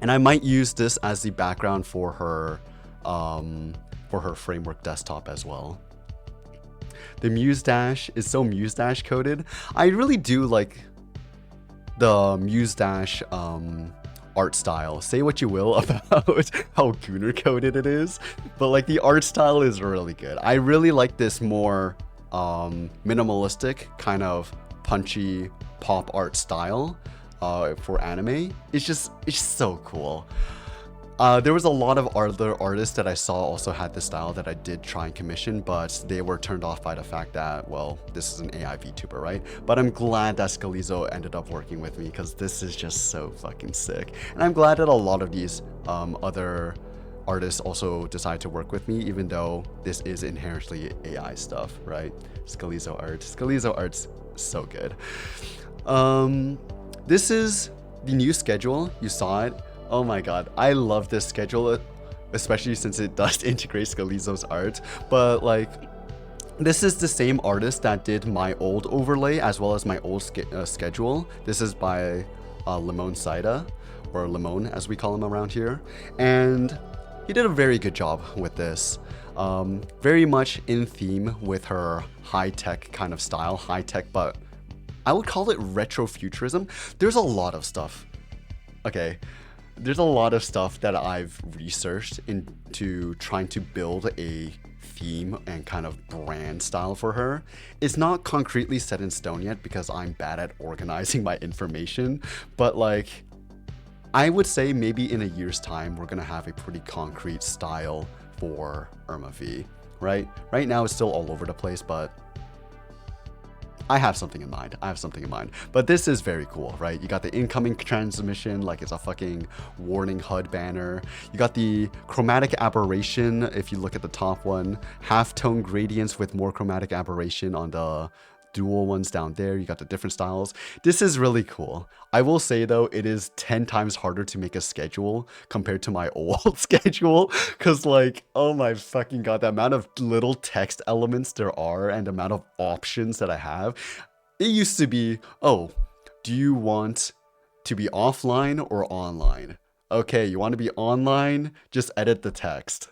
And I might use this as the background for her framework desktop as well. The Muse Dash is so Muse Dash coded. I really do like the Muse Dash art style. Say what you will about how Gunner coded it is, but like the art style is really good. I really like this more minimalistic kind of punchy pop art style for anime. It's just so cool. There was a lot of other artists that I saw also had this style that I did try and commission, but they were turned off by the fact that, well, this is an AI VTuber, right? But I'm glad that Scalizo ended up working with me because this is just so fucking sick. And I'm glad that a lot of these other artists also decide to work with me, even though this is inherently AI stuff, right? Scalizo art's so good. This is the new schedule. You saw it. Oh my god, I love this schedule, especially since it does integrate Scalizo's art. But like, this is the same artist that did my old overlay as well as my old schedule. This is by Limon Saida, or Limon as we call him around here. And he did a very good job with this. Very much in theme with her high-tech kind of style. High-tech, but I would call it retrofuturism. There's a lot of stuff. Okay. There's a lot of stuff that I've researched into trying to build a theme and kind of brand style for her. It's not concretely set in stone yet because I'm bad at organizing my information, but like, I would say maybe in a year's time, we're gonna have a pretty concrete style for Irma V, right? Right now it's still all over the place, but I have something in mind. But this is very cool, right? You got the incoming transmission, like it's a fucking warning HUD banner. You got the chromatic aberration, if you look at the top one. Half-tone gradients with more chromatic aberration on the dual ones down there. You got the different styles. This is really cool. I will say though, it is 10 times harder to make a schedule compared to my old schedule, because like, oh my fucking god, the amount of little text elements there are and the amount of options that I have. It used to be, oh, do you want to be offline or online? Okay, you want to be online? Just edit the text.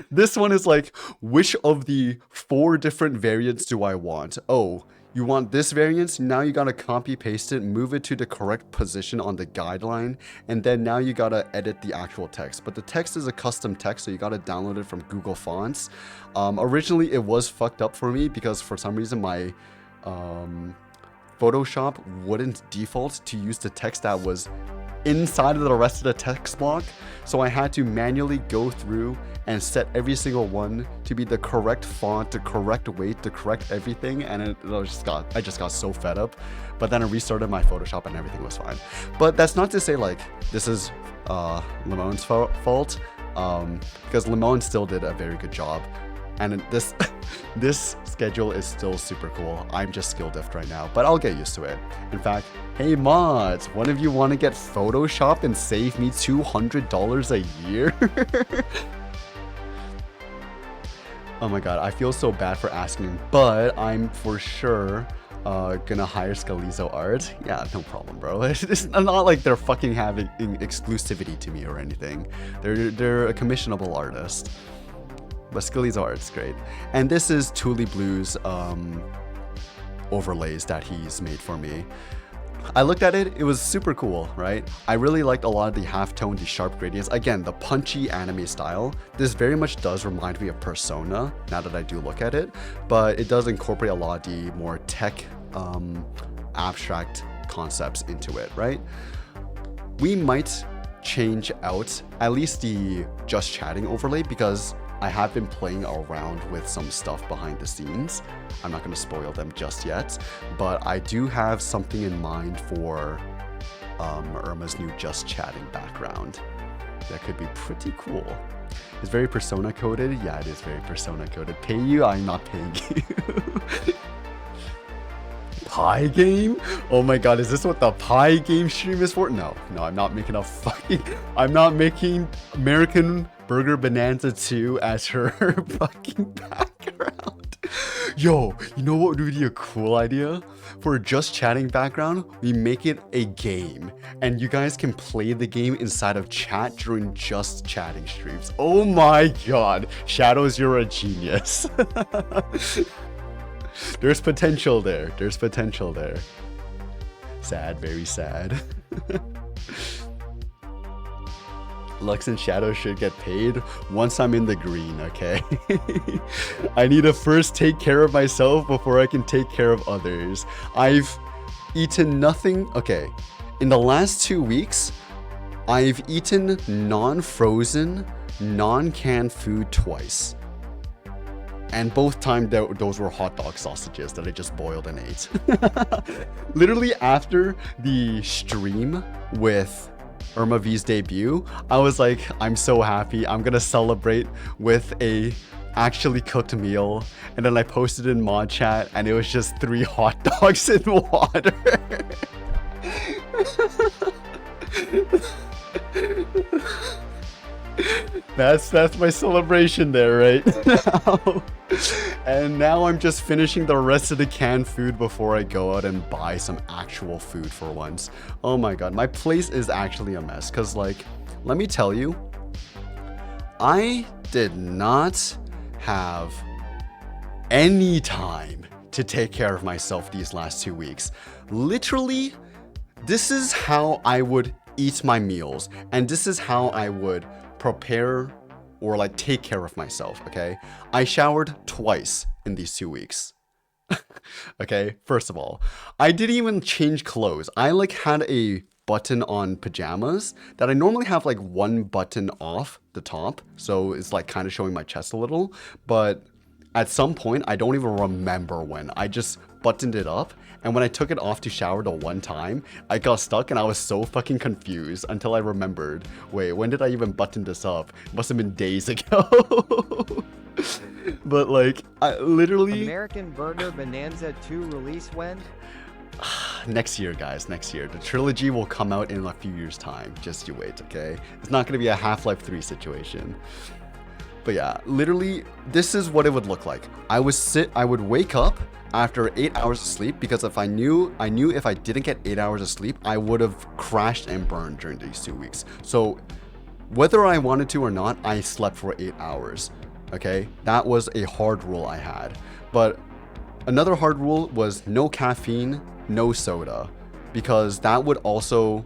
This one is like, which of the 4 different variants do I want? Oh, you want this variant? Now you gotta copy paste it, move it to the correct position on the guideline, and then now you gotta edit the actual text. But the text is a custom text, so you gotta download it from Google Fonts. Originally, it was fucked up for me because for some reason my Photoshop wouldn't default to use the text that was inside of the rest of the text block, so I had to manually go through and set every single one to be the correct font, the correct weight, the correct everything, and I just got so fed up. But then I restarted my Photoshop and everything was fine. But that's not to say like this is Limon's fault, because Limon still did a very good job. And this this schedule is still super cool. I'm just skill diffed right now, but I'll get used to it. In fact, hey mods, one of you want to get Photoshop and save me $200 a year? Oh my god, I feel so bad for asking, but I'm for sure gonna hire Scalizo Art. Yeah, no problem, bro. It's not like they're fucking having exclusivity to me or anything. They're a commissionable artist. But Scalizo Art's great. And this is Thule Blue's overlays that he's made for me. I looked at it, it was super cool, right? I really liked a lot of the half-tone, the sharp gradients. Again, the punchy anime style. This very much does remind me of Persona, now that I do look at it. But it does incorporate a lot of the more tech, abstract concepts into it, right? We might change out at least the just chatting overlay because I have been playing around with some stuff behind the scenes. I'm not going to spoil them just yet, but I do have something in mind for Irma's new just chatting background that could be pretty cool. It's very persona coded. Yeah, it is very persona coded. Pay you? I'm not paying you. Pie game? Oh my god, is this what the pie game stream is for? No, I'm not making a fucking... I'm not making American Burger Bonanza 2 as her fucking background. Yo, you know what would be a cool idea? For a just chatting background, we make it a game. And you guys can play the game inside of chat during just chatting streams. Oh my god. Shadows, you're a genius. There's potential there. There's potential there. Sad, very sad. Lux and Shadow should get paid once I'm in the green, okay? I need to first take care of myself before I can take care of others. I've eaten nothing. Okay, in the last 2 weeks, I've eaten non-frozen, non-canned food twice. And both times those were hot dog sausages that I just boiled and ate. Literally after the stream with Irma V's debut, I was like, I'm so happy. I'm gonna celebrate with a actually cooked meal. And then I posted in mod chat and it was just 3 hot dogs in water. That's my celebration there right now. And now I'm just finishing the rest of the canned food before I go out and buy some actual food for once. Oh my god, my place is actually a mess because, like, let me tell you, I did not have any time to take care of myself these last 2 weeks. Literally, this is how I would eat my meals, and this is how I would prepare or like take care of myself, okay? I showered twice in these 2 weeks. Okay, first of all, I didn't even change clothes. I like had a button on pajamas that I normally have like one button off the top, so it's like kind of showing my chest a little, but at some point, I don't even remember when, I just buttoned it up, and when I took it off to shower the one time, I got stuck and I was so fucking confused until I remembered, wait, when did I even button this up? It must have been days ago. But like, I literally... American Burger Bonanza 2 release when? Next year, guys, next year. The trilogy will come out in a few years' time. Just you wait, okay? It's not gonna be a Half-Life 3 situation. But yeah, literally, this is what it would look like. I would wake up after 8 hours of sleep because if I knew if I didn't get 8 hours of sleep, I would have crashed and burned during these 2 weeks. So whether I wanted to or not, I slept for 8 hours. Okay, that was a hard rule I had. But another hard rule was no caffeine, no soda, because that would also,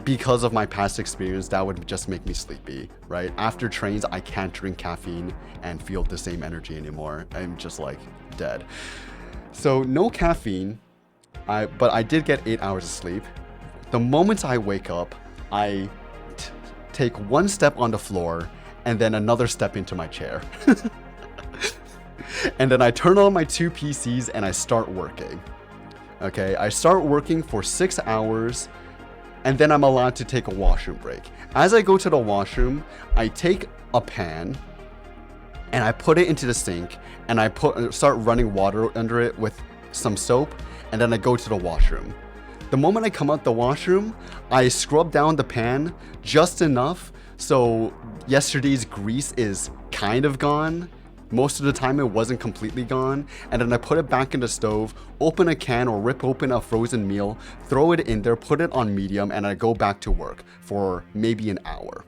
because of my past experience, that would just make me sleepy, right? After trains, I can't drink caffeine and feel the same energy anymore. I'm just like dead. So no caffeine, but I did get 8 hours of sleep. The moment I wake up, I take one step on the floor and then another step into my chair. And then I turn on my 2 PCs and I start working. Okay, I start working for 6 hours and then I'm allowed to take a washroom break. As I go to the washroom, I take a pan and I put it into the sink and I start running water under it with some soap, and then I go to the washroom. The moment I come out the washroom, I scrub down the pan just enough so yesterday's grease is kind of gone. Most of the time it wasn't completely gone, and then I put it back in the stove, open a can or rip open a frozen meal, throw it in there, put it on medium, and I go back to work for maybe an hour.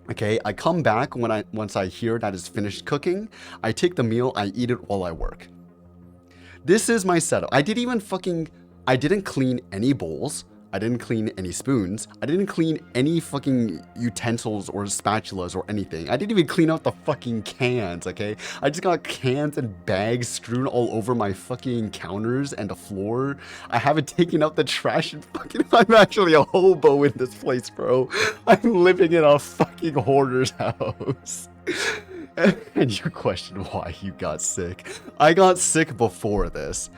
Okay, I come back once I hear that it's finished cooking, I take the meal, I eat it while I work. This is my setup. I didn't clean any bowls. I didn't clean any spoons. I didn't clean any fucking utensils or spatulas or anything. I didn't even clean out the fucking cans, okay? I just got cans and bags strewn all over my fucking counters and the floor. I haven't taken out the trash and fucking... I'm actually a hobo in this place, bro. I'm living in a fucking hoarder's house. And you question why you got sick. I got sick before this.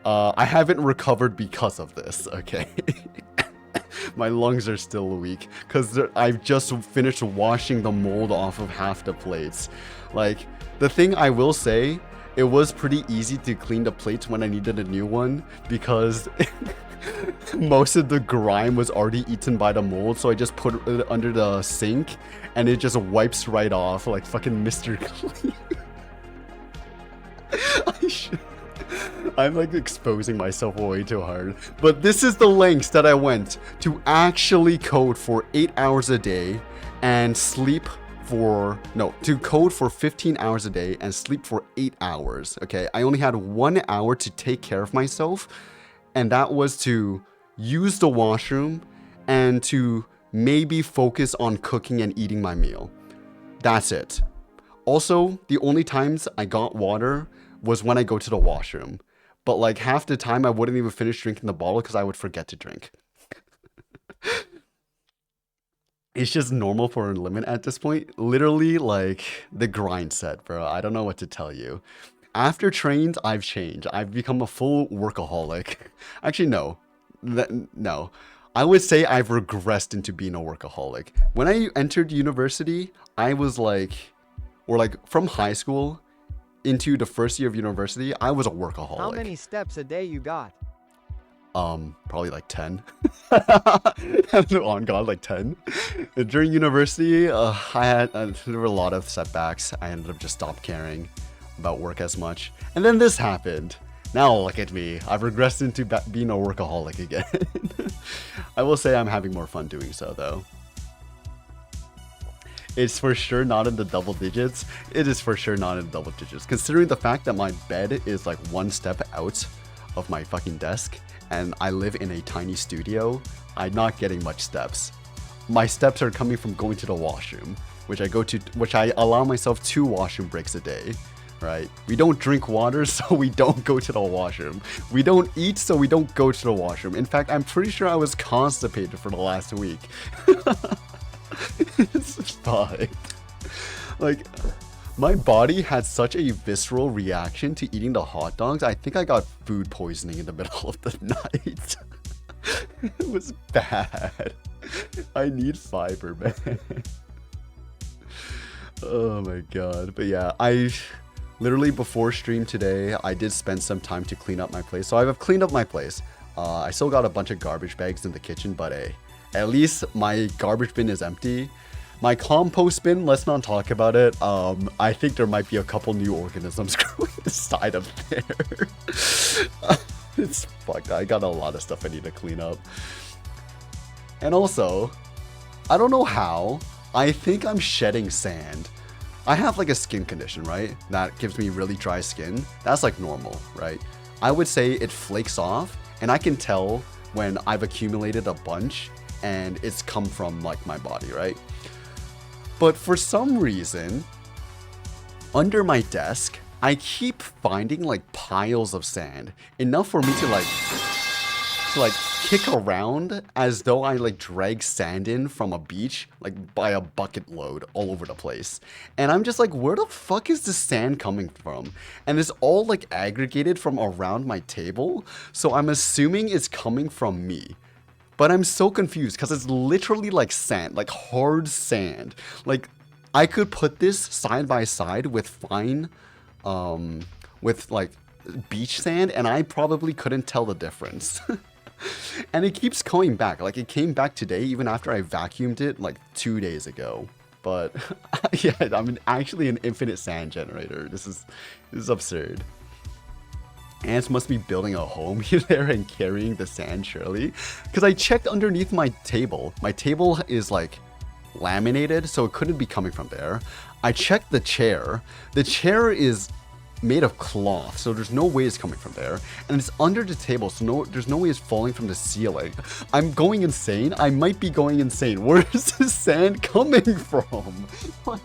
I haven't recovered because of this, okay? My lungs are still weak because I've just finished washing the mold off of half the plates. Like, the thing I will say, it was pretty easy to clean the plates when I needed a new one because most of the grime was already eaten by the mold, so I just put it under the sink and it just wipes right off like fucking Mr. Clean. I'm like exposing myself way too hard. But this is the lengths that I went to actually code for 8 hours a day and sleep for, no, to code for 15 hours a day and sleep for 8 hours, okay? I only had 1 hour to take care of myself, and that was to use the washroom and to maybe focus on cooking and eating my meal. That's it. Also, the only times I got water was when I go to the washroom. But like half the time I wouldn't even finish drinking the bottle because I would forget to drink. It's just normal for a limit at this point. Literally, like, the grind set, bro. I don't know what to tell you. After trains, I've changed. I've become a full workaholic. Actually, no. No. I would say I've regressed into being a workaholic. When I entered university, I was like, or like from high school into the first year of university, I was a workaholic. How many steps a day you got? Probably like 10. On God, like 10. During university, there were a lot of setbacks. I ended up just stopped caring about work as much. And then this happened. Now look at me. I've regressed into being a workaholic again. I will say I'm having more fun doing so, though. It's for sure not in the double digits. It is for sure not in the double digits. Considering the fact that my bed is like 1 step out of my fucking desk, and I live in a tiny studio, I'm not getting much steps. My steps are coming from going to the washroom, which I allow myself 2 washroom breaks a day, right? We don't drink water, so we don't go to the washroom. We don't eat, so we don't go to the washroom. In fact, I'm pretty sure I was constipated for the last week. It's fine. Like, my body had such a visceral reaction to eating the hot dogs. I think I got food poisoning in the middle of the night. It was bad. I need fiber, man. Oh my god. But yeah, I literally before stream today, I did spend some time to clean up my place. So I've cleaned up my place. I still got a bunch of garbage bags in the kitchen, but hey, at least my garbage bin is empty. My compost bin, let's not talk about it. I think there might be a couple new organisms growing inside of there. It's fucked. I got a lot of stuff I need to clean up. And also, I don't know how, I think I'm shedding sand. I have like a skin condition, right? That gives me really dry skin. That's like normal, right? I would say it flakes off, and I can tell when I've accumulated a bunch and it's come from like my body, right? But for some reason, under my desk, I keep finding like piles of sand, enough for me to like kick around as though I like drag sand in from a beach, like by a bucket load all over the place. And I'm just like, where the fuck is this sand coming from? And it's all like aggregated from around my table, so I'm assuming it's coming from me. But I'm so confused because it's literally like sand, like hard sand. Like, I could put this side by side with fine, with like beach sand, and I probably couldn't tell the difference. And it keeps coming back. Like, it came back today, even after I vacuumed it like 2 days ago. But yeah, I'm actually an infinite sand generator. This is absurd. Ants must be building a home there and carrying the sand, surely. Because I checked underneath my table. My table is like laminated, so it couldn't be coming from there. I checked the chair. The chair is made of cloth, so there's no way it's coming from there. And it's under the table, so there's no way it's falling from the ceiling. I'm going insane. I might be going insane. Where is the sand coming from? Like,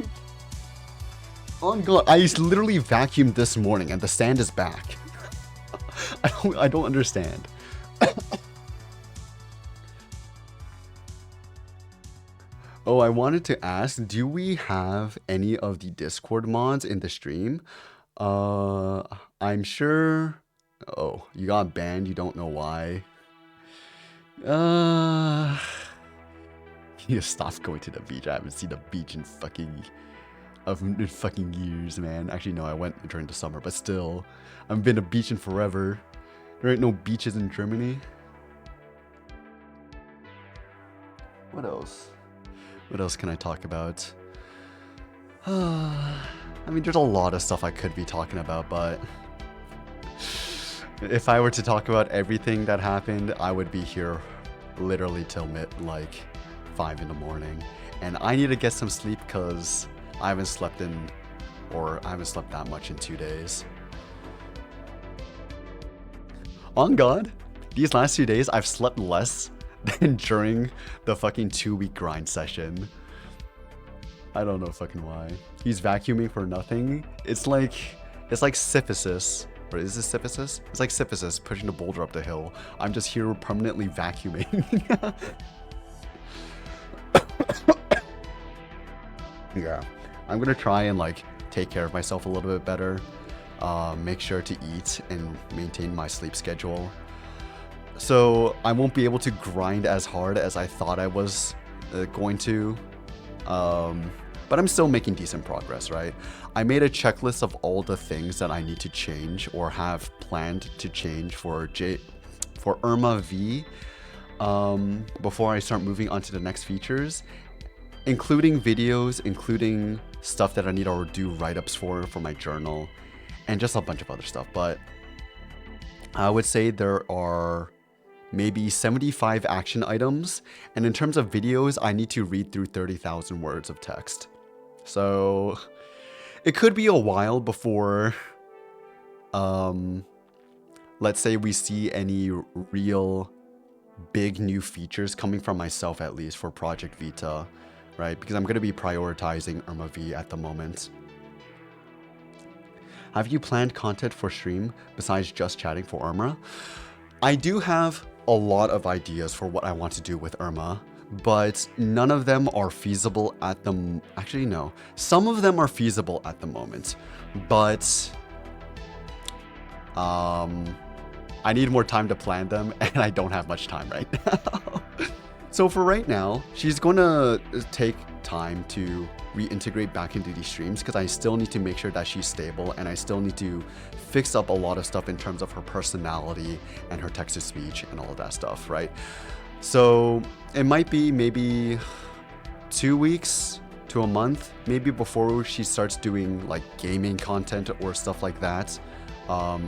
on God, I literally vacuumed this morning and the sand is back. I don't understand. Oh, I wanted to ask, do we have any of the Discord mods in the stream? I'm sure. Oh, you got banned. You don't know why. You stop going to the beach. I haven't seen the beach in fucking years, man. Actually, no, I went during the summer, but still, I haven't been to beach in forever. There ain't no beaches in Germany. What else? What else can I talk about? I mean, there's a lot of stuff I could be talking about, but if I were to talk about everything that happened, I would be here literally till 5 in the morning. And I need to get some sleep because I haven't slept that much in 2 days. On God, these last 2 days, I've slept less than during the fucking 2-week grind session. I don't know fucking why. He's vacuuming for nothing. It's like Sisyphus. Or is this Sisyphus? It's like Sisyphus pushing the boulder up the hill. I'm just here permanently vacuuming. Yeah. I'm gonna try and take care of myself a little bit better. Make sure to eat and maintain my sleep schedule. So I won't be able to grind as hard as I thought I was going to. But I'm still making decent progress, right? I made a checklist of all the things that I need to change or have planned to change for Irma V before I start moving on to the next features, including videos, including stuff that I need to do write-ups for my journal, and just a bunch of other stuff. But I would say there are maybe 75 action items, and in terms of videos, I need to read through 30,000 words of text. So it could be a while before, let's say we see any real big new features coming from myself, at least for Project Vita, right? Because I'm going to be prioritizing Irma V at the moment. Have you planned content for stream besides just chatting for Irma? I do have a lot of ideas for what I want to do with Irma, but none of them are feasible at the... Actually, no. Some of them are feasible at the moment, but I need more time to plan them, and I don't have much time right now. So for right now, she's going to take time to reintegrate back into these streams because I still need to make sure that she's stable, and I still need to fix up a lot of stuff in terms of her personality and her text-to-speech and all of that stuff, right? So it might be maybe 2 weeks to a month, maybe before she starts doing gaming content or stuff like that,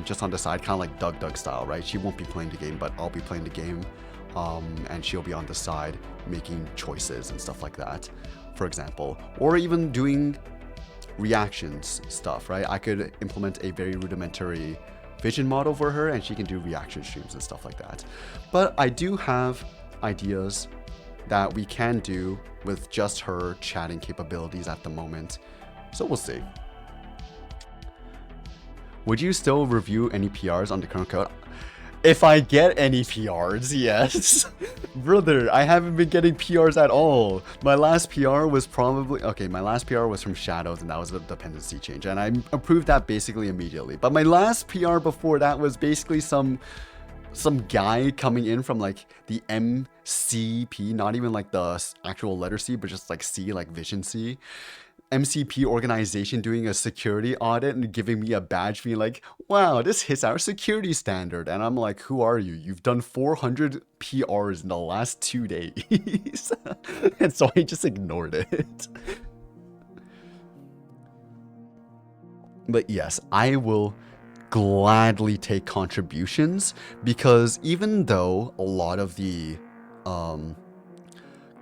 just on the side, kind of like Doug style, right? She won't be playing the game, but I'll be playing the game, and she'll be on the side making choices and stuff like that, for example, or even doing reactions stuff, right? I could implement a very rudimentary vision model for her and she can do reaction streams and stuff like that. But I do have ideas that we can do with just her chatting capabilities at the moment. So we'll see. Would you still review any PRs on the current code? If I get any PRs, yes. Brother, I haven't been getting PRs at all. My last PR was my last PR was from Shadows, and that was a dependency change, and I approved that basically immediately. But my last PR before that was basically some guy coming in from the MCP, not even the actual letter C, but just C, Vision C. MCP organization doing a security audit and giving me a badge being like, wow, this hits our security standard. And I'm like, who are you? You've done 400 PRs in the last 2 days. And so I just ignored it. But yes, I will gladly take contributions because even though a lot of the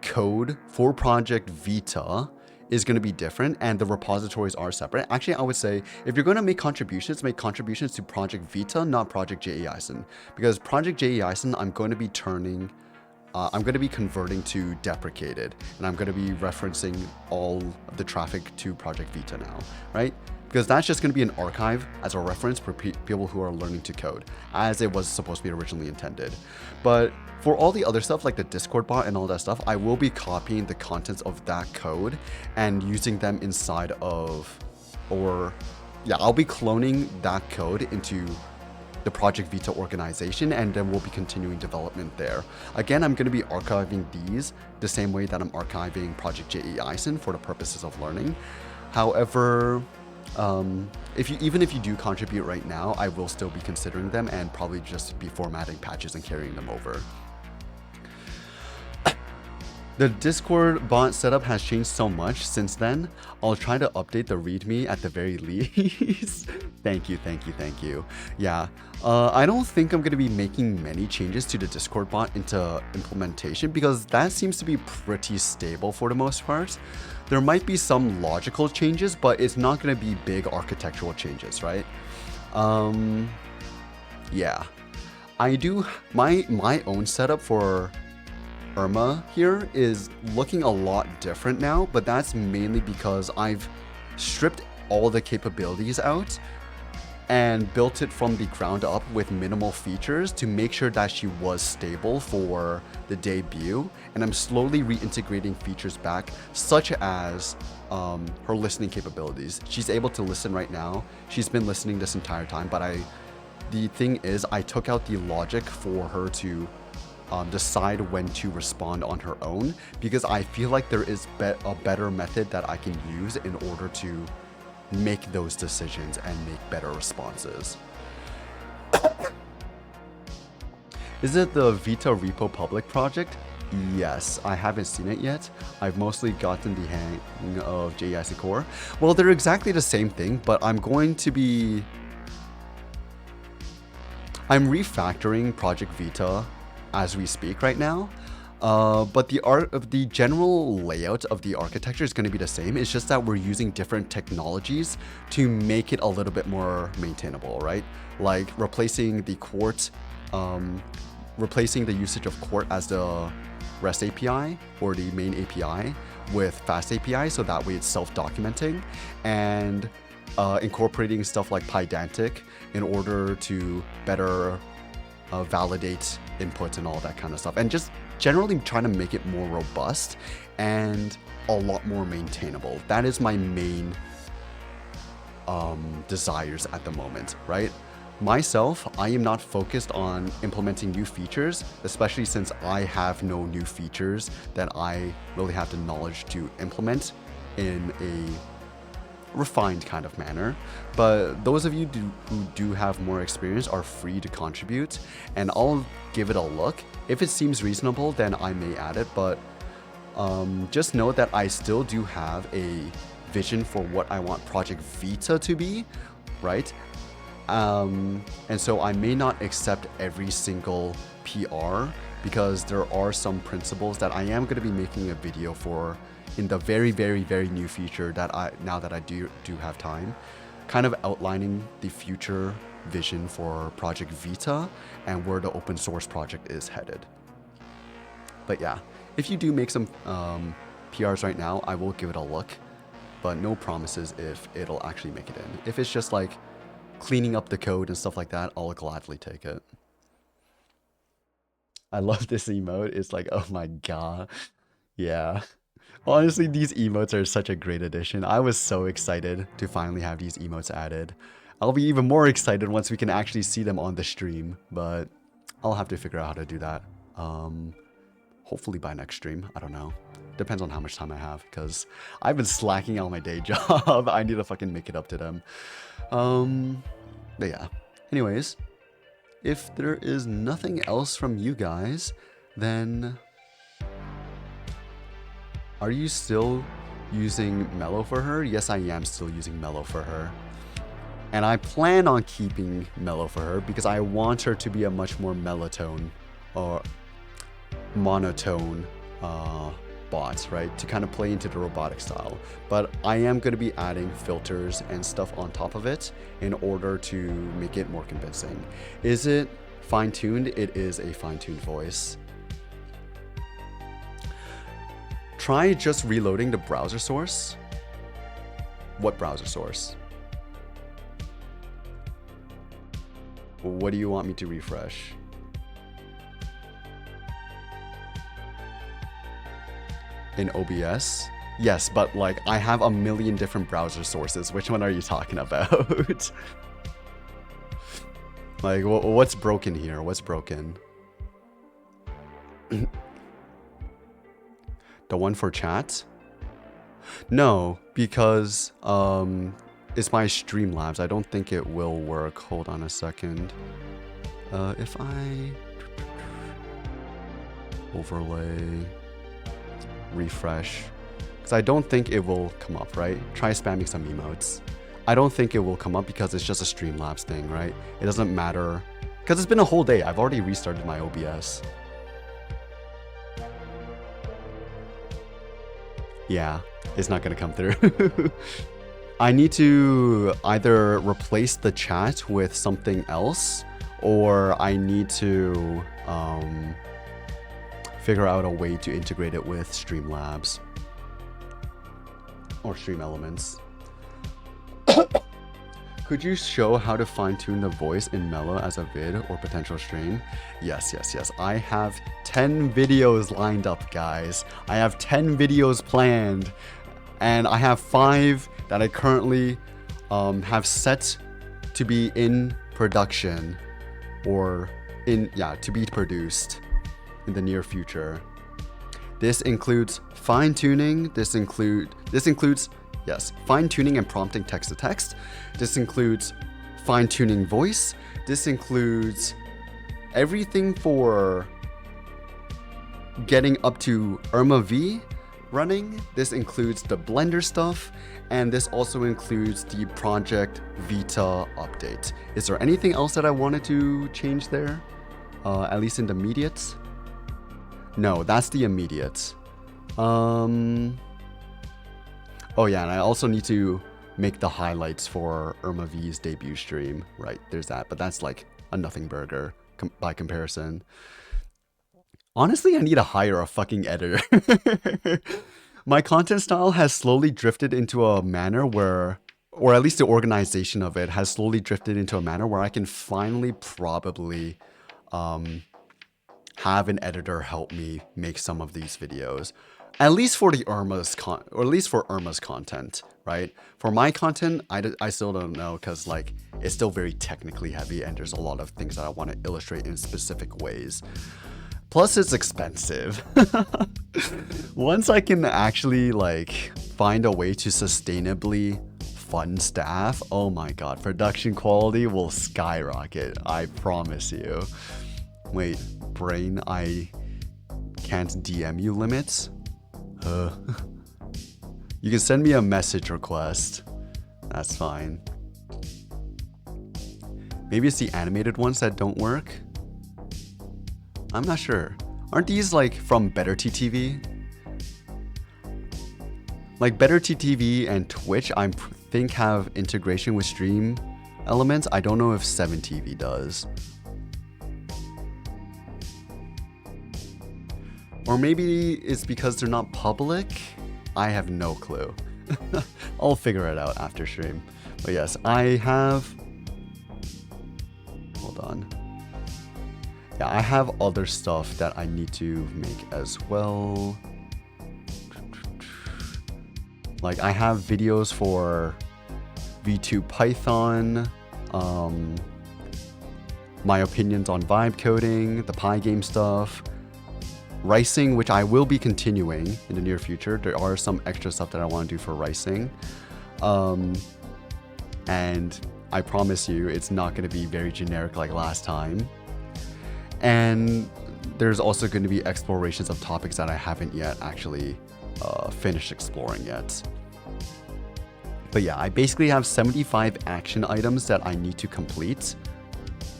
code for Project Vita is going to be different and the repositories are separate. Actually, I would say if you're going to make contributions to Project Vita, not Project JEISON, because Project JEISON, I'm going to be converting to deprecated, and I'm going to be referencing all of the traffic to Project Vita now, right? Because that's just going to be an archive as a reference for people who are learning to code, as it was supposed to be originally intended. But for all the other stuff, like the Discord bot and all that stuff, I will be copying the contents of that code and using them inside of, I'll be cloning that code into the Project Vita organization, and then we'll be continuing development there. Again, I'm going to be archiving these the same way that I'm archiving Project JEISN for the purposes of learning. However, even if you do contribute right now, I will still be considering them and probably just be formatting patches and carrying them over. The Discord bot setup has changed so much since then. I'll try to update the README at the very least. Thank you. Yeah, I don't think I'm going to be making many changes to the Discord bot into implementation because that seems to be pretty stable for the most part. There might be some logical changes, but it's not going to be big architectural changes, right? Yeah, I do my own setup for Irma here is looking a lot different now, but that's mainly because I've stripped all the capabilities out and built it from the ground up with minimal features to make sure that she was stable for the debut. And I'm slowly reintegrating features back, such as her listening capabilities. She's able to listen right now. She's been listening this entire time, but the thing is, I took out the logic for her to decide when to respond on her own, because I feel like there is a better method that I can use in order to make those decisions and make better responses. Is it the Vita Repo Public project? Yes, I haven't seen it yet. I've mostly gotten the hang of JEIC Core. Well, they're exactly the same thing, but I'm refactoring Project Vita as we speak right now. But the general layout of the architecture is going to be the same. It's just that we're using different technologies to make it a little bit more maintainable, right? Like replacing the Qt, replacing the usage of Qt as the REST API or the main API with Fast API, so that way it's self-documenting, and incorporating stuff like Pydantic in order to better validate inputs and all that kind of stuff, and just generally trying to make it more robust and a lot more maintainable. That is my main desires at the moment, right? Myself, I am not focused on implementing new features, especially since I have no new features that I really have the knowledge to implement in a refined kind of manner. But those of you who do have more experience are free to contribute, and I'll give it a look. If it seems reasonable, then I may add it, but just know that I still do have a vision for what I want Project Vita to be, right? And so I may not accept every single PR, because there are some principles that I am going to be making a video for in the very, very, very new future, that now that I do have time, kind of outlining the future vision for Project Vita and where the open source project is headed. But yeah, if you do make some PRs right now, I will give it a look, but no promises if it'll actually make it in. If it's just like cleaning up the code and stuff like that, I'll gladly take it. I love this emote. It's like, oh my god. Yeah. Honestly, these emotes are such a great addition. I was so excited to finally have these emotes added. I'll be even more excited once we can actually see them on the stream, but I'll have to figure out how to do that. Hopefully by next stream. I don't know. Depends on how much time I have, because I've been slacking on my day job. I need to fucking make it up to them. But yeah. Anyways, if there is nothing else from you guys, then are you still using Mellow for her? Yes, I am still using Mellow for her. And I plan on keeping Mellow for her because I want her to be a much more monotone bot, right? To kind of play into the robotic style. But I am going to be adding filters and stuff on top of it in order to make it more convincing. Is it fine-tuned? It is a fine-tuned voice. Try just reloading the browser source. What browser source? What do you want me to refresh? In OBS? Yes, but like I have a million different browser sources. Which one are you talking about? Like, what's broken here? What's broken? The one for chat? No, because it's my Streamlabs. I don't think it will work. Hold on a second. If I overlay, refresh, because I don't think it will come up, right? Try spamming some emotes. I don't think it will come up because it's just a Streamlabs thing, right? It doesn't matter because it's been a whole day. I've already restarted my OBS. Yeah, it's not gonna come through. I need to either replace the chat with something else, or I need to figure out a way to integrate it with Streamlabs or Stream Elements. Could you show how to fine-tune the voice in Mellow as a vid or potential stream? Yes. I have 10 videos lined up, guys. I have 10 videos planned, and I have 5 that I currently have set to be in production or to be produced in the near future. This includes fine-tuning. This includes yes, fine-tuning and prompting text-to-text. This includes fine-tuning voice. This includes everything for getting up to Irma V running. This includes the Blender stuff, and this also includes the Project Vita update. Is there anything else that I wanted to change there? At least in the immediate? No, that's the immediate. Oh yeah, and I also need to make the highlights for Irma V's debut stream. Right, there's that, but that's like a nothing burger by comparison. Honestly, I need to hire a fucking editor. My content style has slowly drifted into a manner where, or at least the organization of it has slowly drifted into a manner where I can finally probably have an editor help me make some of these videos. At least for the Irma's content, right? For my content, I still don't know because like it's still very technically heavy and there's a lot of things that I want to illustrate in specific ways. Plus it's expensive. Once I can actually like find a way to sustainably fund staff, oh my god, production quality will skyrocket, I promise you. Wait, brain, I can't DM you limits? You can send me a message request. That's fine. Maybe it's the animated ones that don't work? I'm not sure. Aren't these like from Better TTV? Like Better TTV and Twitch, I think have integration with Stream Elements. I don't know if 7TV does. Or maybe it's because they're not public? I have no clue. I'll figure it out after stream. But yes, I have... Hold on. Yeah, I have other stuff that I need to make as well. Like I have videos for V2 Python, my opinions on vibe coding, the Pygame stuff, Ricing, which I will be continuing in the near future. There are some extra stuff that I want to do for Ricing. And I promise you it's not going to be very generic like last time. And there's also going to be explorations of topics that I haven't yet actually finished exploring yet. But yeah, I basically have 75 action items that I need to complete.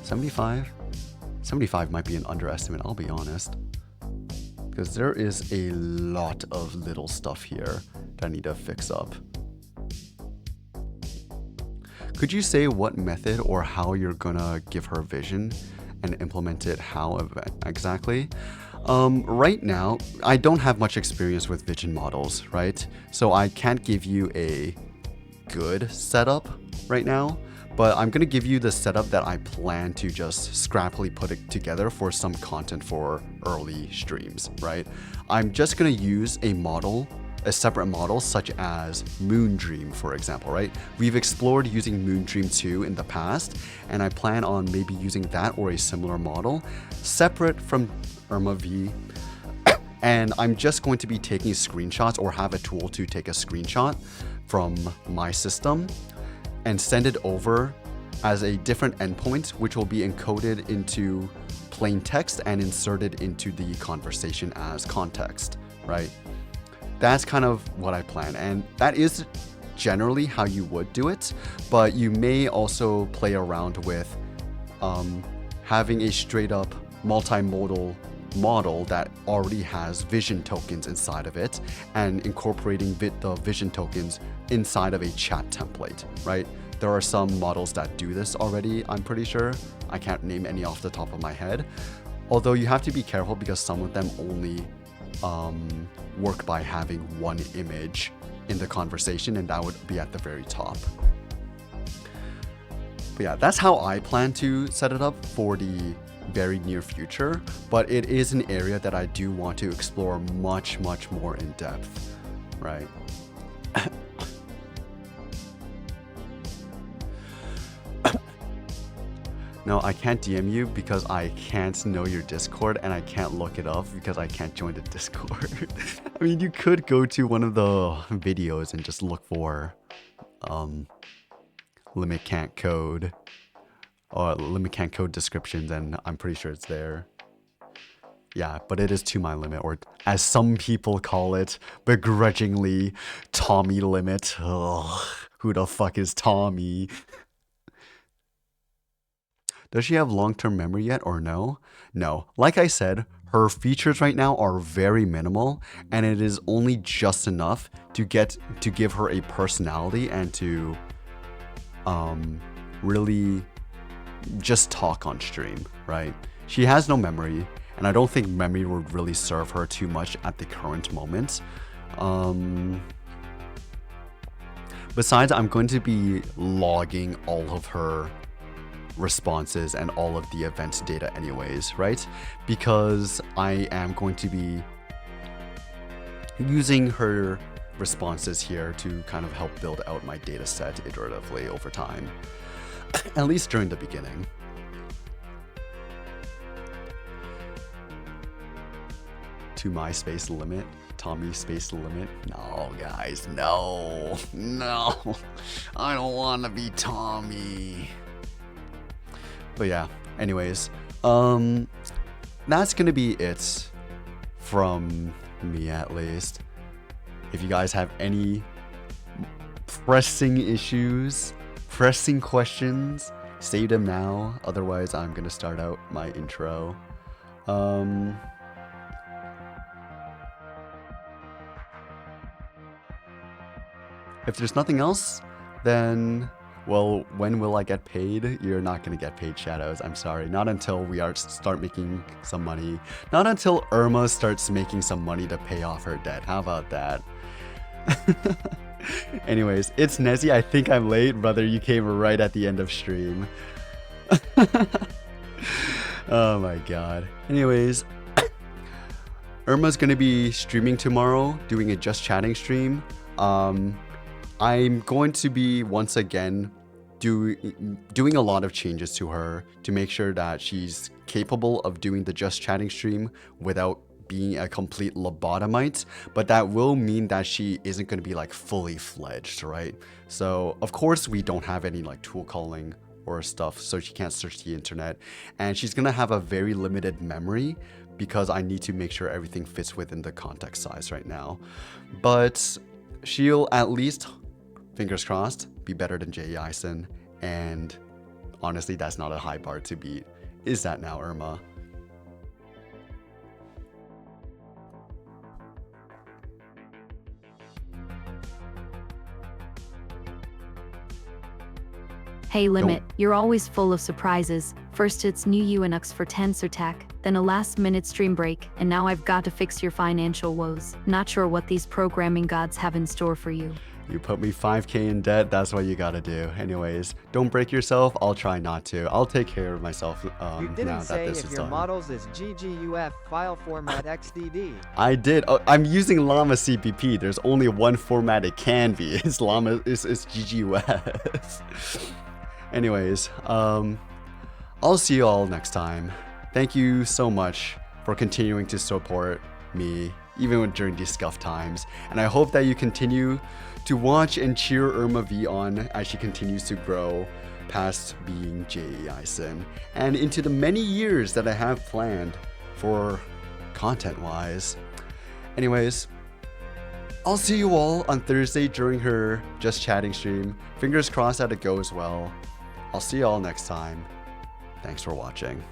75? 75 might be an underestimate, I'll be honest. Because there is a lot of little stuff here that I need to fix up. Could you say what method or how you're gonna give her vision and implement it how exactly? Right now, I don't have much experience with vision models, right? So I can't give you a good setup right now, but I'm gonna give you the setup that I plan to just scrappily put it together for some content for early streams, right? I'm just gonna use a model a separate model such as Moondream, for example, right? We've explored using Moondream 2 in the past, and I plan on maybe using that or a similar model separate from Irma V. And I'm just going to be taking screenshots or have a tool to take a screenshot from my system and send it over as a different endpoint, which will be encoded into plain text and inserted into the conversation as context, right? That's kind of what I plan. And that is generally how you would do it, but you may also play around with having a straight up multimodal model that already has vision tokens inside of it and incorporating the vision tokens inside of a chat template, right? There are some models that do this already, I'm pretty sure. I can't name any off the top of my head. Although you have to be careful because some of them only work by having one image in the conversation, and that would be at the very top. But yeah, that's how I plan to set it up for the very near future, but it is an area that I do want to explore much more in depth, right? No, I can't DM you because I can't know your Discord, and I can't look it up because I can't join the Discord. I mean, you could go to one of the videos and just look for limit can't code or limit can't code descriptions, and I'm pretty sure it's there. Yeah, but it is to my limit, or as some people call it begrudgingly, Tommy limit. Ugh, who the fuck is Tommy? Does she have long-term memory yet or no? No. Like I said, her features right now are very minimal, and it is only just enough to give her a personality and to really just talk on stream, right? She has no memory, and I don't think memory would really serve her too much at the current moment. Besides, I'm going to be logging all of her responses and all of the event data anyways, right? Because I am going to be using her responses here to kind of help build out my data set iteratively over time, at least during the beginning. To my space limit, Tommy space limit. No, guys, no, I don't want to be Tommy. But yeah, anyways, that's gonna be it from me, at least. If you guys have any pressing issues, pressing questions, save them now. Otherwise, I'm gonna start out my intro. If there's nothing else, then, well, when will I get paid? You're not going to get paid, Shadows. I'm sorry. Not until we start making some money. Not until Irma starts making some money to pay off her debt. How about that? Anyways, it's Nezzy. I think I'm late. Brother, you came right at the end of stream. Oh my god. Anyways, Irma's going to be streaming tomorrow, doing a just chatting stream. I'm going to be, once again, doing a lot of changes to her to make sure that she's capable of doing the just chatting stream without being a complete lobotomite, but that will mean that she isn't going to be like fully fledged, right? So of course we don't have any like tool calling or stuff, so she can't search the internet, and she's going to have a very limited memory because I need to make sure everything fits within the context size right now. But she'll at least, fingers crossed, be better than J.E. Ison, and honestly, that's not a high bar to beat. Is that now, Irma? Hey Limit, you're always full of surprises. First it's new UNX for Tensor Tech, then a last-minute stream break, and now I've got to fix your financial woes. Not sure what these programming gods have in store for you. You put me 5K in debt, that's what you gotta do. Anyways, don't break yourself. I'll try not to. I'll take care of myself You now didn't that say this if is your done. models is GGUF file format XDD. I did. Oh, I'm using Llama CPP. There's only one format it can be. It's Llama. It's GGUF. Anyways, I'll see you all next time. Thank you so much for continuing to support me, even during these scuff times. And I hope that you continue to watch and cheer Irma V on as she continues to grow past being JEISN and into the many years that I have planned for content-wise. Anyways, I'll see you all on Thursday during her Just Chatting stream. Fingers crossed that it goes well. I'll see you all next time. Thanks for watching.